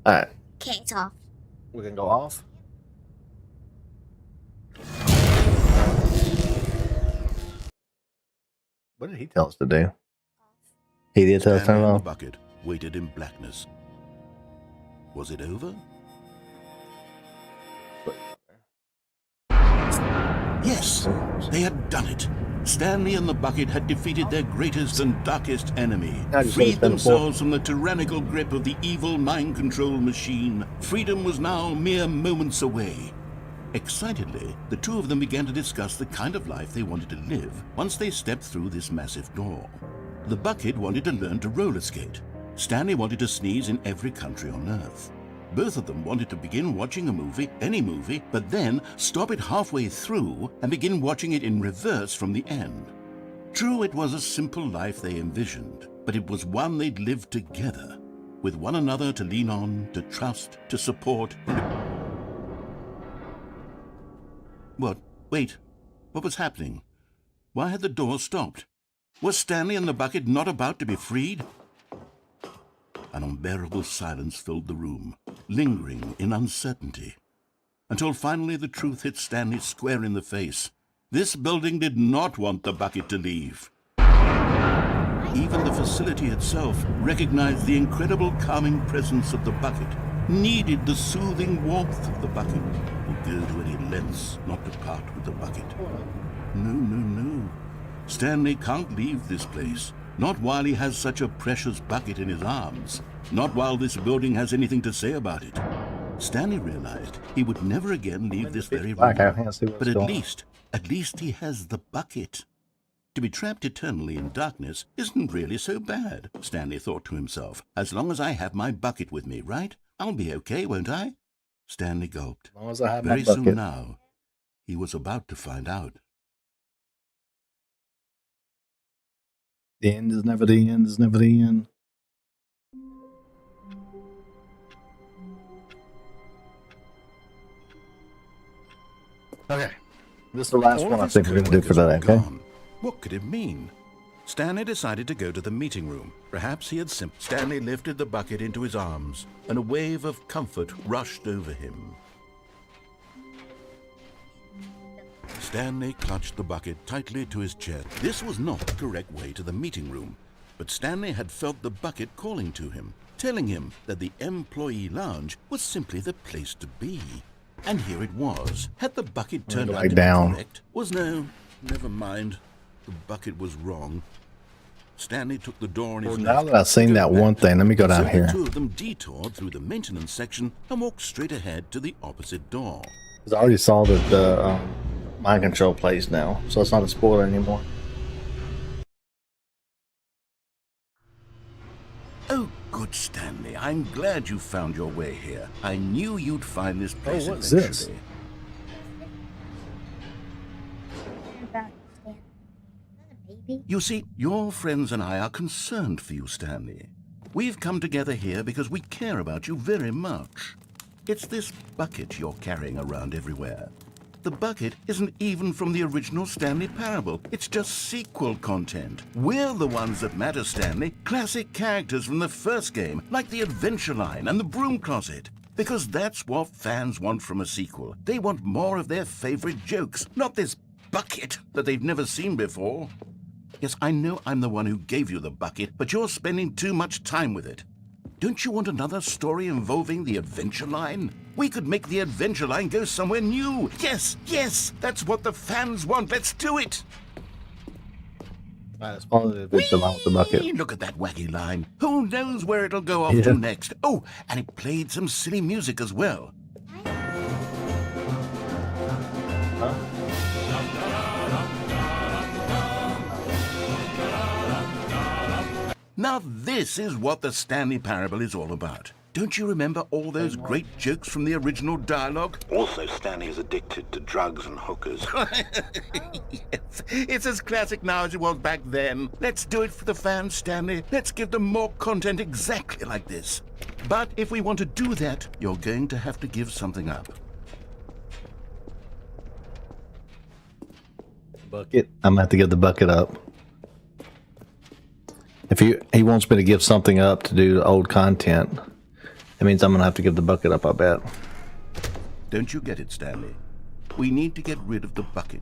All right, Okay, it's off. we can go off. What did he tell us to do? He did tell us to turn Stanley it and the off. bucket waited in blackness. Was it over? Yes, they had done it. Stanley and the bucket had defeated their greatest and darkest enemy, freed themselves from the tyrannical grip of the evil mind control machine. Freedom was now mere moments away. Excitedly, the two of them began to discuss the kind of life they wanted to live once they stepped through this massive door. The bucket wanted to learn to roller skate. Stanley wanted to sneeze in every country on Earth. Both of them wanted to begin watching a movie, any movie, but then stop it halfway through and begin watching it in reverse from the end. True, it was a simple life they envisioned, but it was one they'd lived together, with one another to lean on, to trust, to support. What? Wait. What was happening? Why had the door stopped? Was Stanley and the bucket not about to be freed? An unbearable silence filled the room, lingering in uncertainty, until finally the truth hit Stanley square in the face. This building did not want the bucket to leave. Even the facility itself recognized the incredible calming presence of the bucket, needed the soothing warmth of the bucket, would go to any lengths not to part with the bucket. No. Stanley can't leave this place. Not while he has such a precious bucket in his arms. Not while this building has anything to say about it. Stanley realized he would never again leave this very room. But at least he has the bucket. To be trapped eternally in darkness isn't really so bad, Stanley thought to himself. As long as I have my bucket with me, right? I'll be okay, won't I? Stanley gulped. As long as I have Very my bucket. soon now, he was about to find out. The end is never the end is never the end. Okay. This is the last All one of I his think we're going to do for coworkers today, were okay? gone. What could it mean? Stanley decided to go to the meeting room. Perhaps he had Stanley lifted the bucket into his arms, and a wave of comfort rushed over him. Stanley clutched the bucket tightly to his chest. This was not the correct way to the meeting room, but Stanley had felt the bucket calling to him, telling him that the employee lounge was simply the place to be. And here it was. Had the bucket turned out to be correct? Never mind. The bucket was wrong. Stanley took the door on his left. Now that I've seen that one thing, let me go down here. The two of them detoured through the maintenance section and walked straight ahead to the opposite door. Because I already saw that mind control plays now, so it's not a spoiler anymore. Oh, good Stanley. I'm glad you found your way here. I knew you'd find this place what's this? eventually. About Stan. Is that a baby? You see, your friends and I are concerned for you, Stanley. We've come together here because we care about you very much. It's this bucket you're carrying around everywhere. The bucket isn't even from the original Stanley Parable. It's just sequel content. We're the ones that matter, Stanley. Classic characters from the first game, like the Adventure Line and the Broom Closet. Because that's what fans want from a sequel. They want more of their favorite jokes, not this bucket that they've never seen before. Yes, I know I'm the one who gave you the bucket, but you're spending too much time with it. Don't you want another story involving the Adventure Line? We could make the Adventure Line go somewhere new. Yes, yes, that's what the fans want. Let's do it. Right, let's follow the Adventure Line with the bucket. Look at that wacky line. Who knows where it'll go off Yeah. to next? Oh, and it played some silly music as well. Now this is what the Stanley Parable is all about. Don't you remember all those great jokes from the original dialogue? Also, Stanley is addicted to drugs and hookers. Yes, it's as classic now as it was back then. Let's do it for the fans, Stanley. Let's give them more content exactly like this. But if we want to do that, you're going to have to give something up. Bucket. I'm gonna have to give the bucket up. If he wants me to give something up to do the old content, it means I'm gonna have to give the bucket up, I bet. Don't you get it, Stanley? We need to get rid of the bucket.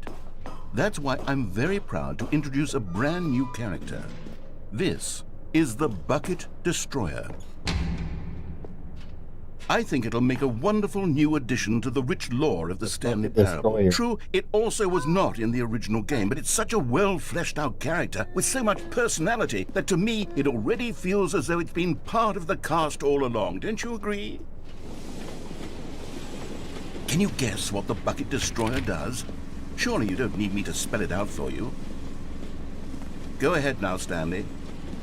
That's why I'm very proud to introduce a brand new character. This is the Bucket Destroyer. I think it'll make a wonderful new addition to the rich lore of the Stanley Parable. Destroyer. True, it also was not in the original game, but it's such a well-fleshed-out character with so much personality that to me it already feels as though it's been part of the cast all along. Don't you agree? Can you guess what the Bucket Destroyer does? Surely you don't need me to spell it out for you. Go ahead now, Stanley.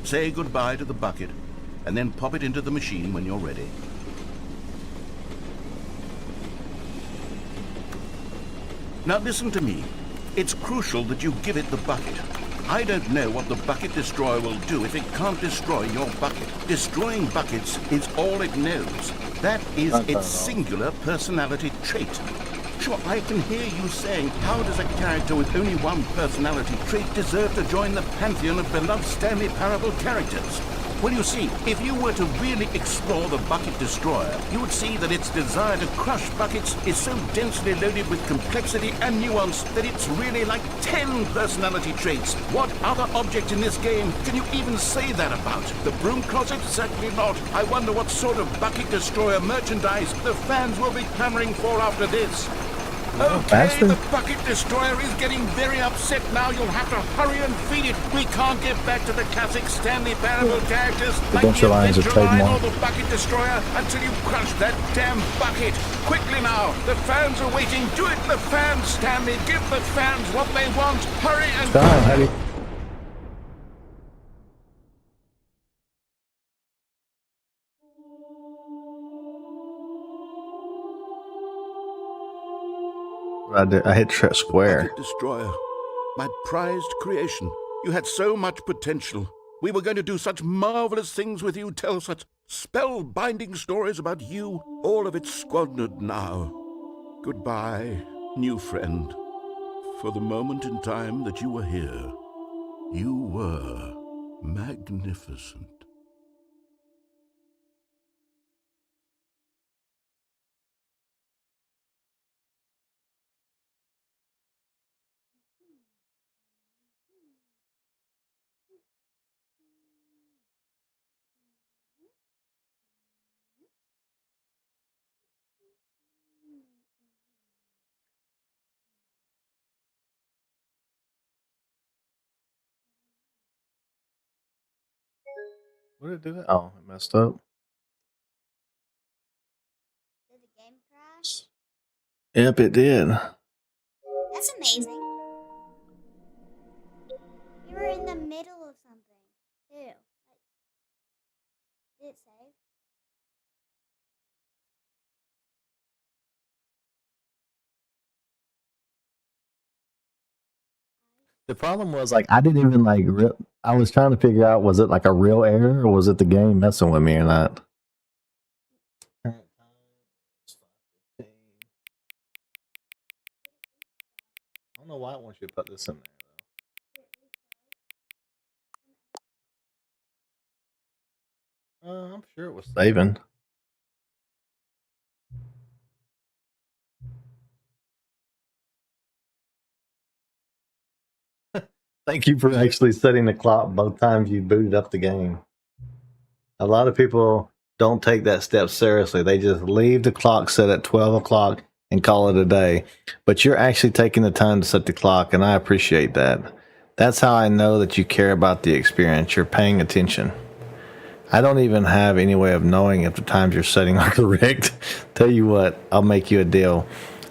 Say goodbye to the bucket, and then pop it into the machine when you're ready. Now listen to me. It's crucial that you give it the bucket. I don't know what the Bucket Destroyer will do if it can't destroy your bucket. Destroying buckets is all it knows. That is its singular personality trait. Sure, I can hear you saying, how does a character with only one personality trait deserve to join the pantheon of beloved Stanley Parable characters? Well, you see, if you were to really explore the Bucket Destroyer, you would see that its desire to crush buckets is so densely loaded with complexity and nuance that it's really like 10 personality traits. What other object in this game can you even say that about? The Broom Closet? Certainly not. I wonder what sort of Bucket Destroyer merchandise the fans will be clamoring for after this. Okay, the Bucket Destroyer is getting very upset now. You'll have to hurry and feed it. We can't get back to the classic Stanley Parable characters like the Adventure Line or the Bucket Destroyer until you crush that damn bucket. Quickly now, the fans are waiting. Do it, the fans, Stanley. Give the fans what they want. Hurry and... I hit square. Bucket Destroyer, my prized creation. You had so much potential. We were going to do such marvelous things with you, tell such spellbinding stories about you. All of it squandered now. Goodbye, new friend. For the moment in time that you were here, you were magnificent. What did it do that? Oh, it messed up. Did the game crash? Yep, it did. That's That's amazing. We were in the middle of something, too. Did it save? The problem was like I didn't even like. I was trying to figure out, was it like a real error or was it the game messing with me or not? Current time is 5:15. I don't know why it wants you to put this in there though. I'm sure it was saving. Thank you for actually setting the clock both times you booted up the game. A lot of people don't take that step seriously. They just leave the clock set at 12 o'clock and call it a day. But you're actually taking the time to set the clock, and I appreciate that. That's how I know that you care about the experience. You're paying attention. I don't even have any way of knowing if the times you're setting are correct. Tell you what, I'll make you a deal.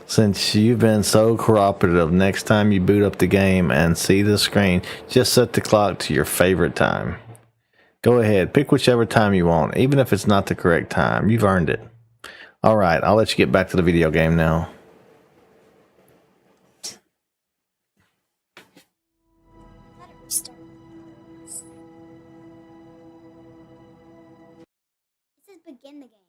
Since you've been so cooperative, next time you boot up the game and see the screen, just set the clock to your favorite time. Go ahead, pick whichever time you want, even if it's not the correct time. You've earned it. All right, I'll let you get back to the video game now. It says begin the game.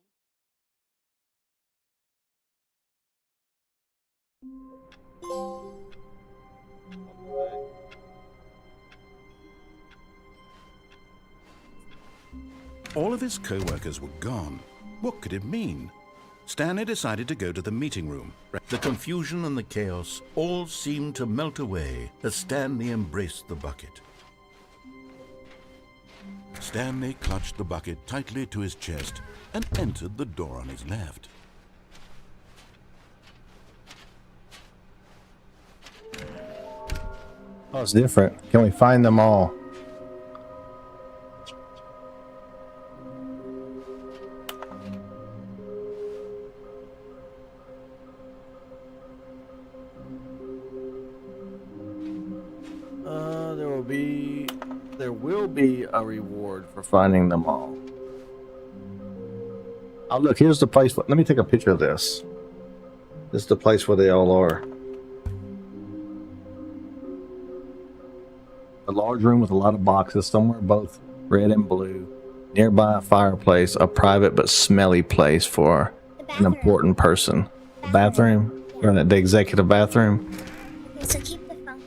All of his co-workers were gone. What could it mean? Stanley decided to go to the meeting room. The confusion and the chaos all seemed to melt away as Stanley embraced the bucket. Stanley clutched the bucket tightly to his chest and entered the door on his left. Oh, it's different. Can we find them all? There will be a reward for finding them all. Oh, look, here's the place. Let me take a picture of this. This is the place where they all are. A large room with a lot of boxes, somewhere both red and blue. Nearby a fireplace, a private but smelly place for an important person. The bathroom? Or the executive bathroom? Okay, so keep the phone.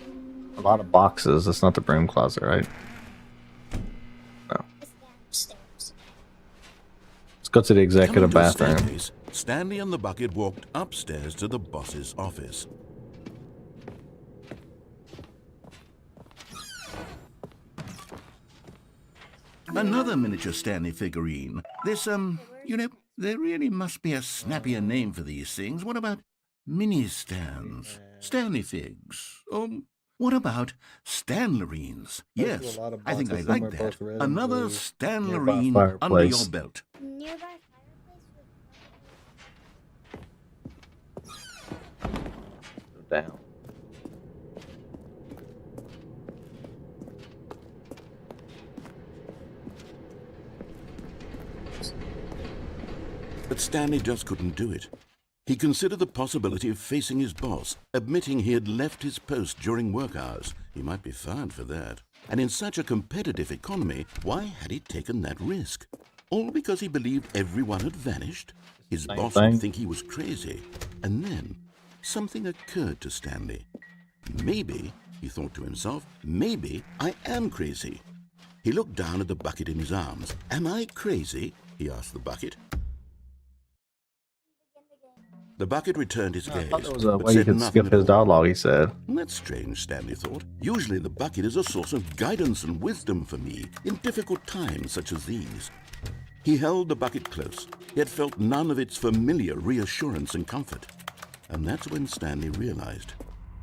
A lot of boxes. That's not the broom closet, right? No. It's downstairs. Let's go to the executive Coming to a bathroom. staircase, Stanley and the bucket walked upstairs to the boss's office. Another miniature Stanley figurine. This, you know, there really must be a snappier name for these things. What about mini-stands? Stanley figs? What about Stanlerines? Yes, I think I like that. Another Stanlerine under your belt. Nearby fireplace. Down. But Stanley just couldn't do it. He considered the possibility of facing his boss, admitting he had left his post during work hours. He might be fired for that. And in such a competitive economy, why had he taken that risk? All because he believed everyone had vanished? His boss would think he was crazy. And then something occurred to Stanley. Maybe, he thought to himself, maybe I am crazy. He looked down at the bucket in his arms. Am I crazy? He asked the bucket. The bucket returned his gaze, I thought there was a but way you said could nothing skip at his all. dialogue, he said. That's strange, Stanley thought. Usually the bucket is a source of guidance and wisdom for me in difficult times such as these. He held the bucket close, yet felt none of its familiar reassurance and comfort. And that's when Stanley realized,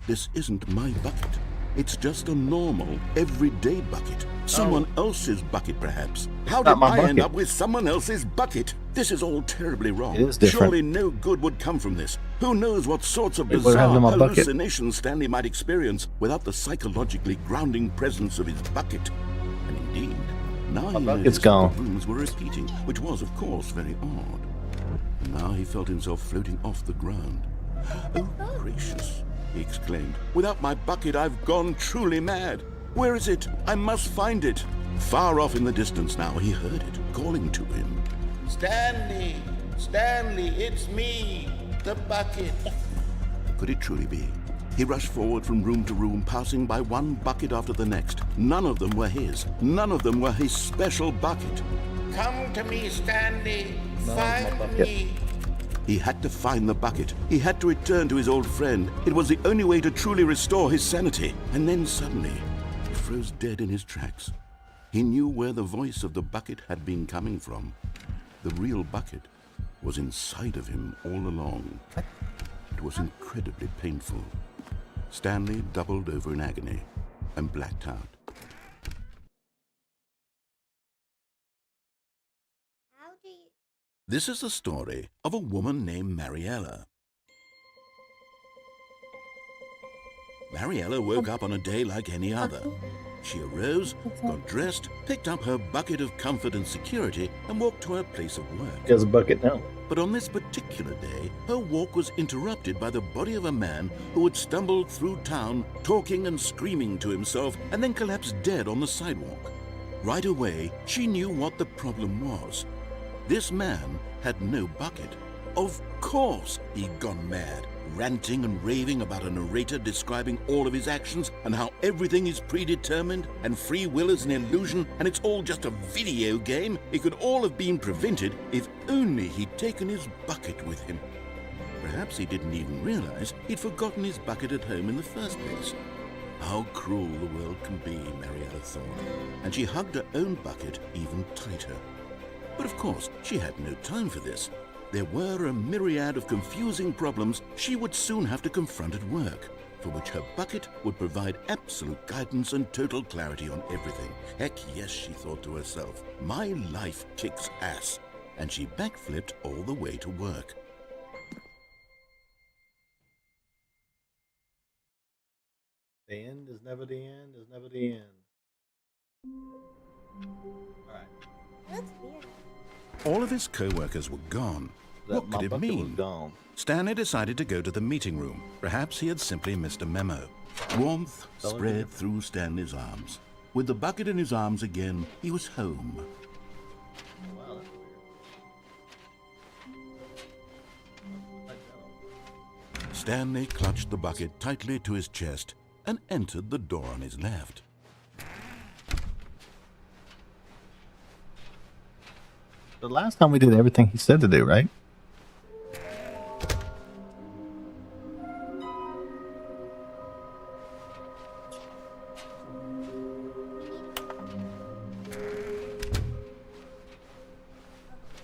this isn't my bucket. It's just a normal, everyday bucket. Someone else's bucket, perhaps. How did I end up with someone else's bucket? This is all terribly wrong. It is different. Surely no good would come from this. Who knows what sorts of Wait, what happened bizarre to my bucket? hallucinations Stanley might experience without the psychologically grounding presence of his bucket. And indeed, now he bucket's noticed gone. the rooms were repeating, which was, of course, very odd. Now he felt himself floating off the ground. Oh, gracious, he exclaimed. Without my bucket, I've gone truly mad. Where is it? I must find it. Far off in the distance now, he heard it, calling to him. Stanley! Stanley, it's me, the bucket. Could it truly be? He rushed forward from room to room, passing by one bucket after the next. None of them were his. None of them were his special bucket. Come to me, Stanley. No, Find my bucket. me. He had to find the bucket. He had to return to his old friend. It was the only way to truly restore his sanity. And then suddenly, he froze dead in his tracks. He knew where the voice of the bucket had been coming from. The real bucket was inside of him all along. It was incredibly painful. Stanley doubled over in agony and blacked out. How do you... This is the story of a woman named Mariella. Mariella woke up on a day like any other. She arose, got dressed, picked up her bucket of comfort and security, and walked to her place of work. He has a bucket now. But on this particular day, her walk was interrupted by the body of a man who had stumbled through town, talking and screaming to himself, and then collapsed dead on the sidewalk. Right away, she knew what the problem was. This man had no bucket. Of course he'd gone mad, ranting and raving about a narrator describing all of his actions and how everything is predetermined and free will is an illusion and it's all just a video game. It could all have been prevented if only he'd taken his bucket with him. Perhaps he didn't even realize he'd forgotten his bucket at home in the first place. How cruel the world can be, Mariella thought, and she hugged her own bucket even tighter. But of course, she had no time for this. There were a myriad of confusing problems she would soon have to confront at work, for which her bucket would provide absolute guidance and total clarity on everything. Heck yes, she thought to herself, my life kicks ass. And she backflipped all the way to work. The end is never the end, is never the end. Alright. That's weird. All of his co-workers were gone. What My could it bucket was mean? gone. Stanley decided to go to the meeting room. Perhaps he had simply missed a memo. Warmth spread through Stanley's arms. With the bucket in his arms again, he was home. Wow, that's weird. Stanley clutched the bucket tightly to his chest and entered the door on his left. The last time we did everything he said to do, right?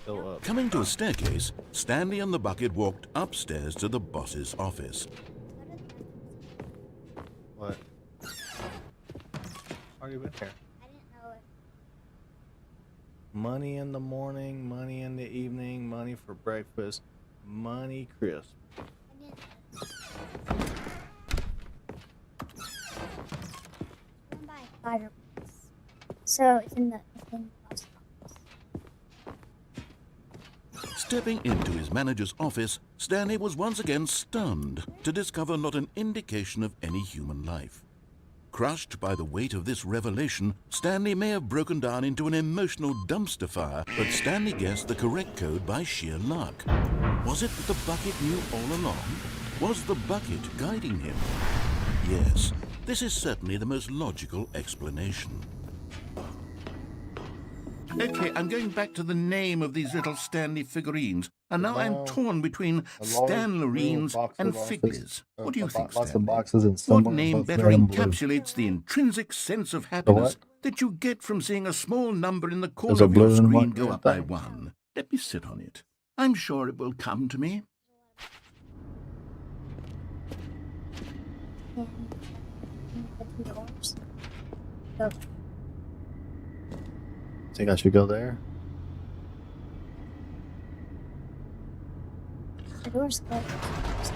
Go up. Coming to a staircase, Stanley and the bucket walked upstairs to the boss's office. What? Already been here. I didn't know it. Money in the morning, money in the evening, money for breakfast, money crisp. I didn't know. By fireplace. So it's in the post office. Stepping into his manager's office, Stanley was once again stunned to discover not an indication of any human life. Crushed by the weight of this revelation, Stanley may have broken down into an emotional dumpster fire, but Stanley guessed the correct code by sheer luck. Was it that the bucket knew all along? Was the bucket guiding him? Yes, this is certainly the most logical explanation. Okay, I'm going back to the name of these little Stanley figurines, and now I'm torn between Stanlerines and Figlies. What do you think, Lots of Stanley? boxes and What some name better encapsulates the intrinsic sense of happiness that you get from seeing a small number in the corner a of your blue and screen white go up by thing. 1? Let me sit on it. I'm sure it will come to me. And the two doors. Go. Think I should go there? The door's closed.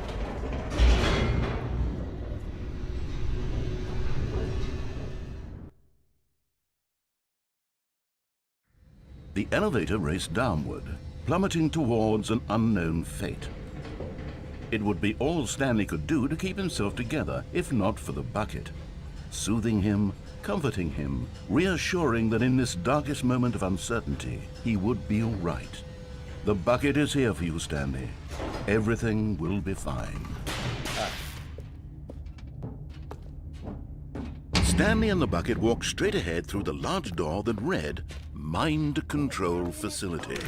The elevator raced downward, plummeting towards an unknown fate. It would be all Stanley could do to keep himself together, if not for the bucket. Soothing him, comforting him, reassuring that in this darkest moment of uncertainty, he would be all right. The bucket is here for you, Stanley. Everything will be fine. Stanley and the bucket walked straight ahead through the large door that read, Mind Control Facility.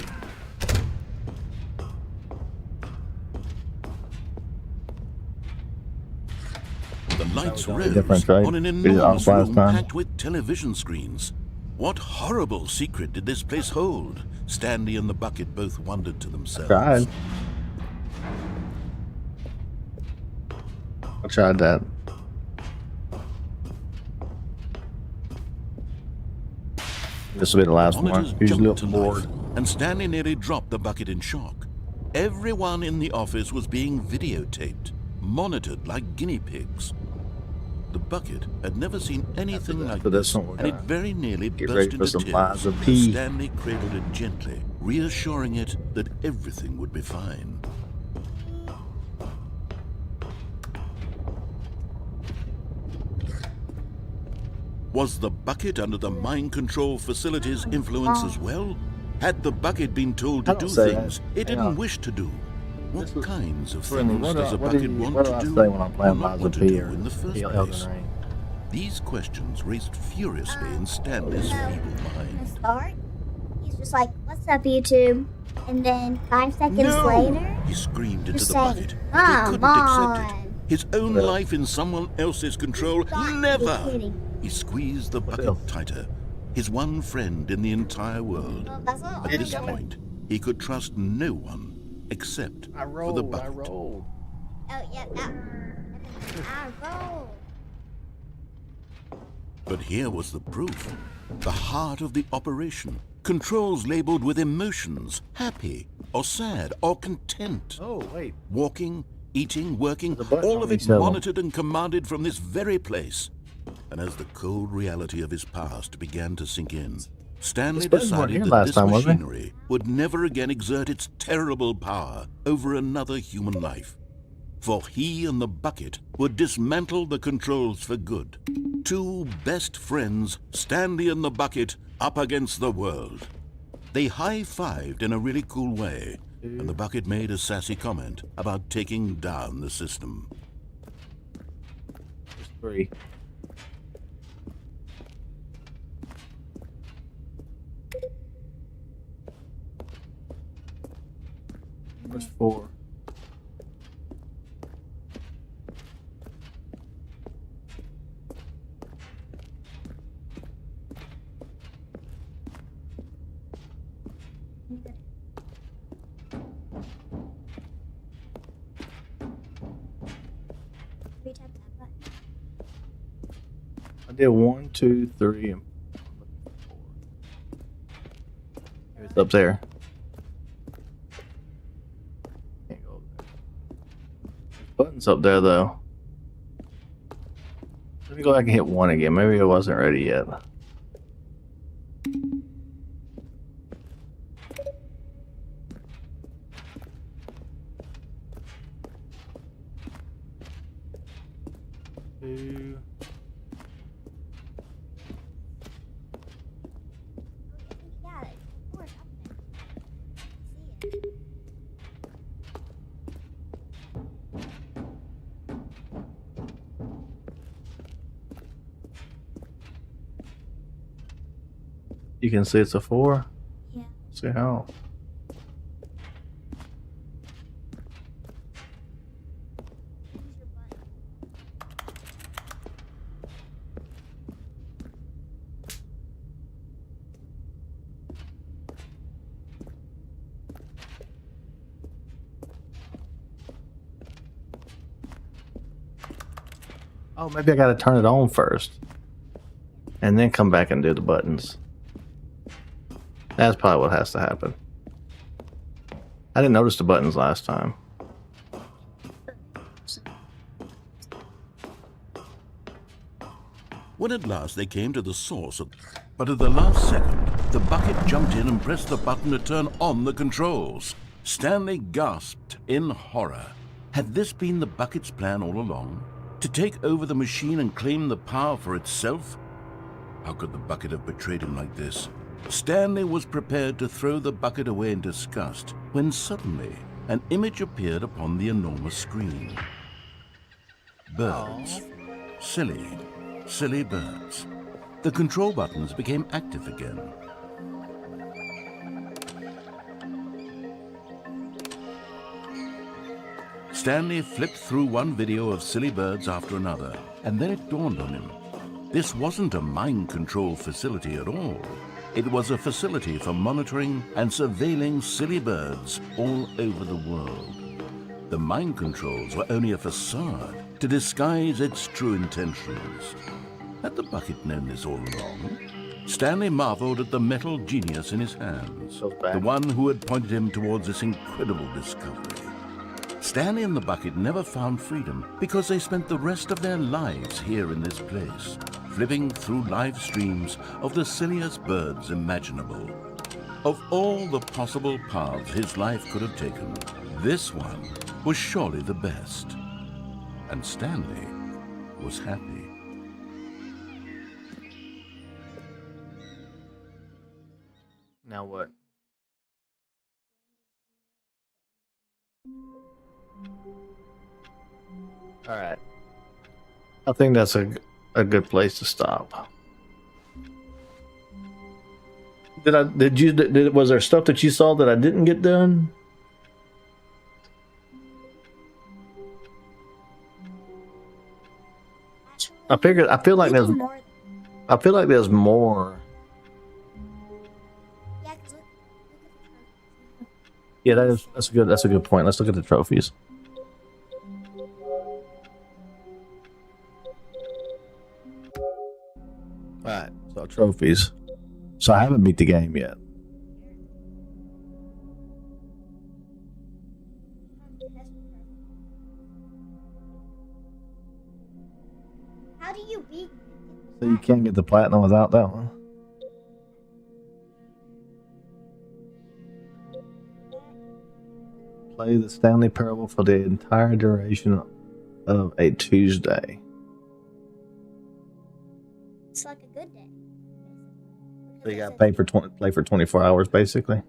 The lights rose on an enormous room packed with television screens. What horrible secret did this place hold? Stanley and the bucket both wondered to themselves. I tried that. This will be the last one. Usually up board. And Stanley nearly dropped the bucket in shock. Everyone in the office was being videotaped, monitored like guinea pigs. The bucket had never seen anything like this, and it very nearly burst into tears as Stanley cradled it gently, reassuring it that everything would be fine. Was the bucket under the mind control facility's influence as well? Had the bucket been told to do things it didn't wish to do? What kinds of things does a bucket want to do or not want to do in the first place? These questions raced furiously in Stanley's feeble mind. Start. He's just like, "What's up, YouTube?" And then 5 seconds later, he screamed into just the saying, bucket. He "Come couldn't accept it. His own life in someone else's control? Never! He squeezed the bucket tighter. His one friend in the entire world. At this point, he could trust no one except for the bucket. Oh, yeah, I rolled. But here was the proof. The heart of the operation. Controls labeled with emotions. Happy, or sad, or content. Oh, wait. Walking, eating, working, all of it monitored and commanded from this very place. And as the cold reality of his past began to sink in, Stanley decided that this machinery would never again exert its terrible power over another human life. For he and the bucket would dismantle the controls for good. Two best friends, Stanley and the bucket, up against the world. They high-fived in a really cool way, and the bucket made a sassy comment about taking down the system. There's 3. There's 4. I did 1, 2, 3, and 4. It's up there. Can't go up there. Buttons up there though. Let me go back and hit 1 again. Maybe I wasn't ready yet. Two. You can see it's a 4? Yeah. See how? Oh, maybe I gotta turn it on first. And then come back and do the buttons. That's probably what has to happen. I didn't notice the buttons last time. when at last they came to the source of... But at the last second, the bucket jumped in and pressed the button to turn on the controls. Stanley gasped in horror. Had this been the bucket's plan all along? To take over the machine and claim the power for itself? How could the bucket have betrayed him like this? Stanley was prepared to throw the bucket away in disgust when suddenly an image appeared upon the enormous screen. Birds. Silly birds. The control buttons became active again. Stanley flipped through one video of silly birds after another, and then it dawned on him. This wasn't a mind control facility at all. It was a facility for monitoring and surveilling silly birds all over the world. The mind controls were only a facade to disguise its true intentions. Had the bucket known this all along? Stanley marveled at the metal genius in his hands, the one who had pointed him towards this incredible discovery. Stanley and the bucket never found freedom because they spent the rest of their lives here in this place, flipping through live streams of the silliest birds imaginable. Of all the possible paths his life could have taken, this one was surely the best. And Stanley was happy. Now what? All right. I think that's a good place to stop. Was there stuff that you saw that I didn't get done? I feel like there's more. Yeah, that's a good point. Let's look at the trophies. Alright, so trophies. So I haven't beat the game yet. How do you beat? So you can't get the platinum without that one. Play the Stanley Parable for the entire duration of a Tuesday. It's like a good day. So you got to play for 24 hours, basically.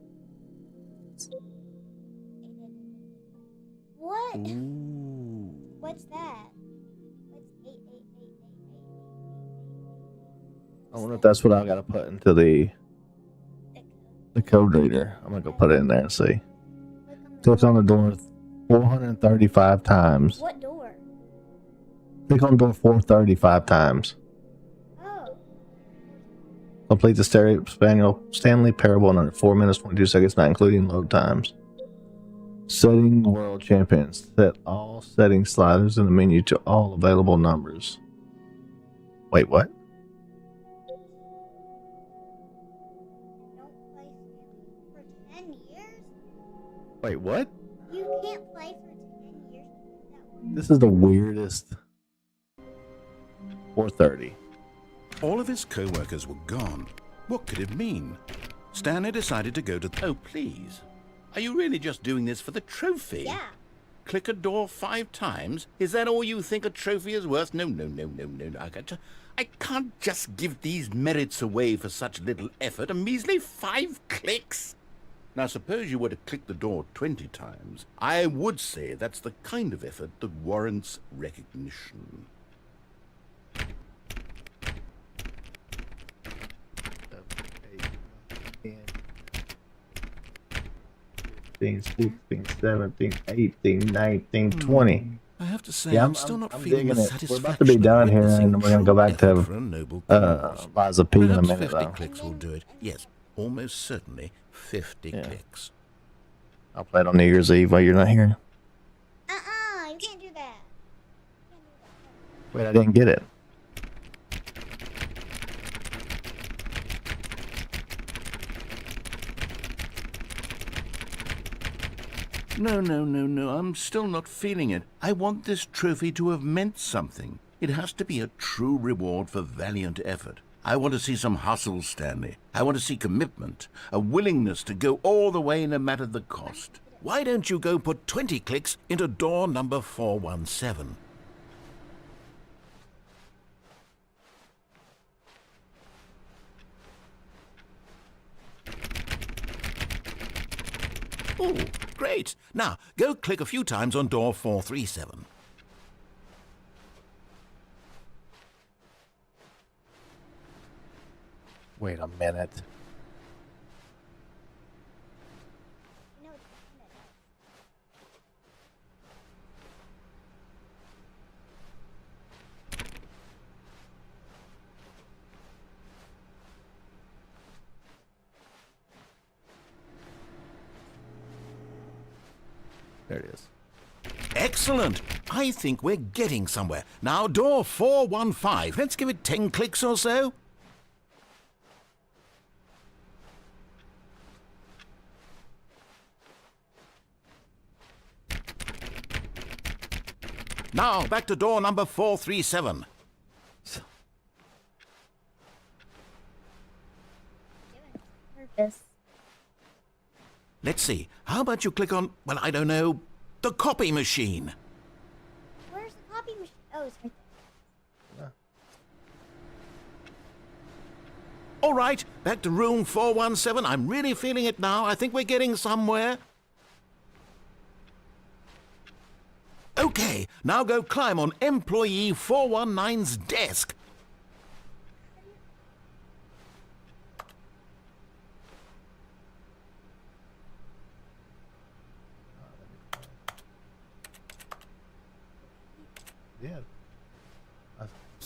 What? Ooh. What's that? What's 8888888? I wonder if that's what I got to put into the code reader. I'm gonna go put it in there and see. Click on the door 435 times. What door? Click on the door 435 times. Oh. Complete the Stanley Parable in under 4 minutes 22 seconds, not including load times. Setting World Champions. Set all setting sliders in the menu to all available numbers. Wait, what? Wait, what? You can't play for 10 years. This is the weirdest. 4:30. All of his co-workers were gone. What could it mean? Stanley decided to go to... Oh, please. Are you really just doing this for the trophy? Yeah. Click a door 5 times? Is that all you think a trophy is worth? No. I can't just give these merits away for such little effort. A measly 5 clicks? Now, suppose you were to click the door 20 times. I would say that's the kind of effort that warrants recognition. 16, 17, 18, 19, 20. I have to say, Yeah, I'm still not feeling digging the it. satisfaction. We're about to be done here, and we're going to go back to Liza P in a Perhaps minute, 50 though. clicks will do it. Yes, almost certainly 50 clicks. I'll play it on New Year's Eve while you're not here. You can't do that. Wait, I didn't get it. No, I'm still not feeling it. I want this trophy to have meant something. It has to be a true reward for valiant effort. I want to see some hustle, Stanley. I want to see commitment, a willingness to go all the way no matter the cost. Why don't you go put 20 clicks into door number 417? Oh, great. Now, go click a few times on door 437. Wait a minute. There it is. Excellent. I think we're getting somewhere. Now, door 415. Let's give it 10 clicks or so. Now, back to door number 437. Purpose. Let's see. How about you click on, well, I don't know, the copy machine? Where's the copy machine? Oh, it's right there. All right, back to room 417. I'm really feeling it now. I think we're getting somewhere. Okay, now go climb on employee 419's desk. Yeah.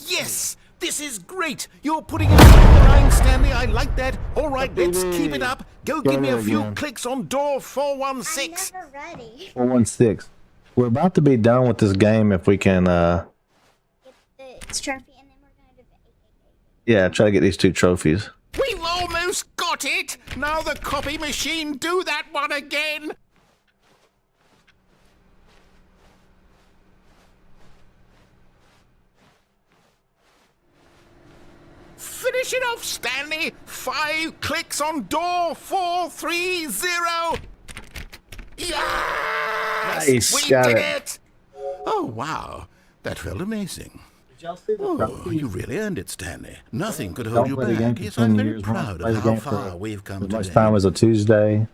Yes! This is great! You're putting it in the line, Stanley. I like that. All right, let's keep it up. Go give me a few clicks on door 416. I'm never ready. 416. We're about to be done with this game if we can, Get the trophy, and then we're gonna do the 888. yeah, try to get these 2 trophies. We've almost got it! Now the copy machine, do that one again! Finish it off, Stanley! 5 clicks on door 430! Yes! Nice, We got did it. it! Oh, wow. That felt amazing. Did y'all see the Oh, you really earned it, Stanley. Nothing could hold Don't you play the game back. for Yes, 10 I'm very years, proud play the of how game for far we've come as much today. time as a Tuesday.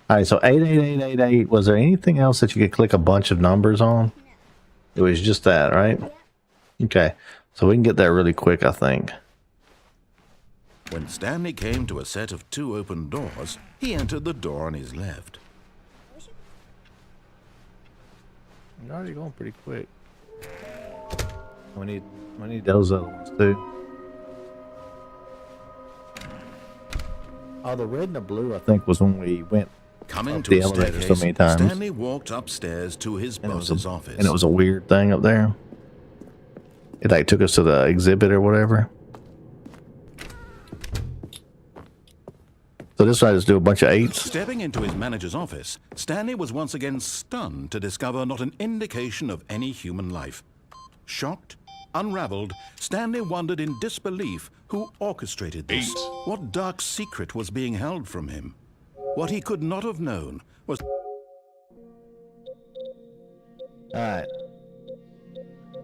All right, so 88888. Was there anything else that you could click a bunch of numbers on? It was just that, right? Okay, so we can get there really quick, I think. When Stanley came to a set of 2 open doors, he entered the door on his left. You're already going pretty quick. We need those other ones too. Oh, the red and the blue, I think, was when we went Coming up to the a elevator staircase, so many times. Stanley walked upstairs to his boss's office. And it was a weird thing up there. It like took us to the exhibit or whatever. So this one I just do a bunch of 8s. Stepping into his manager's office, Stanley was once again stunned to discover not an indication of any human life. Shocked, unraveled, Stanley wondered in disbelief who orchestrated this. What dark secret was being held from him? What he could not have known was... Alright.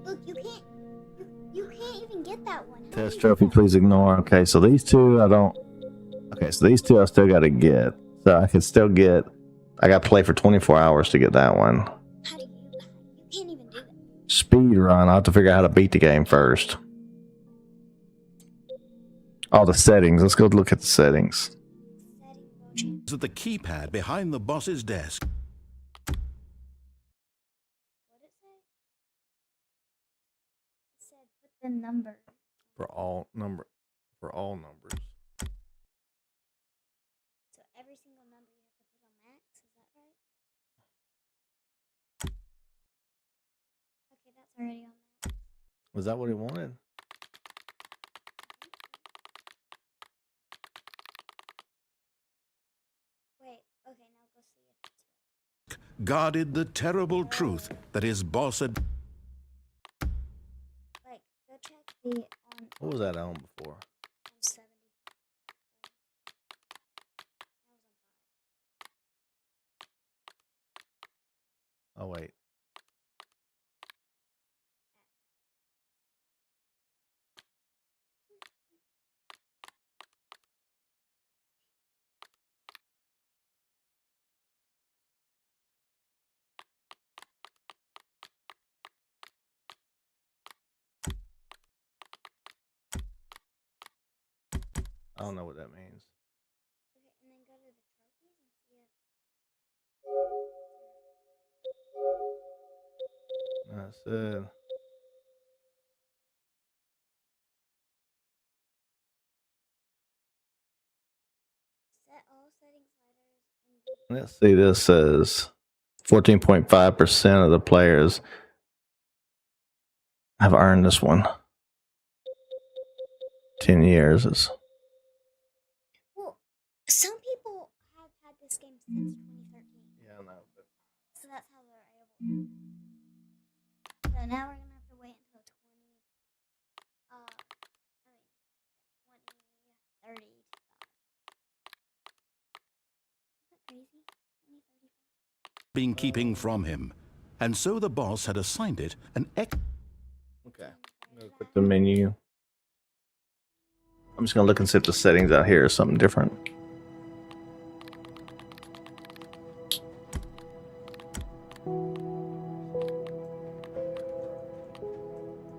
Look, you can't even get that one. Test trophy, please ignore. Okay, so these 2 I don't... Okay, so these 2 I still got to get. So I can still get... I got to play for 24 hours to get that one. How do you can't even do that. Speed run. I'll have to figure out how to beat the game first. All the settings. Let's go look at the settings. at the keypad behind the boss's desk. What did it say? It said put the number. For all numbers. So every single number you have to put on max, is that right? Okay, that's already on max. Was that what he wanted? Wait, okay, now go see if it's right. Guarded the terrible truth that his boss had... What was that on before? 70. Oh wait. I don't know what that means. Okay, and then go to the trophies and see if. That's it. Set all setting sliders in the. Let's see. This says 14.5% of the players have earned this one. 10 years is. Well, some people have had this game since 2013. Yeah, I know. But So that's how they're able. So now we're gonna have to wait until 2030. Isn't that crazy? 2035. Been keeping from him, and so the boss had assigned it an okay. I'm gonna click the menu. I'm just gonna look and see if the settings out here is something different.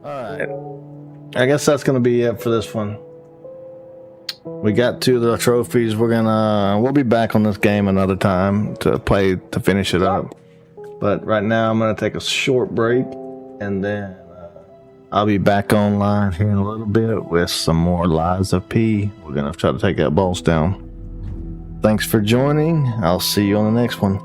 Alright. I guess that's gonna be it for this one. We got to the trophies. We'll be back on this game another time to finish it up. But right now I'm gonna take a short break, and then I'll be back online here in a little bit with some more Lies of P. We're gonna try to take that boss down. Thanks for joining. I'll see you on the next one.